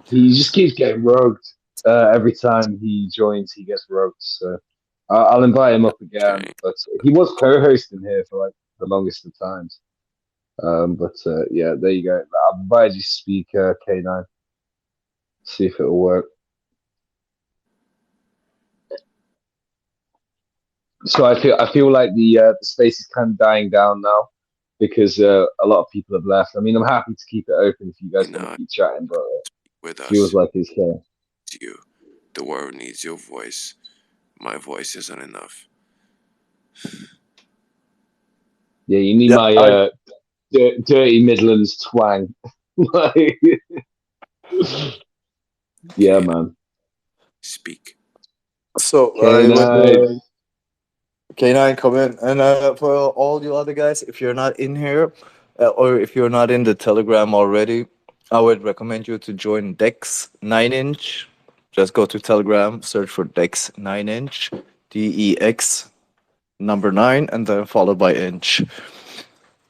He just keeps getting rogued. Every time he joins, he gets rogued. So I'll invite him up again. Okay. But he was co-hosting here for like the longest of times. But yeah, there you go. I'll invite you to speak, K9. See if it'll work. So I feel like the space is kind of dying down now because a lot of people have left. I mean, I'm happy to keep it open if you You guys want to know, keep chatting, but with feels us, like it's you. The world needs your voice. My voice isn't enough. yeah. You need Yeah, my dirty Midlands twang. Like, yeah, Okay, man. speak. so I would K9. K9 come in, and for all you other guys, if you're not in here, or if you're not in the Telegram already, I would recommend you to join Dex 9 inch. Just go to Telegram, search for Dex 9 inch, DEX number 9, and then followed by inch.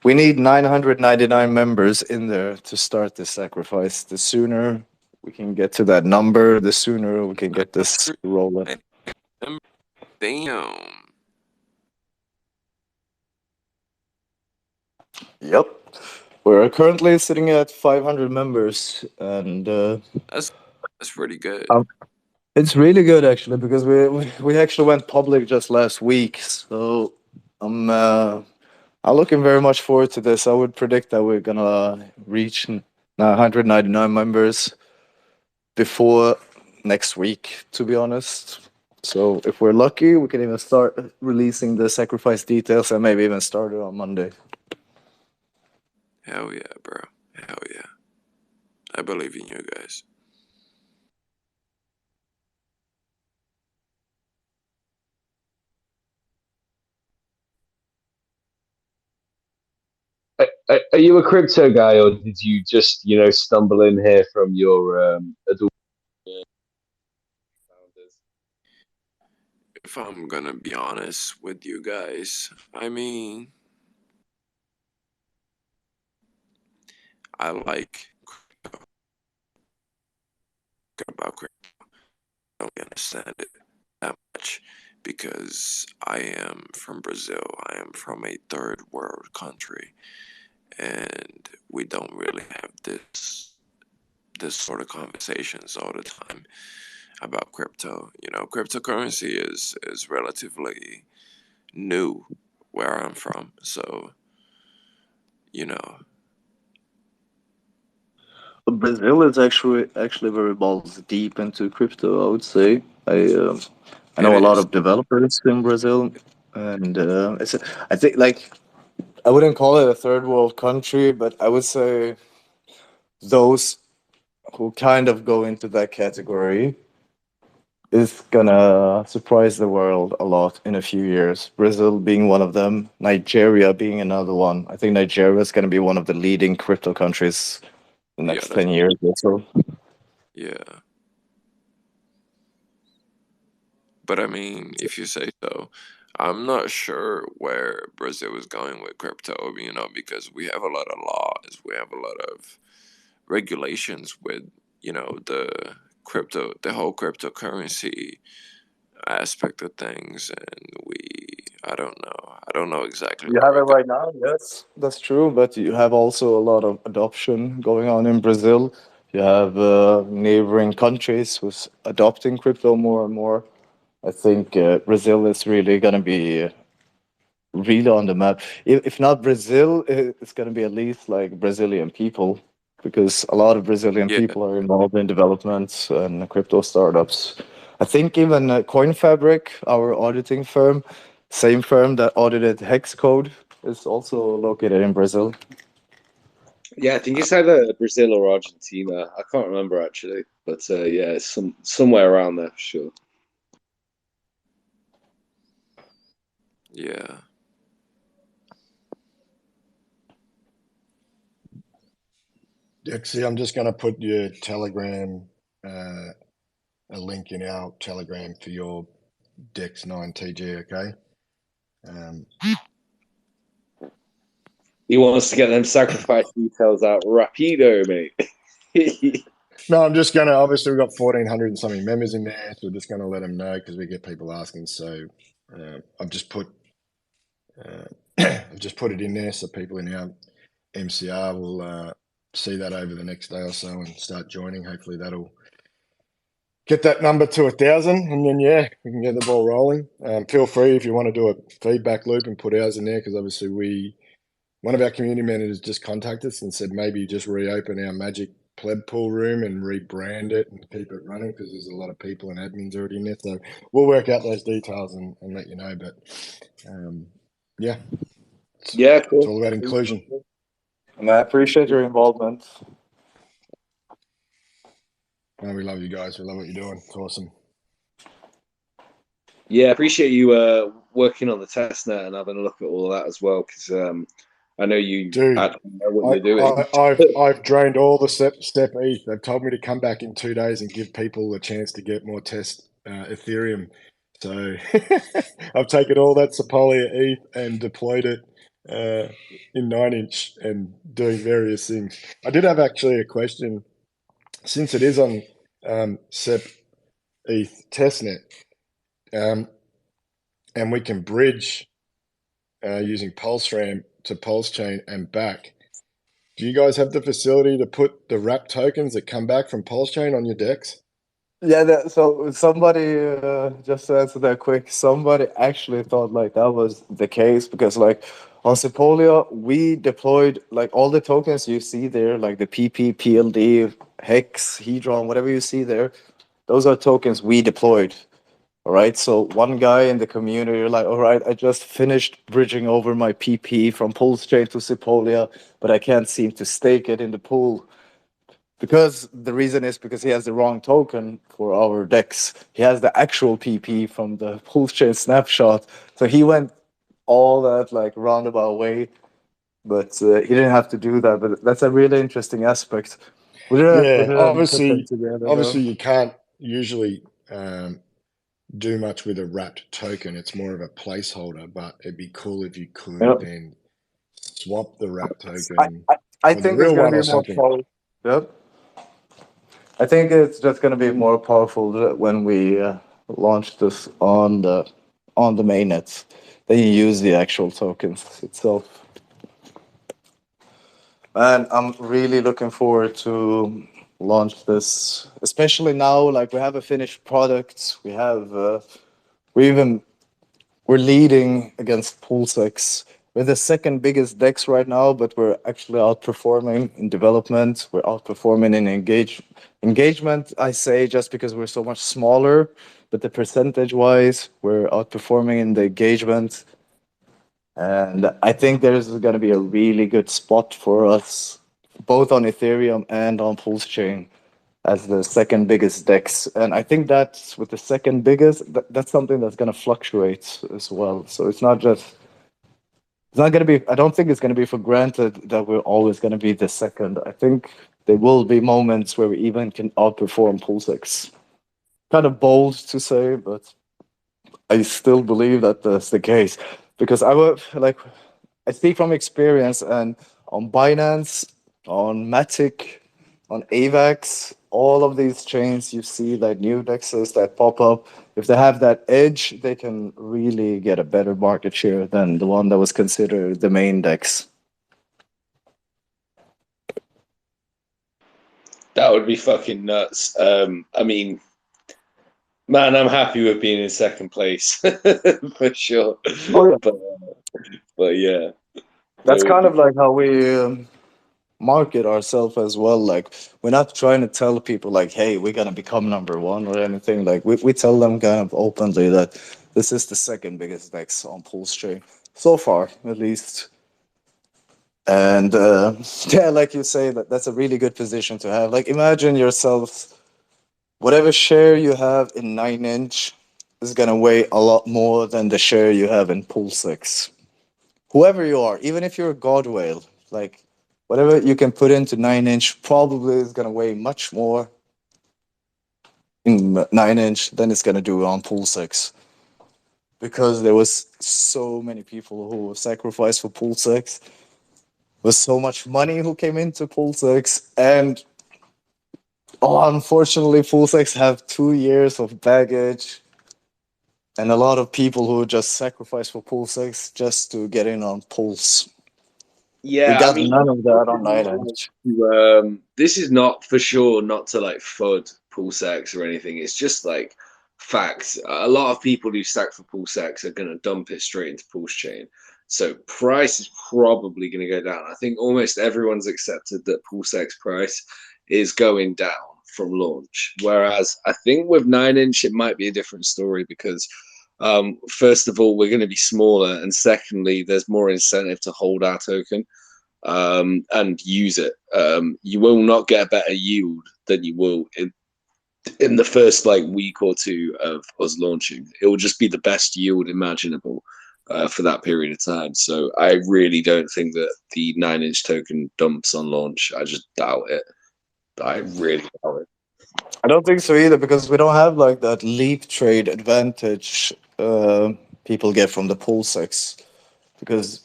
We need 999 members in there to start this sacrifice. The sooner we can get to that number, the sooner we can get this rolling. Damn. Yep. We're currently sitting at 500 members, and That's pretty good. it's really good actually because we actually went public just last week. So I'm looking very much forward to this. I would predict that we're gonna reach 199 members before next week, to be honest. So if we're lucky, we can even start releasing the sacrifice details and maybe even start it on Monday. Hell yeah, bro. Hell yeah. I believe in you guys. Are you a crypto guy, or did you just stumble in here from your adult founders? If I'm gonna be honest with you guys, I mean, I like about crypto. I don't understand it that much because I am from Brazil. I am from a third world country, and we don't really have this sort of conversations all the time about crypto. You know, cryptocurrency is relatively new where I'm from, so you know. Brazil is actually very balls deep into crypto. I would say I It know a lot is. of developers in Brazil, and I think like I wouldn't call it a third world country, but I would say those who kind of go into that category is gonna surprise the world a lot in a few years. Brazil being one of them, Nigeria being another one. I think Nigeria is gonna be one of the leading crypto countries the Yeah, next that's 10 years or so. yeah. But I mean, if you say so, I'm not sure where Brazil is going with crypto, you know, because we have a lot of laws, we have a lot of regulations with, you know, the whole cryptocurrency aspect of things, and I don't know exactly You where have it we're going. right now, yes, that's true. But you have also a lot of adoption going on in Brazil. You have neighboring countries who's adopting crypto more and more. I think Brazil is really going to be really on the map. If not Brazil, it's going to be at least like Brazilian people, because a lot of Brazilian Yeah, people are involved in developments and crypto startups. I think even CoinFabric, our auditing firm, same firm that audited Hex Code, is also located in Brazil. Yeah, I think it's either Brazil or Argentina. I can't remember actually, but yeah, it's somewhere around there for sure. yeah. Dixie, I'm just going to put your Telegram, a link in our Telegram for your Dex9TG, okay? He wants to get them sacrifice details out rapido, mate. No, I'm just gonna. Obviously, we've got 1,400 and something members in there, so we're just gonna let them know because we get people asking. So I've just put I've just put it in there so people in our MCR will see that over the next day or so and start joining. Hopefully, that'll get that number to 1,000, and then we can get the ball rolling. Feel free if you want to do a feedback loop and put ours in there because obviously one of our community managers just contacted us and said maybe just reopen our Magic Pleb Pool room and rebrand it and keep it running because there's a lot of people and admins already in there. So we'll work out those details and let you know. But cool. It's all about inclusion. And I appreciate your involvement. Oh, we love you guys. We love what you're doing. It's awesome. Yeah, appreciate you working on the testnet and having a look at all of that as well because I know you actually know what you're doing. I've drained all the step ETH. They've told me to come back in 2 days and give people a chance to get more test Ethereum. So I've taken all that Sepolia ETH and deployed it in 9-inch and doing various things. I did have actually a question. Since it is on SEP ETH testnet, and we can bridge using PulseRAM to Pulse Chain and back. Do you guys have the facility to put the wrap tokens that come back from Pulse Chain on your decks? Yeah, so somebody, just to answer that quick, somebody actually thought like that was the case because like on Sepolia, we deployed like all the tokens you see there, like the PP, PLD, Hex, Hedron, whatever you see there, those are tokens we deployed. All right, so one guy in the community, like, all right, I just finished bridging over my PP from Pulse Chain to Sepolia, but I can't seem to stake it in the pool. Because the reason is because he has the wrong token for our decks. He has the actual PP from the Pulse Chain snapshot. So he went all that like roundabout way, but he didn't have to do that. But that's a really interesting aspect. We didn't put them together, obviously though. you can't usually do much with a wrapped token. It's more of a placeholder, but it'd be cool if you could then swap the wrapped token I for the think it's real going one to or be more something. powerful. Yep. I think it's just going to be more powerful when we launch this on the mainnet. Then you use the actual tokens itself. And I'm really looking forward to launch this, especially now. Like we have a finished product. We have we're leading against PulseX. We're the second biggest DEX right now, but we're actually outperforming in development. We're outperforming in engagement, I say, just because we're so much smaller, but the percentage-wise, we're outperforming in the engagement. And I think there's going to be a really good spot for us, both on Ethereum and on Pulse Chain, as the second biggest DEX. And I think that's with the second biggest, that's something that's going to fluctuate as well. So it's not going to be, I don't think it's going to be for granted that we're always going to be the second. I think there will be moments where we even can outperform PulseX. Kind of bold to say, but I still believe that that's the case because I speak from experience, and on Binance, on Matic, on AVAX, all of these chains, you see like new dexes that pop up. If they have that edge, they can really get a better market share than the one that was considered the main dex. That would be fucking nuts. I mean, man, I'm happy with being in second place for sure. Oh, yeah. But yeah, That's kind of like how we market ourselves as well. Like we're not trying to tell people like, hey, we're gonna become number one or anything. Like we tell them kind of openly that this is the second biggest dex on Pulse Chain so far, at least. And yeah, like you say, that's a really good position to have. Like imagine yourself, whatever share you have in 9-inch is gonna weigh a lot more than the share you have in PulseX. Whoever you are, even if you're a god whale, like whatever you can put into 9-inch probably is gonna weigh much more in 9-inch than it's gonna do on PulseX. Because there was so many people who sacrificed for PulseX, was so much money who came into PulseX, and Oh, unfortunately, PulseX have 2 years of baggage, and a lot of people who just sacrifice for PulseX just to get in on Pulse. We Yeah, I got mean, none of that on 9-inch. this is not for sure not to like FUD PulseX or anything. It's just like facts. A lot of people who stack for PulseX are going to dump it straight into Pulse Chain. So price is probably going to go down. I think almost everyone's accepted that PulseX price is going down from launch. Whereas I think with 9-inch, it might be a different story because first of all, we're going to be smaller, and secondly, there's more incentive to hold our token and use it. You will not get a better yield than you will in the first like week or two of us launching. It will just be the best yield imaginable for that period of time. So I really don't think that the 9-inch token dumps on launch. I just doubt it. I really doubt it. I don't think so either because we don't have like that leap trade advantage people get from the PulseX. Because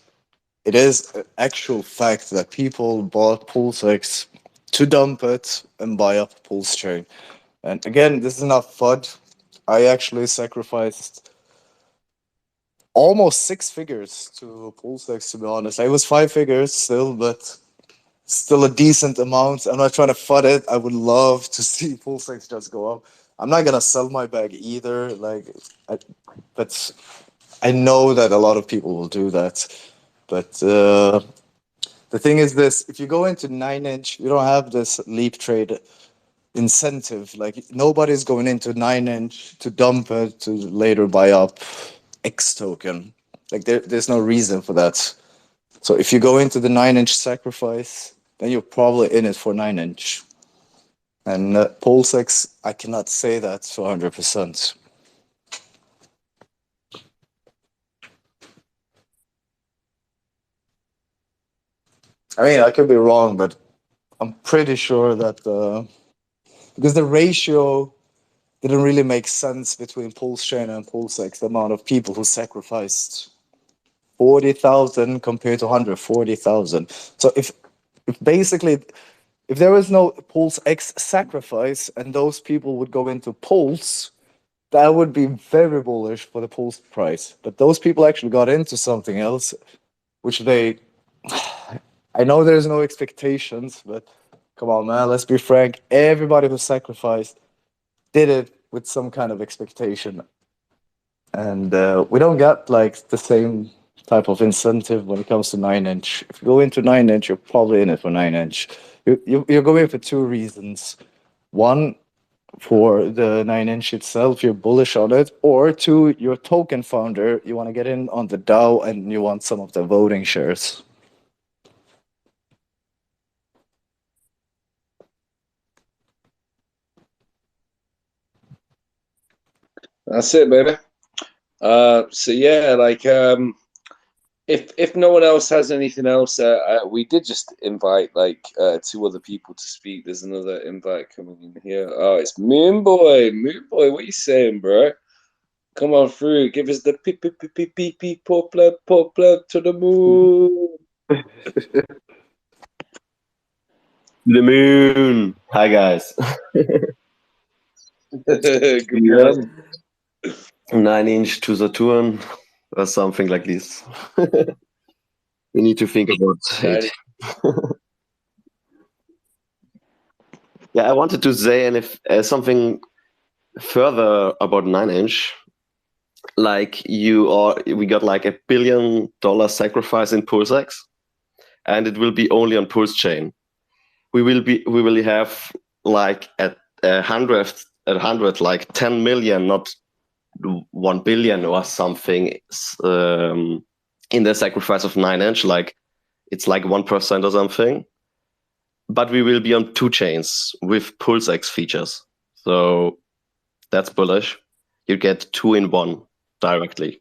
it is an actual fact that people bought PulseX to dump it and buy up Pulse Chain. And again, this is not FUD. I actually sacrificed almost 6 figures to PulseX, to be honest. It was 5 figures still, but still a decent amount. I'm not trying to FUD it. I would love to see PulseX just go up. I'm not gonna sell my bag either. But I know that a lot of people will do that. But the thing is this: if you go into 9-inch, you don't have this leap trade incentive. Like nobody's going into 9-inch to dump it to later buy up X token. Like there's no reason for that. So if you go into the 9-inch sacrifice, then you're probably in it for 9-inch. And PulseX, I cannot say that to 100%. I mean, I could be wrong, but I'm pretty sure that because the ratio didn't really make sense between Pulse Chain and PulseX, the amount of people who sacrificed 40,000 compared to 140,000. So if basically if there was no PulseX sacrifice and those people would go into Pulse, that would be very bullish for the Pulse price. But those people actually got into something else, which they. I know there's no expectations, but come on, man, let's be frank. Everybody who sacrificed did it with some kind of expectation. And we don't get like the same type of incentive when it comes to 9-inch. If you go into 9-inch, you're probably in it for 9-inch. You're going for two reasons. One, for the 9-inch itself, you're bullish on it, or two, you're a token founder, you want to get in on the DAO and you want some of the voting shares. That's it, baby. So yeah, like if no one else has anything else, we did just invite like 2 other people to speak. There's another invite coming in here. Oh, it's Moon Boy. Moon Boy, what you saying, bro? Come on through. Give us the peep peep peep peep peep peep pop plug to the moon. The moon. Hi guys. Good Yeah. morning. 9-inch to Saturn or something like this. We need to think about it. Yeah, I wanted to say, and if something further about 9-inch, like we got like $1 billion sacrifice in PulseX, and it will be only on Pulse Chain. We will have like at 100 like 10 million, not 1 billion or something in the sacrifice of 9-inch. Like it's like 1% or something. But we will be on 2 chains with PulseX features. So that's bullish. You get 2 in 1 directly.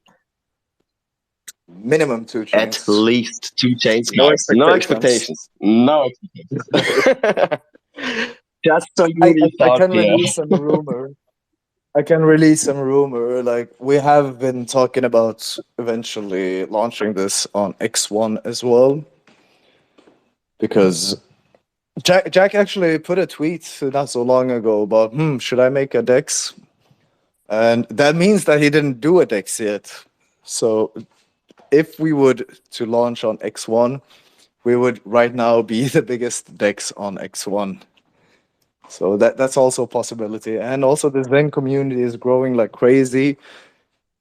Minimum 2 chains. At least 2 chains, No guys. No expectations. No expectations. Just so you I can release some rumor. I can release some rumor. Like we have been talking about eventually launching this on X1 as well, because Jack actually put a tweet not so long ago about, should I make a DEX? And that means that he didn't do a DEX yet. So if we would to launch on X1, we would right now be the biggest DEX on X1. So that's also a possibility. And also the Zen community is growing like crazy.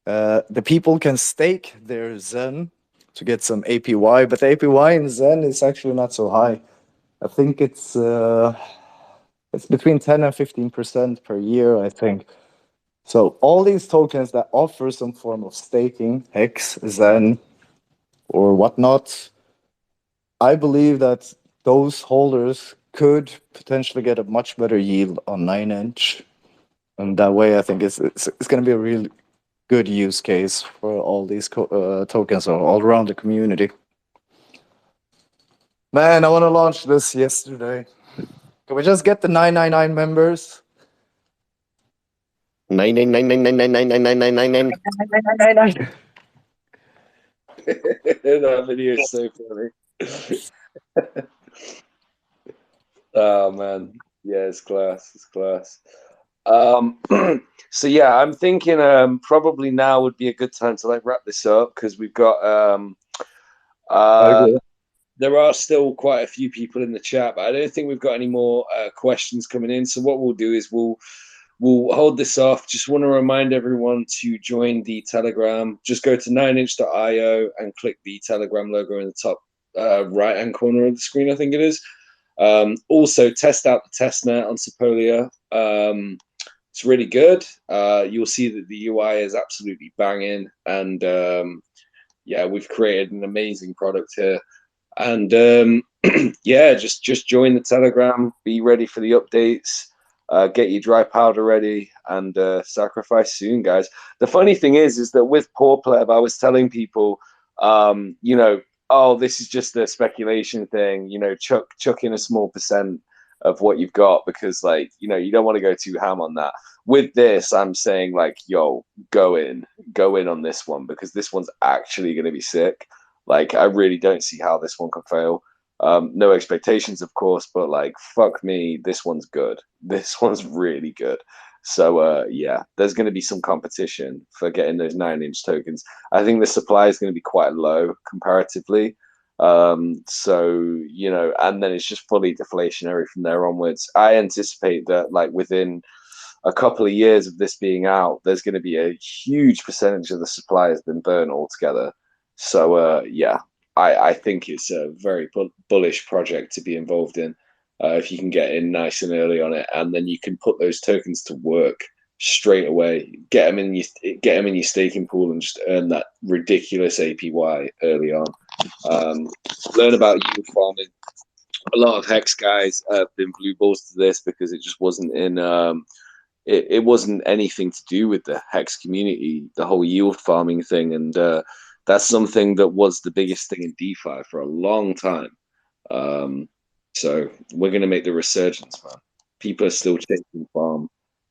The people can stake their Zen to get some APY, but the APY in Zen is actually not so high. I think it's between 10 and 15% per year, I think. So all these tokens that offer some form of staking, Hex, Zen, or whatnot, I believe that those holders could potentially get a much better yield on 9inch. And that way, I think it's going to be a really good use case for all these tokens all around the community. Man, I want to launch this yesterday. Can we just get the 999 members? 9999999999999. That video is so funny. Oh man, yeah, it's class. It's class. So yeah, I'm thinking probably now would be a good time to like wrap this up because we've got there are still quite a few people in the chat, but I don't think we've got any more questions coming in. So what we'll do is we'll hold this off. Just want to remind everyone to join the Telegram. Just go to 9inch.io and click the Telegram logo in the top right-hand corner of the screen, I think it is. Also, test out the testnet on Sepolia. It's really good. You'll see that the UI is absolutely banging. And yeah, we've created an amazing product here. And yeah, just join the Telegram. Be ready for the updates. Get your dry powder ready and sacrifice soon, guys. The funny thing is that with Poor Pleb, I was telling people, you know, oh, this is just a speculation thing. You know, chuck in a small percent of what you've got because, like, you know, you don't want to go too ham on that. With this, I'm saying, like, yo, go in on this one because this one's actually going to be sick. Like, I really don't see how this one could fail. No expectations, of course, but like, fuck me, this one's good. This one's really good. So, yeah, there's going to be some competition for getting those 9inch tokens. I think the supply is going to be quite low comparatively. So, you know, and then it's just fully deflationary from there onwards. I anticipate that, like, within a couple of years of this being out, there's going to be a huge percentage of the supply has been burned altogether. So, yeah, I think it's a very bullish project to be involved in if you can get in nice and early on it, and then you can put those tokens to work straight away. Get them in your staking pool and just earn that ridiculous APY early on. Learn about yield farming. A lot of Hex guys have been blue balls to this because it just wasn't in. It wasn't anything to do with the Hex community, the whole yield farming thing, and that's something that was the biggest thing in DeFi for a long time. So we're going to make the resurgence, man. People are still chasing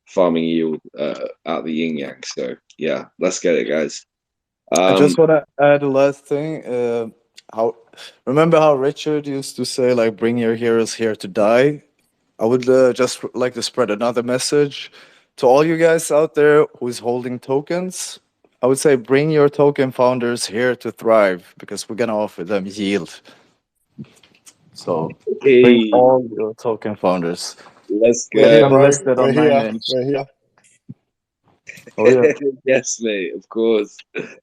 farming yield out the yin yang. So yeah, let's get it, guys. I just want to add a last thing. Remember how Richard used to say, like, bring your heroes here to die? I would just like to spread another message to all you guys out there who is holding tokens. I would say bring your token founders here to thrive because we're gonna offer them yield. So bring all your token founders. Let's go. We're here, bro. Listed on We're here. 9inch. We're here. Oh yeah. Yes, mate. Of course. Of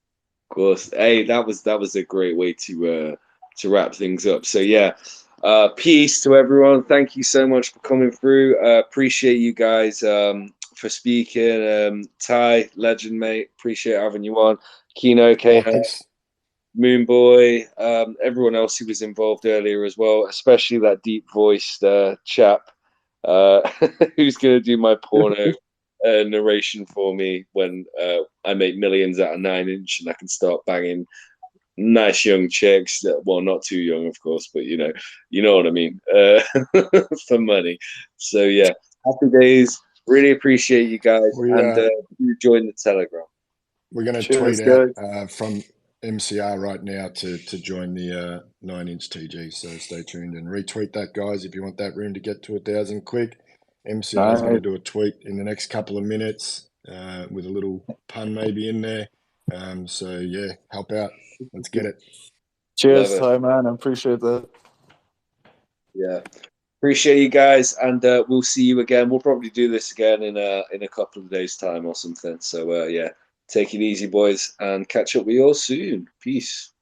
course. Hey, that was a great way to wrap things up. So yeah. Peace to everyone. Thank you so much for coming through. Appreciate you guys for speaking. Ty, legend, mate. Appreciate having you on. Kino, K, Moonboy, everyone else who was involved earlier as well, especially that deep voiced chap who's going to do my porno narration for me when I make millions out of 9inch and I can start banging nice young chicks. Well, not too young, of course, but you know what I mean, for money. So yeah, happy days. Really appreciate you guys, and join the Telegram. We're going to tweet out from MCR right now to join the 9-inch TG. So stay tuned and retweet that, guys, if you want that room to get to 1,000 quick. MCR is going to do a tweet in the next couple of minutes with a little pun maybe in there. So yeah, help out. Let's get it. Cheers, Love it. Ty, man. I appreciate that. Yeah. Appreciate you guys, and we'll see you again. We'll probably do this again in a couple of days' time or something. So yeah, take it easy, boys, and catch up with you all soon. Peace.